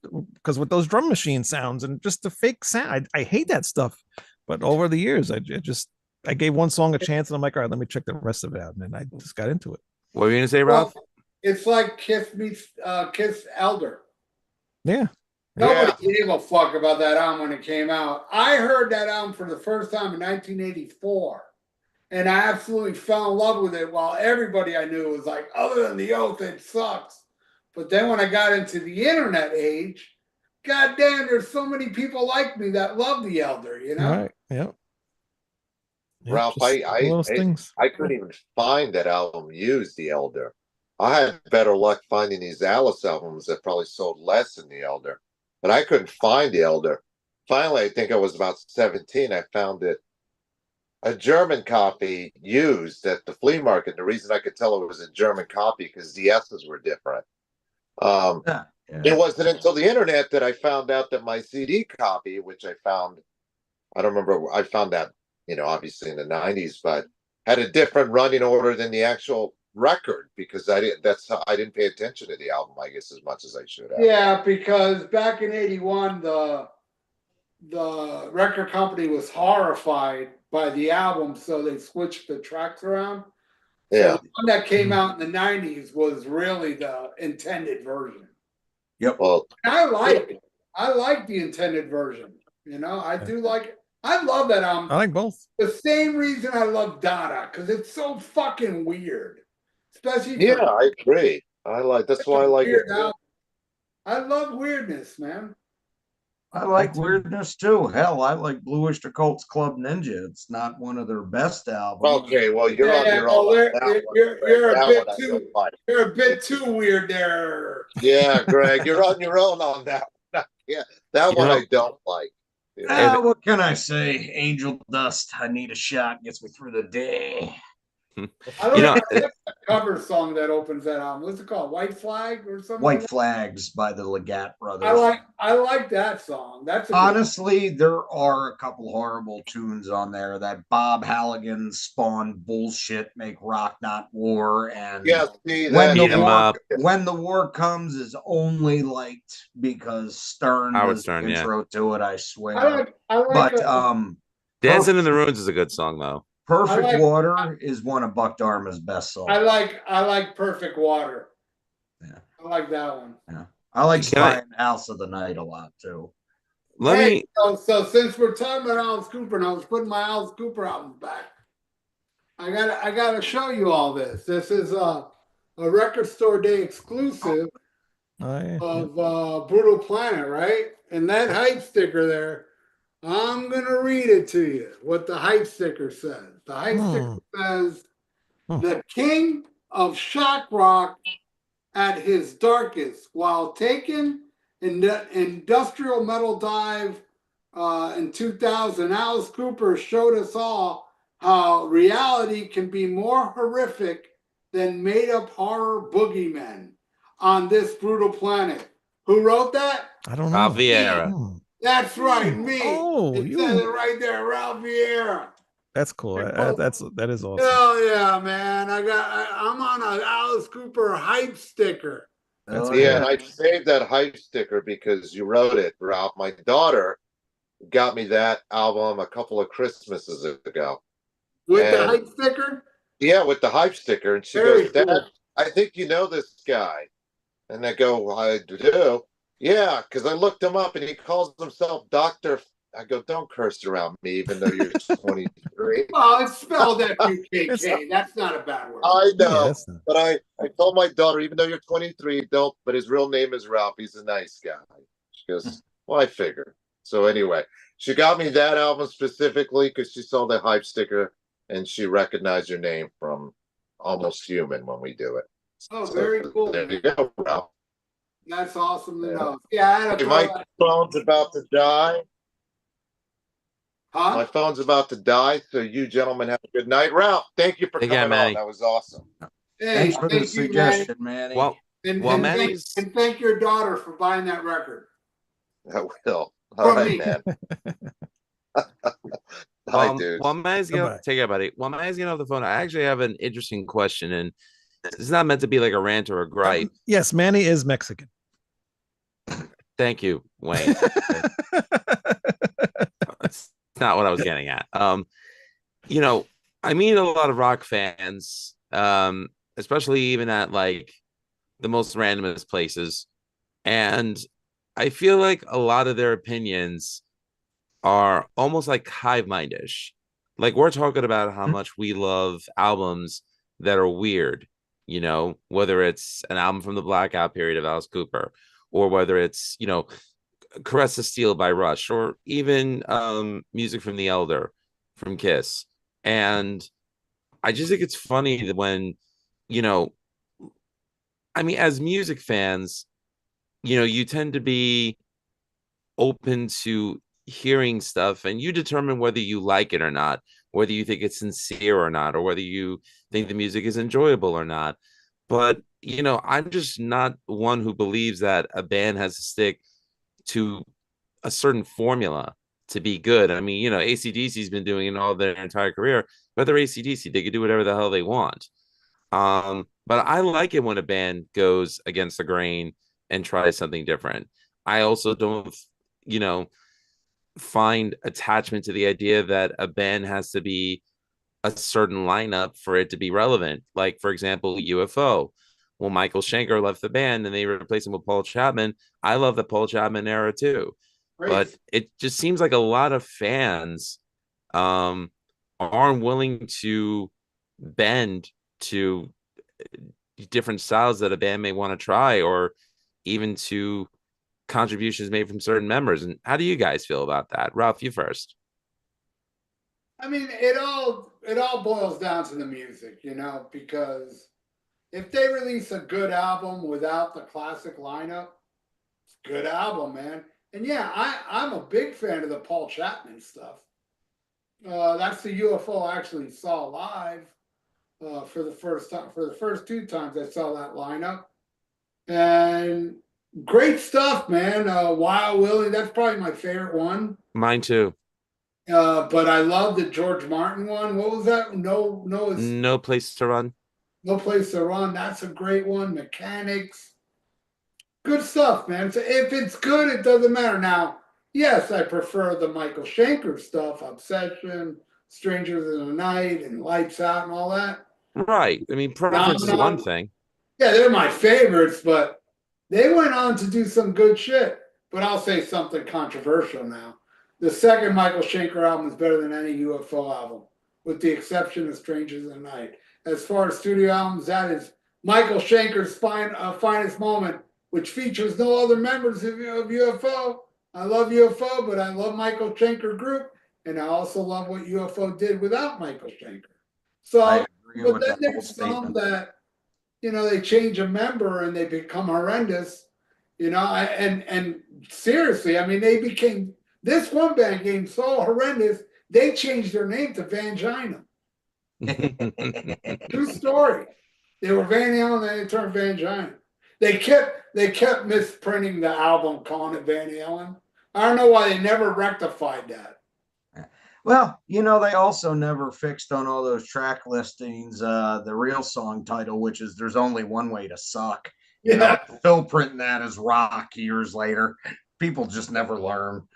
with those drum machine sounds and just the fake sound, I hate that stuff. But over the years, I gave one song a chance, and I'm like, all right, let me check the rest of it out, and then I just got into it. What were you gonna say, Ralph? Well, it's like Kiss meets Kiss Elder. Yeah. Nobody gave a fuck about that album when it came out. I heard that album for the first time in 1984, and I absolutely fell in love with it. While everybody I knew was like, other than the Oath, it sucks. But then when I got into the internet age, goddamn, there's so many people like me that love the Elder. You know? Right. Yep. Yep, Ralph, just little things. I couldn't even find that album used The Elder. I had better luck finding these Alice albums that probably sold less than The Elder, but I couldn't find The Elder. Finally, I think I was about 17. I found it, a German copy used at the flea market. The reason I could tell it was a German copy because the S's were different. It wasn't until the internet that I found out that my CD copy, which I found, I don't remember, I found that, obviously in the 90s, but had a different running order than the actual record because I didn't pay attention to the album, I guess, as much as I should have. Yeah, because back in '81, the record company was horrified by the album, so they switched the tracks around. Yeah. So the one that came out in the '90s was really the intended version. Yep. Well, And I like it. I like the intended version. I do like it. I love that album. I like both. The same reason I love Dada, because it's so fucking weird. Especially for yeah, I agree. That's why I like it. weird album. I love weirdness, man. I like weirdness too. Hell, I like Blue Oyster Cult's Club Ninja. It's not one of their best albums. Okay, well, you're on Yeah, your well, own. you're- on that one, you're- Greg. you're a That bit one I too- don't like. You're a bit too weird there. Yeah, Greg, you're on your own on that one. Yeah, that You one know- I don't like. What can I say? Angel Dust. I need a shot. Gets me through the day. I don't You know, know that cover song that opens that album. What's it called? White Flag or something? White Flags by the Legat Brothers. I like that song. That's a good- Honestly, there are a couple horrible tunes on there. That Bob Halligan spawned bullshit, make rock not war, and Yeah, see, when Beat the 'em war up. when the war comes is only liked because Stern Howard does Stern, the yeah. intro to it. I swear. I like But Dancing in the Ruins is a good song though. Perfect I like- Water is one of Buck Dharma's best songs. I like Perfect Water. Yeah. I like that one. I like Can I- Spy and House of the Night a lot too. Let me So since we're talking about Alice Cooper, and I was putting my Alice Cooper albums back, I gotta show you all this. This is a Record Store Day exclusive of Brutal Planet, right? And that hype sticker there, I'm gonna read it to you. What the hype sticker says. The hype sticker says, "The king of shock rock at his darkest, while taking industrial metal dive in 2000, Alice Cooper showed us all how reality can be more horrific than made-up horror boogeymen on this brutal planet." Who wrote that? I don't know. Ralph Vieira. That's right, me. Oh, it says it right there, Ralph Vieira. That's cool. That is awesome. Hell yeah, man! I'm on an Alice Cooper hype sticker. That's Oh, Yeah, and I saved that hype sticker because you wrote it, Ralph. My daughter got me that album a couple of Christmases ago. With the And- hype sticker? Yeah, with the hype sticker, and she Very goes, "Dad, cool. I think you know this guy." And I go, "I do." Yeah, because I looked him up, and he calls himself Doctor. I go, "Don't curse around me, even though you're 23." Well, it's spelled FUKK. That's not a bad word. I Yeah, know, that's not- but I told my daughter, even though you're 23, don't. But his real name is Ralph. He's a nice guy. She goes, "Well, I figured." So anyway, she got me that album specifically because she saw the hype sticker and she recognized your name from Almost Human when we do it. Oh, very cool. There you go, Ralph. That's awesome to Yeah. know. Yeah, I had Hey, a my phone's about to die. My huh? phone's about to die. So you gentlemen have a good night. Ralph, thank you for Take care, coming Manny. on. That was awesome. Hey, Thanks for the thank you, suggestion, Manny. Well, And, Well, and, Manny's- thank your daughter for buying that record. I will. All From right, me. man. Bye, dudes. While Manny's Bye-bye. gonna take care, buddy. While Manny's getting off the phone, I actually have an interesting question, and it's not meant to be like a rant or a gripe. Yes, Manny is Mexican. Thank you, Wayne. That's not what I was getting at. I meet a lot of rock fans, especially even at like the most randomest places. And I feel like a lot of their opinions are almost like hive mindish. Like we're talking about how much we love albums that are weird, whether it's an album from the blackout period of Alice Cooper, or whether it's, Caress of Steel by Rush, or even music from The Elder from Kiss. And I just think it's funny that when, as music fans, you tend to be open to hearing stuff and you determine whether you like it or not, whether you think it's sincere or not, or whether you think the music is enjoyable or not. But, I'm just not one who believes that a band has to stick to a certain formula to be good. I mean, AC/DC's been doing it all their entire career, but they're AC/DC. They can do whatever the hell they want. But I like it when a band goes against the grain and tries something different. I also don't, find attachment to the idea that a band has to be a certain lineup for it to be relevant. Like, for example, UFO. When Michael Schenker left the band and they replaced him with Paul Chapman, I love the Paul Chapman era too. Great. But it just seems like a lot of fans aren't willing to bend to different styles that a band may want to try, or even to contributions made from certain members. And how do you guys feel about that? Ralph, you first. I mean, it all boils down to the music, because if they release a good album without the classic lineup, it's a good album, man. And yeah, I'm a big fan of the Paul Chapman stuff. That's the UFO I actually saw live for the first time. For the first two times I saw that lineup, and great stuff, man. Wild Willie, that's probably my favorite one. Mine too. But I love the George Martin one. What was that? No Place to Run. No Place to Run. That's a great one. Mechanics. Good stuff, man. So if it's good, it doesn't matter. Now, yes, I prefer the Michael Schenker stuff, Obsession, Strangers in the Night, and Lights Out and all that. Right. I mean, preference is one thing. Yeah, they're my favorites, but they went on to do some good shit. But I'll say something controversial now. The second Michael Schenker album is better than any UFO album, with the exception of Strangers in the Night. As far as studio albums, that is Michael Schenker's finest moment, which features no other members of UFO. I love UFO, but I love Michael Schenker group, and I also love what UFO did without Michael Schenker. So, but then there's some that, they change a member and they become horrendous, and seriously, I mean, this one band became so horrendous, they changed their name to Vangina. True story. They were Van Halen, then they turned Vangina. They kept misprinting the album, calling it Van Halen. I don't know why they never rectified that. Well, they also never fixed on all those track listings, the real song title, which is There's Only One Way to Suck. Still printing that as rock years later. People just never learn.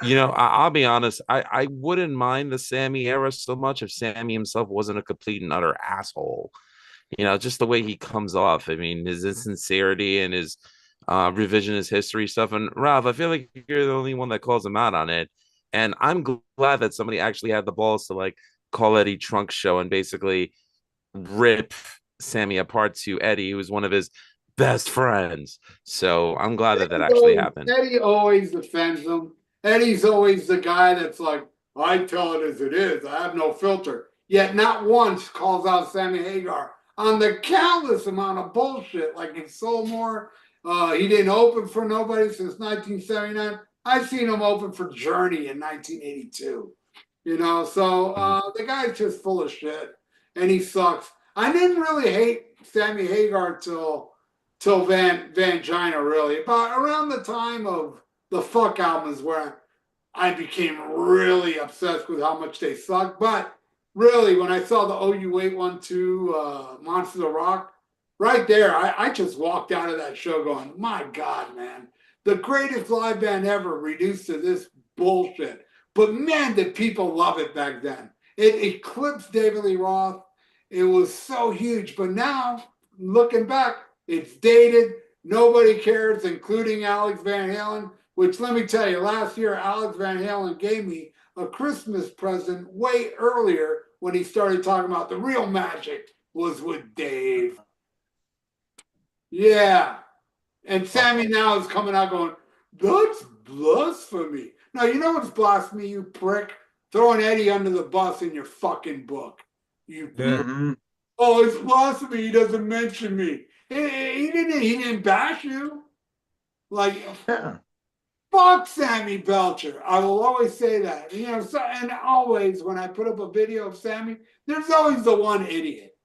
I'll be honest. I wouldn't mind the Sammy era so much if Sammy himself wasn't a complete and utter asshole. Just the way he comes off. I mean, his insincerity and his revisionist history stuff. And Ralph, I feel like you're the only one that calls him out on it. And I'm glad that somebody actually had the balls to call Eddie Trunk Show and basically rip Sammy apart to Eddie, who was one of his best friends. So I'm glad that actually happened. Eddie always defends him. Eddie's always the guy that's like, I tell it as it is. I have no filter. Yet not once calls out Sammy Hagar on the countless amount of bullshit. Like in Soulmore, he didn't open for nobody since 1979. I've seen him open for Journey in 1982. So the guy's just full of shit, and he sucks. I didn't really hate Sammy Hagar till Vangina, really. About around the time of the Fuck albums where I became really obsessed with how much they suck. But really, when I saw the OU812 Monsters of Rock, right there, I just walked out of that show going, my God, man. The greatest live band ever reduced to this bullshit. But man, did people love it back then. It eclipsed David Lee Roth. It was so huge. But now, looking back, it's dated. Nobody cares, including Alex Van Halen, which let me tell you, last year Alex Van Halen gave me a Christmas present way earlier when he started talking about the real magic was with Dave. Yeah. And Sammy now is coming out going, that's blasphemy. Now, you know what's blasphemy, you prick? Throwing Eddie under the bus in your fucking book. You Yeah. Mhm. Oh, it's blasphemy. He doesn't mention me. He didn't bash you. Like, Yeah. fuck Sammy Belcher. I will always say that. You know, so, and always when I put up a video of Sammy, there's always the one idiot.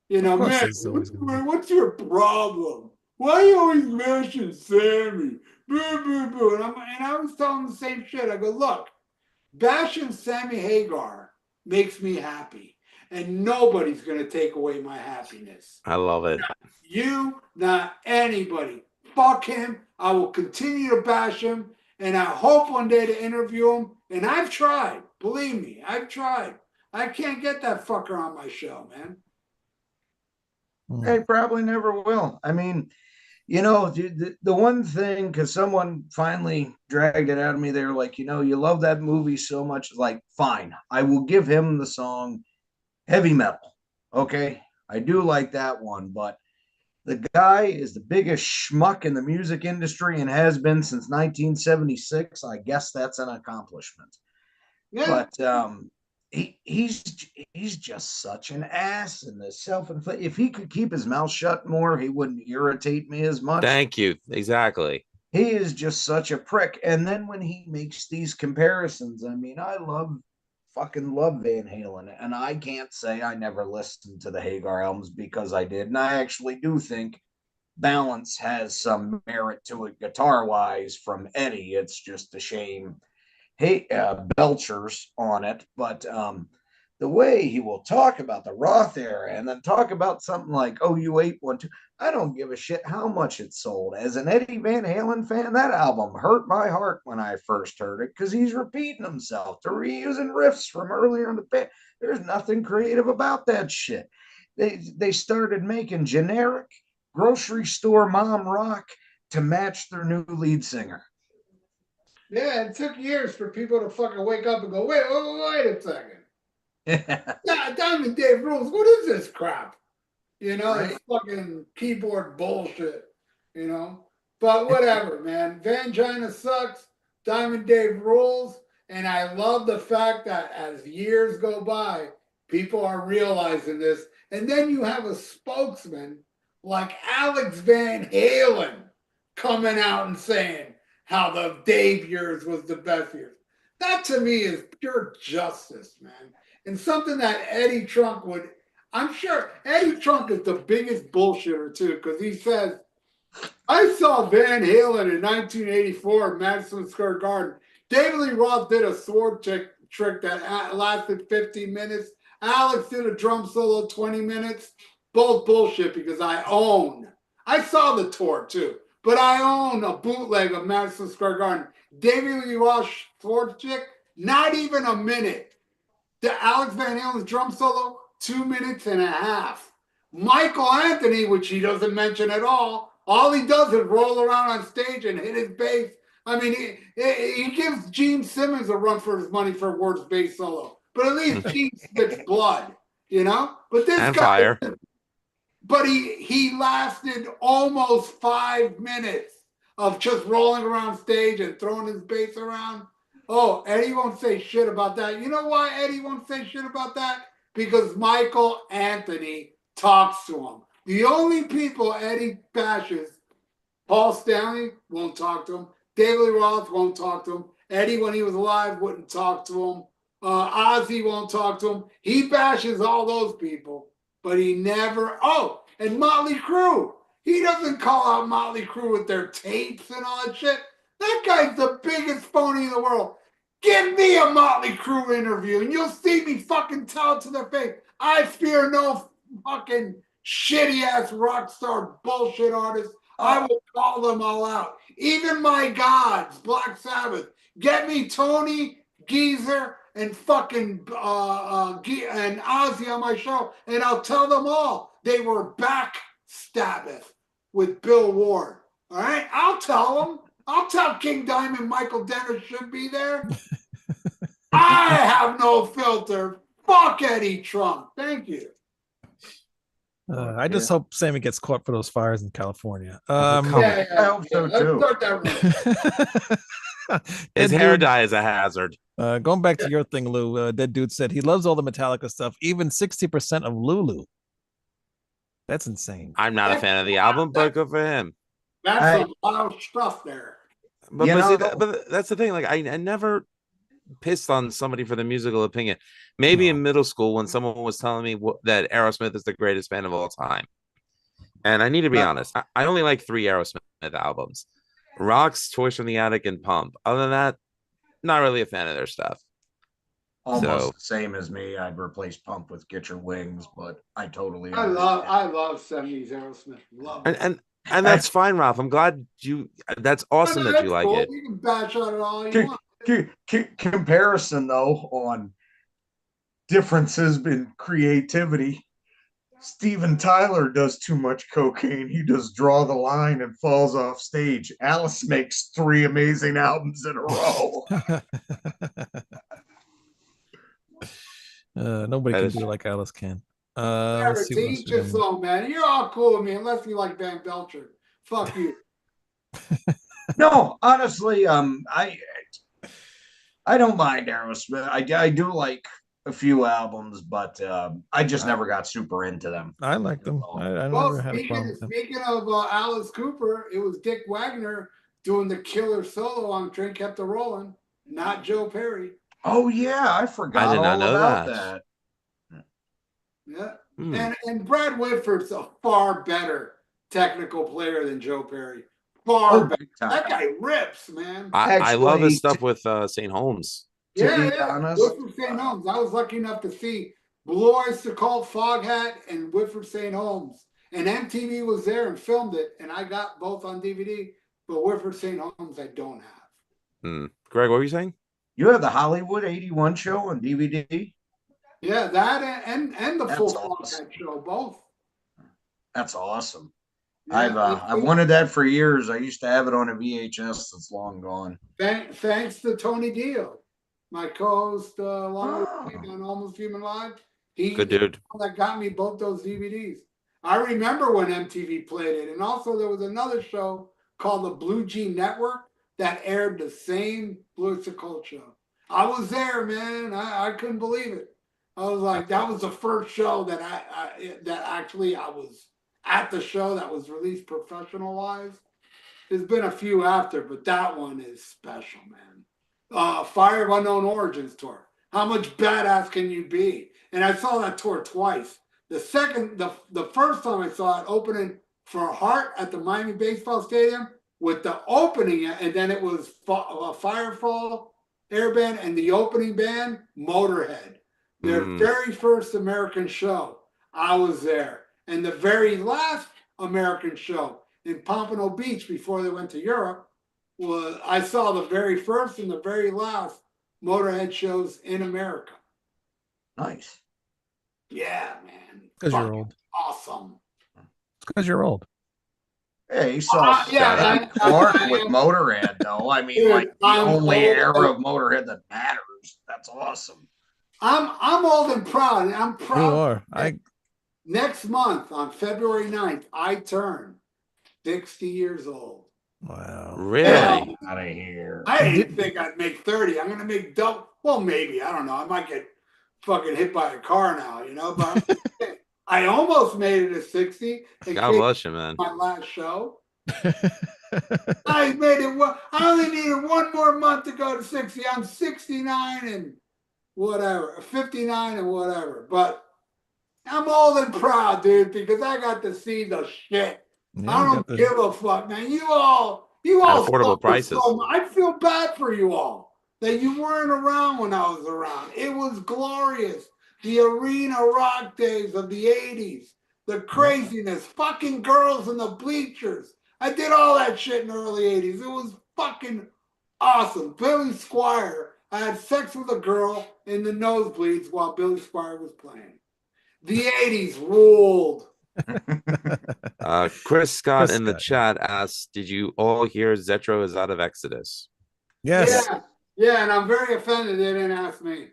You know, Of course man, there's always gonna be. what's your problem? Why you always mention Sammy? Boo, boo, boo. And I was telling him the same shit. I go, look, bashing Sammy Hagar makes me happy. And nobody's going to take away my happiness. I love it. You, not anybody. Fuck him. I will continue to bash him. And I hope one day to interview him. And I've tried. Believe me, I've tried. I can't get that fucker on my show, man. I probably never will. I mean, you know, the one thing, because someone finally dragged it out of me, they were like, you know, you love that movie so much. Like, fine, I will give him the song Heavy Metal. Okay, I do like that one, but the guy is the biggest schmuck in the music industry and has been since 1976. I guess that's an accomplishment. Yeah. But he's just such an ass and the self-inflicted. If he could keep his mouth shut more, he wouldn't irritate me as much. Thank you. Exactly. He is just such a prick. And then when he makes these comparisons, I mean, I fucking love Van Halen, and I can't say I never listened to the Hagar albums because I did, and I actually do think Balance has some merit to it guitar-wise from Eddie. It's just a shame Belcher's on it, but the way he will talk about the Roth era and then talk about something like OU812, I don't give a shit how much it sold. As an Eddie Van Halen fan, that album hurt my heart when I first heard it because he's repeating himself, to reusing riffs from earlier in the band. There's nothing creative about that shit. They started making generic grocery store mom rock to match their new lead singer. Yeah, it took years for people to fucking wake up and go, wait a second. Diamond Dave Rules, what is this crap? You know, Right. It's fucking keyboard bullshit, you know? But whatever, man. Vangina sucks. Diamond Dave rules. And I love the fact that as years go by, people are realizing this. And then you have a spokesman like Alex Van Halen coming out and saying how the Dave years was the best years. That to me is pure justice, man. And something that Eddie Trunk would, I'm sure Eddie Trunk is the biggest bullshitter too, because he says, I saw Van Halen in 1984 at Madison Square Garden. David Lee Roth did a sword trick that lasted 15 minutes. Alex did a drum solo 20 minutes. Both bullshit because I saw the tour too, but I own a bootleg of Madison Square Garden. David Lee Roth sword trick, not even a minute. The Alex Van Halen's drum solo, 2 minutes and a half. Michael Anthony, which he doesn't mention at all he does is roll around on stage and hit his bass. I mean, he gives Gene Simmons a run for his money for worst bass solo, but at least Gene spits blood, you know? But this And guy, fire. but he lasted almost 5 minutes of just rolling around stage and throwing his bass around. Oh, Eddie won't say shit about that. You know why Eddie won't say shit about that? Because Michael Anthony talks to him. The only people Eddie bashes, Paul Stanley won't talk to him. David Lee Roth won't talk to him. Eddie, when he was alive, wouldn't talk to him. Ozzy won't talk to him. He bashes all those people, but he never. Oh, and Motley Crue. He doesn't call out Motley Crue with their tapes and all that shit. That guy's the biggest phony in the world. Give me a Motley Crue interview and you'll see me fucking tell it to their face. I fear no fucking shitty ass rock star bullshit artists. I will call them all out. Even my gods, Black Sabbath. Get me Tony, Geezer, and fucking and Ozzy on my show, and I'll tell them all they were backstabbeth. with Bill Ward. All right, I'll tell him. I'll tell King Diamond Michael Denner should be there. I have no filter. Fuck Eddie Trunk. Thank you. I just hope Sammy gets caught for those fires in California. come Yeah, I hope so, Let's too. start that right. His Dead hair Dude, dye is a hazard. going back to your thing, Lou. Dead Dude said he loves all the Metallica stuff, even 60% of Lulu. That's insane. I'm not a fan of the album, but good for him. That's some wild stuff there. But, You but, know, see, but that's the thing. Like I never pissed on somebody for the musical opinion. Maybe in middle school when someone was telling me that Aerosmith is the greatest band of all time. And I need to be honest. I only like 3 Aerosmith albums. Rocks, Toys from the Attic, and Pump. Other than that, not really a fan of their stuff. Almost So- the same as me. I'd replace Pump with Get Your Wings, but I totally I understand. love 70s Aerosmith. Love it. And that's fine, Ralph. I'm glad that's awesome that you That's like cool. it. You can bash on it all you Kick- want. Comparison though on differences in creativity. Steven Tyler does too much cocaine. He does Draw the Line and falls off stage. Alice makes 3 amazing albums in a row. Nobody That can is do true. like Alice can. Whatever, Let's see to what else each we his got. own, man. You're all cool with me unless you like Van Belcher. Fuck you. No, honestly, I don't mind Aerosmith. I do like a few albums, but I just never got super into them. I like them. I Well, never had a problem with them. speaking of Alice Cooper, it was Dick Wagner doing the killer solo on Train Kept a Rolling, not Joe Perry. Oh yeah, I forgot I did not all know about that. that. Yeah. Hmm. And Brad Whitford's a far better technical player than Joe Perry. Oh, Far better. big time. That guy rips, man. I love his Actually, stuff with St. Holmes. to Yeah, be yeah. honest, Whitford St. Holmes. I was lucky enough to see Blue Oyster Cult, Foghat, and Whitford St. Holmes. And MTV was there and filmed it, and I got both on DVD. But Whitford St. Holmes, I don't have. Greg, what were you saying? you have the Hollywood 81 show on DVD. Yeah, that and the That's full awesome. Foghat show, both. That's awesome. Yeah, I've wanted that for years. I used to have it on a VHS that's long gone. Thanks to Tony Dio, my co-host along with Oh. me on Almost Human Live. He Good dude. that got me both those DVDs. I remember when MTV played it, and also there was another show called the Blue Jean Network that aired the same Blue Oyster Cult show. I was there, man. I couldn't believe it. I was like, that was the first show that I was at the show that was released professionalized. There's been a few after, but that one is special, man. Fire of Unknown Origins tour. How much badass can you be? And I saw that tour twice. The first time I saw it opening for Heart at the Miami Baseball Stadium with the opening, and then it was Firefall Airband and the opening band, Motorhead. Their very first American show. I was there. And the very last American show in Pompano Beach before they went to Europe I saw the very first and the very last Motorhead shows in America. Nice. Yeah, man. Because you're Fucking old. Awesome. It's because you're old. Hey, you saw yeah, Clark I- with Motorhead, though. I mean, Dude, like the I'm only old. era of Motorhead that matters. That's awesome. I'm old and proud. And I'm You proud. are. Next month on February 9th, I turn 60 years old. Wow. Really? Yeah. Out of here. I didn't think I'd make 30. I'm gonna make double. Well, maybe. I don't know. I might get fucking hit by a car now, you know, but I almost made it to 60. in God case bless you, man. my last show. I made it one. I only needed one more month to go to 60. I'm 69 and whatever, 59 and whatever. But I'm old and proud, dude, because I got to see the shit. Yeah, I you don't got the- give a fuck, man. You all affordable suffered prices. so much. I feel bad for you all that you weren't around when I was around. It was glorious. The arena rock days of the 80s, the craziness, fucking girls in the bleachers. I did all that shit in the early 80s. It was fucking awesome. Billy Squire. I had sex with a girl in the nosebleeds while Billy Squire was playing. The 80s ruled. Chris Scott Chris in the Scott, chat asks, "Did you all hear Zetro is out of Exodus?" Yes, Yeah, and I'm very offended they didn't ask me.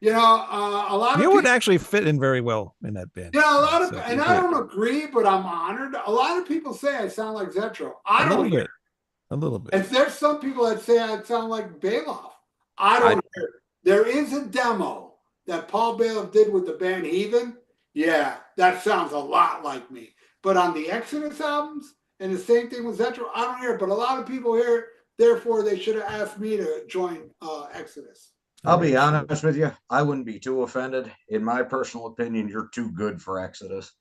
A lot of you would people, actually fit in very well in that band. a lot of, So, and I don't agree, but I'm honored. A lot of people say I sound like Zetro. I a don't little hear bit, a little bit. And there's some people that say I sound like Bailoff. I I- don't hear it. There is a demo that Paul Bailoff did with the band Heathen. Yeah, that sounds a lot like me. But on the Exodus albums, and the same thing with Zetro, I don't hear it. But a lot of people hear it. Therefore, they should have asked me to join Exodus. I'll be honest with you. I wouldn't be too offended. In my personal opinion, you're too good for Exodus.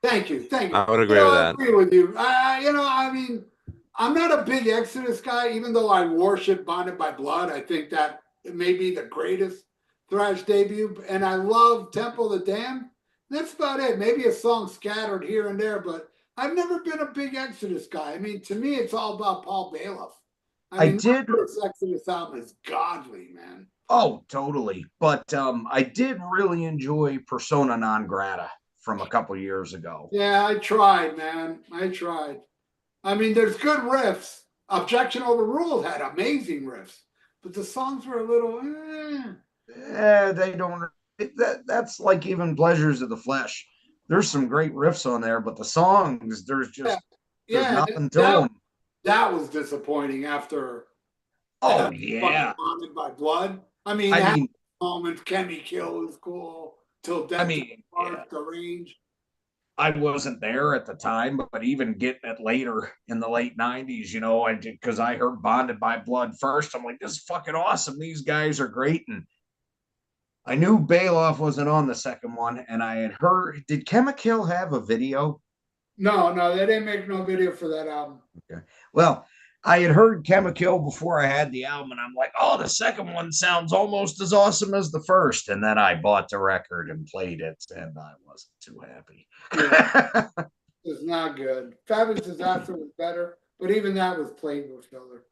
Thank you. Thank you. I would agree with I that. agree with you. I mean, I'm not a big Exodus guy, even though I worship Bonded by Blood. I think that it may be the greatest thrash debut, and I love Temple of the Damned. That's about it. Maybe a song scattered here and there, but I've never been a big Exodus guy. I mean, to me, it's all about Paul Bailoff. I mean, did- the first Exodus album is godly, man. Oh, totally. But I did really enjoy Persona Non Grata from a couple years ago. Yeah, I tried, man. I tried. I mean, there's good riffs. Objection Overruled had amazing riffs, but the songs were a little. They don't. That's like even Pleasures of the Flesh. There's some great riffs on there, but the songs, there's nothing to them. That was disappointing after. Oh yeah. Bonded by Blood. I mean, moment Kemi Kill was cool till Death. The Range. I wasn't there at the time, but even getting it later in the late 90s, I did because I heard Bonded by Blood first. I'm like, this is fucking awesome. These guys are great. And I knew Bailoff wasn't on the second one, and I had heard, did Chemical have a video? No, they didn't make no video for that album. Okay. Well, I had heard Chemical before I had the album, and I'm like, oh, the second one sounds almost as awesome as the first. And then I bought the record and played it, and I wasn't too happy. It's not good. Fabulous Disaster was better, but even that was played with filler.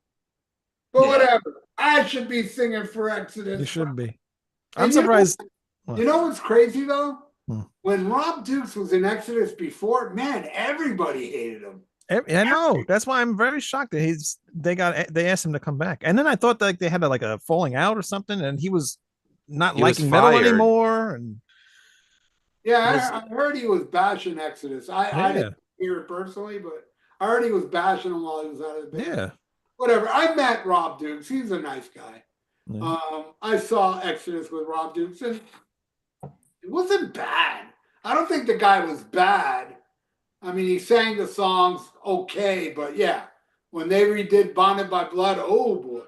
But whatever. I should be singing for Exodus. You should be. And I'm surprised. You know what's crazy though? Hmm. When Rob Dukes was in Exodus before, man, everybody hated him. I know. That's why I'm very shocked that they asked him to come back. And then I thought that they had like a falling out or something, and he was not liking metal anymore. And I heard he was bashing Exodus. I didn't hear it personally, but I heard he was bashing him while he was out of the band. Yeah. Whatever. I met Rob Dukes. He's a nice guy. Yeah. I saw Exodus with Rob Dukes, and it wasn't bad. I don't think the guy was bad. I mean, he sang the songs okay, but yeah, when they redid Bonded by Blood, oh boy.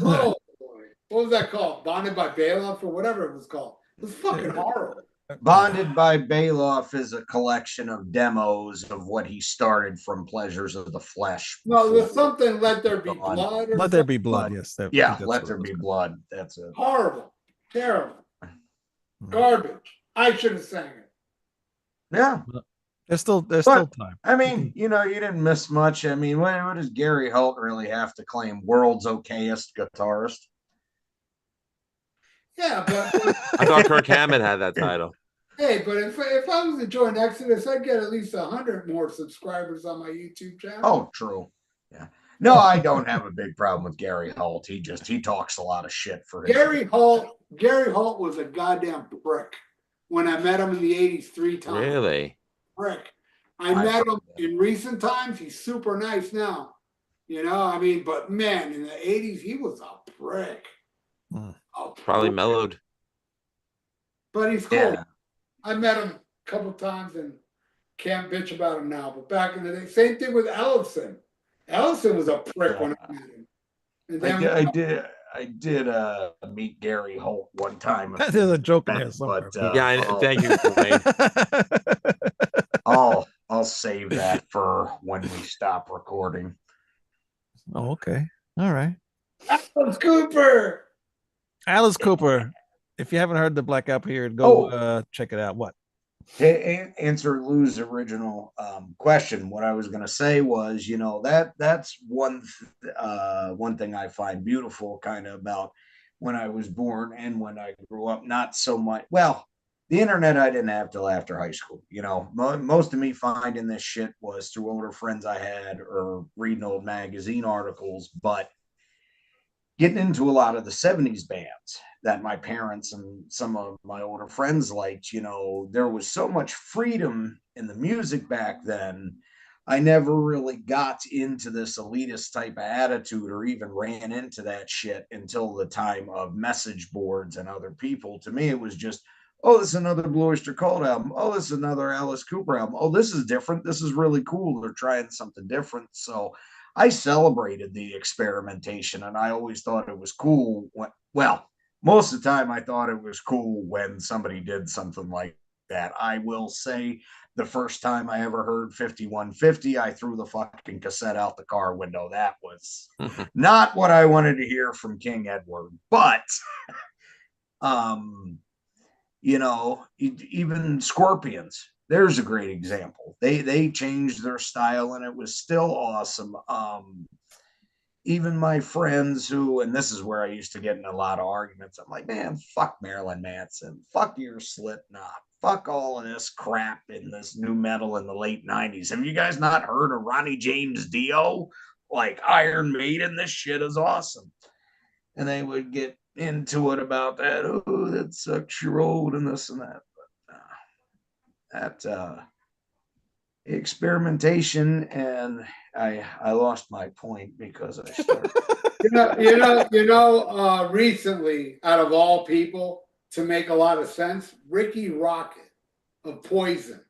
Oh boy. What was that called? Bonded by Bailoff or whatever it was called. It was fucking horrible. Bonded by Bailoff is a collection of demos of what he started from Pleasures of the Flesh. No, there's something Let There Be Blood. Let There Be Blood, yes. Let There Be Blood. That's it. Horrible. Terrible. Garbage. I should have sang it. Yeah. There's still time. I mean, you didn't miss much. I mean, what does Gary Holt really have to claim? World's okayest guitarist? Yeah, but I thought Kirk Hammett had that title. Hey, but if I was to join Exodus, I'd get at least 100 more subscribers on my YouTube channel. Oh, true. Yeah. No, I don't have a big problem with Gary Holt. He talks a lot of shit for his Gary Holt was a goddamn prick when I met him in the 80s 3 times. Really? Prick. I met him in recent times. He's super nice now. I mean, but man, in the 80s, he was a prick. Probably mellowed. But he's cool. Yeah. I met him a couple times and can't bitch about him now. But back in the day, same thing with Ellison. Ellison was a prick when I met him. And then I did meet Gary Holt one time. There's a joke in there somewhere. But, thank you, Wayne. I'll save that for when we stop recording. Oh, okay. All right. Alice Cooper. Alice Cooper. If you haven't heard the Blackout Period, go check it out. What? To answer Lou's original question, what I was going to say was, that's one thing I find beautiful kind of about when I was born and when I grew up. Not so much. Well, the internet I didn't have till after high school. You know, most of me finding this shit was through older friends I had or reading old magazine articles. But getting into a lot of the 70s bands that my parents and some of my older friends liked, you know, there was so much freedom in the music back then. I never really got into this elitist type of attitude or even ran into that shit until the time of message boards and other people. To me, it was just, oh, this is another Blue Oyster Cult album. Oh, this is another Alice Cooper album. Oh, this is different. This is really cool. They're trying something different. So I celebrated the experimentation, and I always thought it was cool. Well, most of the time I thought it was cool when somebody did something like that. I will say the first time I ever heard 5150, I threw the fucking cassette out the car window. That was not what I wanted to hear from King Edward. But you know, even Scorpions, there's a great example. They changed their style and it was still awesome. Even my friends who, and this is where I used to get in a lot of arguments, I'm like, man, fuck Marilyn Manson, fuck your Slipknot, fuck all of this crap in this new metal in the late 90s. Have you guys not heard of Ronnie James Dio? Like Iron Maiden, this shit is awesome. And they would get into it about that. Oh, that sucks, you're old and this and that. But that experimentation, and I lost my point because I started. Recently, out of all people, to make a lot of sense, Ricky Rocket of Poison.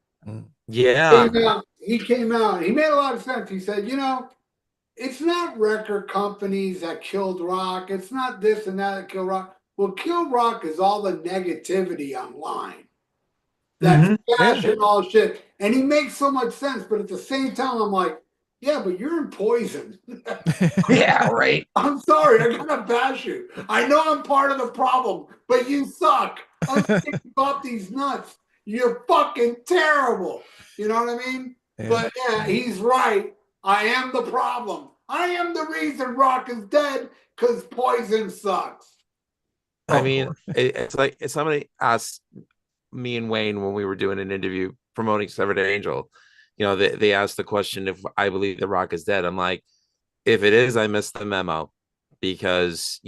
Yeah. He came out. He made a lot of sense. He said, it's not record companies that killed rock. It's not this and that killed rock. What killed rock is all the negativity online. That's fashion, all shit. And he makes so much sense. But at the same time, I'm like, yeah, but you're in Poison. Yeah, right. I'm sorry. I'm going to bash you. I know I'm part of the problem, but you suck. I'm thinking about these nuts. You're fucking terrible. You know what I mean? Yeah. But yeah, he's right. I am the problem. I am the reason rock is dead because Poison sucks. I mean, it's like if somebody asked me and Wayne when we were doing an interview promoting Severed Angel, they asked the question if I believe the rock is dead. I'm like, if it is, I missed the memo, because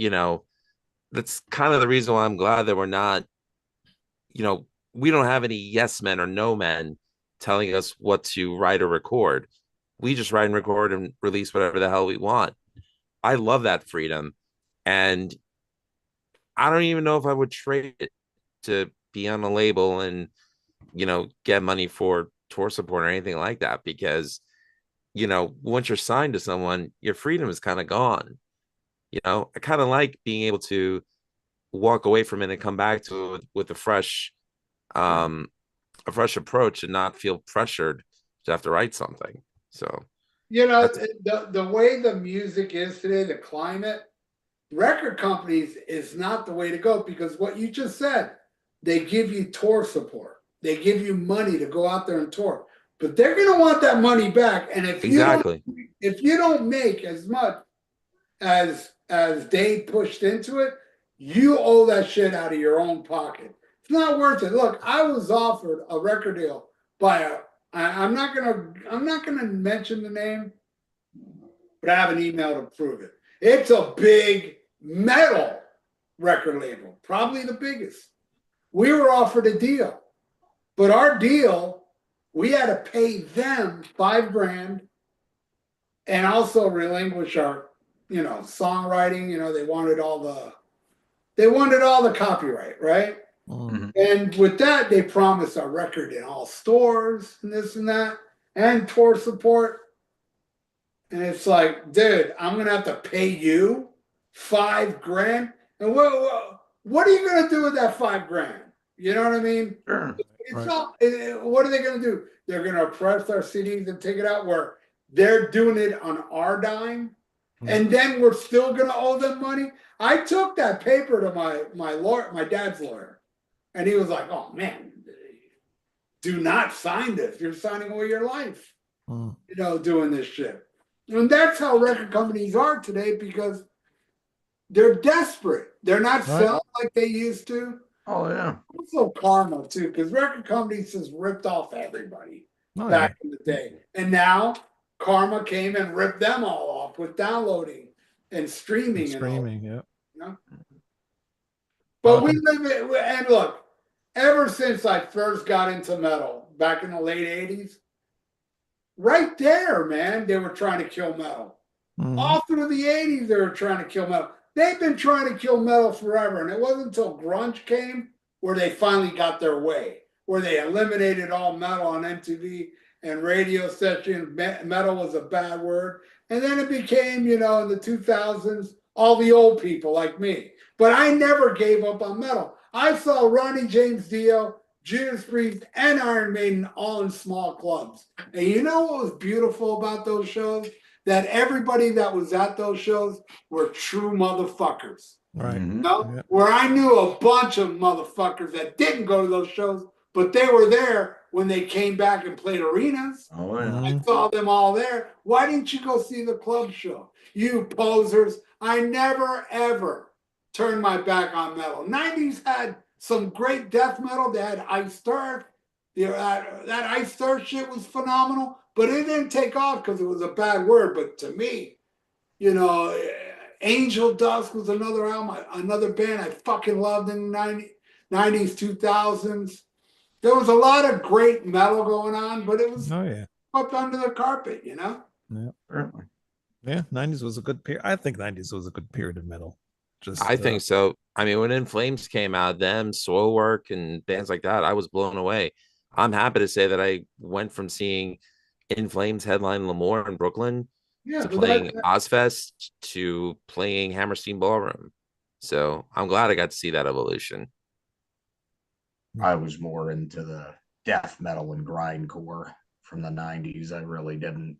that's kind of the reason why I'm glad that we're not, we don't have any yes men or no men telling us what to write or record. We just write and record and release whatever the hell we want. I love that freedom. And I don't even know if I would trade it to be on a label and, get money for tour support or anything like that, because, once you're signed to someone, your freedom is kind of gone. I kind of like being able to walk away from it and come back to it with a fresh approach and not feel pressured to have to write something. So, the way the music is today, the climate, record companies is not the way to go, because what you just said, they give you tour support. They give you money to go out there and tour, but they're going to want that money back. And if you don't make as much as they pushed into it, you owe that shit out of your own pocket. It's not worth it. Look, I was offered a record deal by I'm not gonna mention the name, but I have an email to prove it. It's a big metal record label, probably the biggest. We were offered a deal, but our deal, we had to pay them $5,000 and also relinquish our, songwriting. They wanted all the copyright, right? Mm-hmm. And with that, they promised our record in all stores and this and that, and tour support. And it's like, dude, I'm gonna have to pay you $5,000. And what are you gonna do with that $5,000? You know what I mean? Sure. What are they gonna do? They're gonna press our CDs and take it out where they're doing it on our dime, and then we're still gonna owe them money. I took that paper to my lawyer, my dad's lawyer. And he was like, oh, man, do not sign this. You're signing away your life, doing this shit. And that's how record companies are today, because they're desperate. They're not selling like they used to. Oh yeah. Also Karma too, because record companies just ripped off everybody Oh, yeah. back in the day. And now Karma came and ripped them all off with downloading and streaming and all. Streaming, yeah. You know? But we Um, live it, and look, ever since I first got into metal back in the late 80s, right there, man, they were trying to kill metal. mhm. All through the 80s, they were trying to kill metal. They've been trying to kill metal forever. And it wasn't until grunge came where they finally got their way, where they eliminated all metal on MTV and radio stations. Metal was a bad word. And then it became, you know, in the 2000s, all the old people like me. But I never gave up on metal. I saw Ronnie James Dio, Judas Priest, and Iron Maiden all in small clubs. And you know what was beautiful about those shows? That everybody that was at those shows were true motherfuckers. Right. Mhm. You know? Yeah. Where I knew a bunch of motherfuckers that didn't go to those shows, but they were there when they came back and played arenas. Oh yeah. Mhm. I saw them all there. Why didn't you go see the club show? You posers. I never ever turned my back on metal. 90s had some great death metal. They had Iced Earth. That Iced Earth shit was phenomenal, but it didn't take off because it was a bad word. But to me, you know, Angel Dust was another album, another band I fucking loved in the 90s, 2000s. There was a lot of great metal going on, but it was Oh, yeah. up under the carpet, you know? Certainly. Yeah. 90s was a good period. I think 90s was a good period of metal. Just I think so. I mean, when In Flames came out, them, Soilwork, and bands like that, I was blown away. I'm happy to say that I went from seeing In Flames headline Lemoore in Brooklyn Yeah, to but playing Ozfest to playing Hammerstein Ballroom. So I'm glad I got to see that evolution. I was more into the death metal and grindcore from the 90s. I really didn't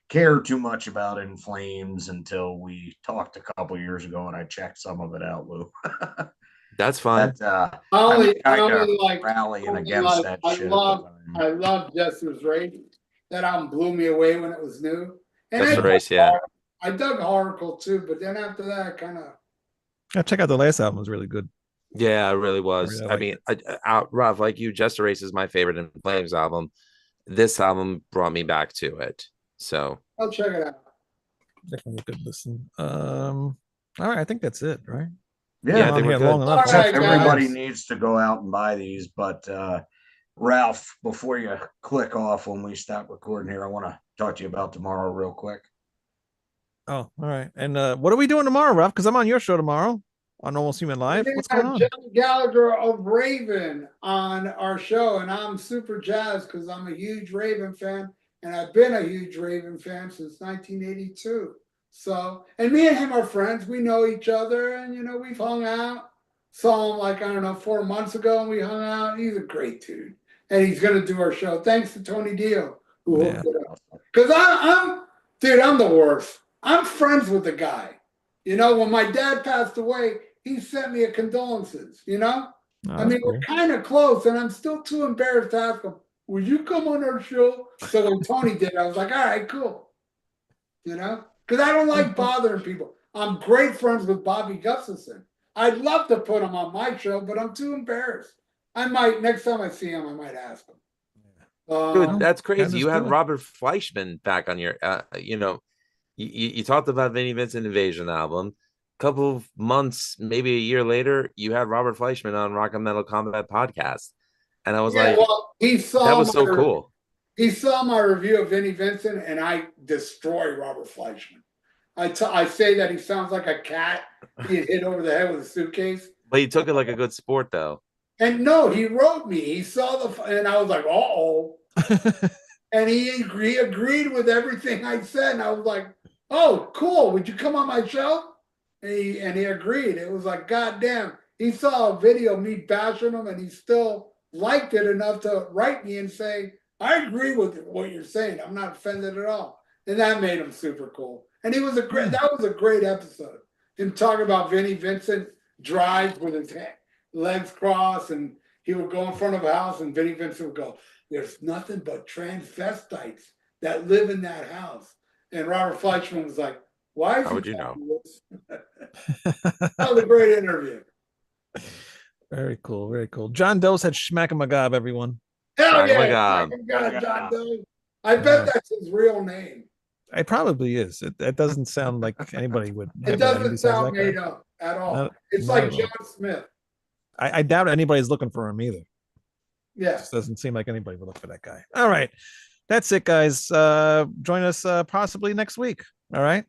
care too much about In Flames until we talked a couple years ago and I checked some of it out, Lou. That's fine. That I only kinda like rallying only against like- that shit. I love Jester's Race. That album blew me away when it was new. And That's I the race, yeah. I dug Oracle too, but then after that, kind of. Yeah, check out the last album. It was really good. Yeah, it really was. really I mean, liked Rough, like you, Jester Race is my favorite In Flames album. This album brought me back to it. So I'll check it out. Definitely a good listen. All right, I think that's it, right? Yeah, I Been think on we're here good. long enough. All right, Everybody guys. needs to go out and buy these, but Ralph, before you click off when we stop recording here, I want to talk to you about tomorrow real quick. Oh, all right. And what are we doing tomorrow, Ruff? Because I'm on your show tomorrow on Almost Human Live. We What's have going on? John Gallagher of Raven on our show, and I'm super jazzed because I'm a huge Raven fan, and I've been a huge Raven fan since 1982. So, and me and him are friends. We know each other, and you know we've hung out. Saw him like I don't know 4 months ago, and we hung out. He's a great dude, and he's gonna do our show. Thanks to Tony Dio who hooked it up. Because I'm the worst. I'm friends with the guy. You know, when my dad passed away, he sent me a condolences, you know? Oh, I mean, that's cool. we're kind of close, and I'm still too embarrassed to ask him, will you come on our show? So when Tony did, I was like, all right, cool. You know? Because I don't like bothering people. I'm great friends with Bobby Gustafson. I'd love to put him on my show, but I'm too embarrassed. I might, next time I see him, I might ask him. Dude, that's Can crazy. just You had do it. Robert Fleischman back on your, you know, you talked about Vinnie Vincent Invasion album. Couple of months, maybe a year later, you had Robert Fleischman on Rock and Metal Combat podcast, and I was like, well, he saw that was so my- cool. He saw my review of Vinnie Vincent, and I destroy Robert Fleischman. I say that he sounds like a cat being hit over the head with a suitcase. But he took it like a good sport, though. And no, he wrote me. He saw and I was like, uh-oh. And he agreed with everything I said. And I was like, oh, cool. Would you come on my show? And he agreed. It was like, goddamn. He saw a video of me bashing him, and he still liked it enough to write me and say, I agree with what you're saying. I'm not offended at all. And that made him super cool. And that was a great episode. Him talking about Vinnie Vincent drives with his legs crossed, and he would go in front of a house, and Vinnie Vincent would go, there's nothing but transvestites that live in that house. And Robert Fleischman was like, why? How would you know? That was a great interview. Very cool. Very cool. John Doe said Schmack-a-Magob, everyone. Hell Smack 'em yeah! a gob. Smack 'em God, John Doe. I bet that's his real name. It probably is. It doesn't sound like anybody would. It have that. doesn't Besides sound that guy. made up at all. Not- It's not like at all. John Smith. I doubt anybody's looking for him either. Yeah. Just doesn't seem like anybody would look for that guy. All right. That's it, guys. Join us possibly next week. All right.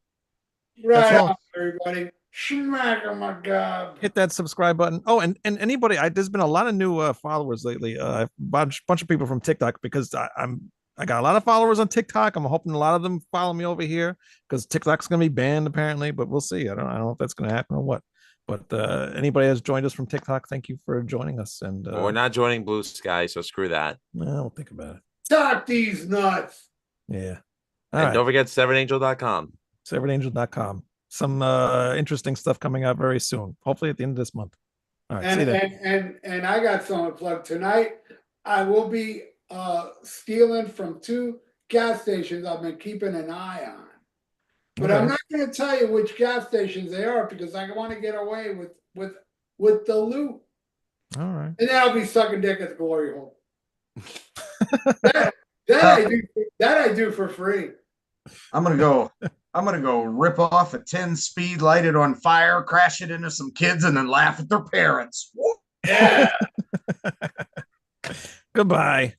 Right all. on, everybody. Smack 'em a gob. Hit that subscribe button. Oh, and anybody, there's been a lot of new followers lately. A bunch of people from TikTok because I got a lot of followers on TikTok. I'm hoping a lot of them follow me over here because TikTok's gonna be banned apparently, but we'll see. I don't know if that's gonna happen or what. But anybody has joined us from TikTok, thank you for joining us. And We're not joining Blue Sky, so screw that. we'll think about it. Talk these nuts. Yeah. All And right. don't forget severedangel.com. SeveredAngel.com. Some interesting stuff coming out very soon. Hopefully at the end of this month. All right. See you then. And I got something to plug tonight. I will be stealing from 2 gas stations I've been keeping an eye on. But I'm Okay. not going to tell you which gas stations they are because I want to get away with the loot. All right. And then I'll be sucking dick at the glory hole. that I do for free. I'm gonna go rip off a 10-speed, light it on fire, crash it into some kids, and then laugh at their parents. Woo! Yeah. Goodbye.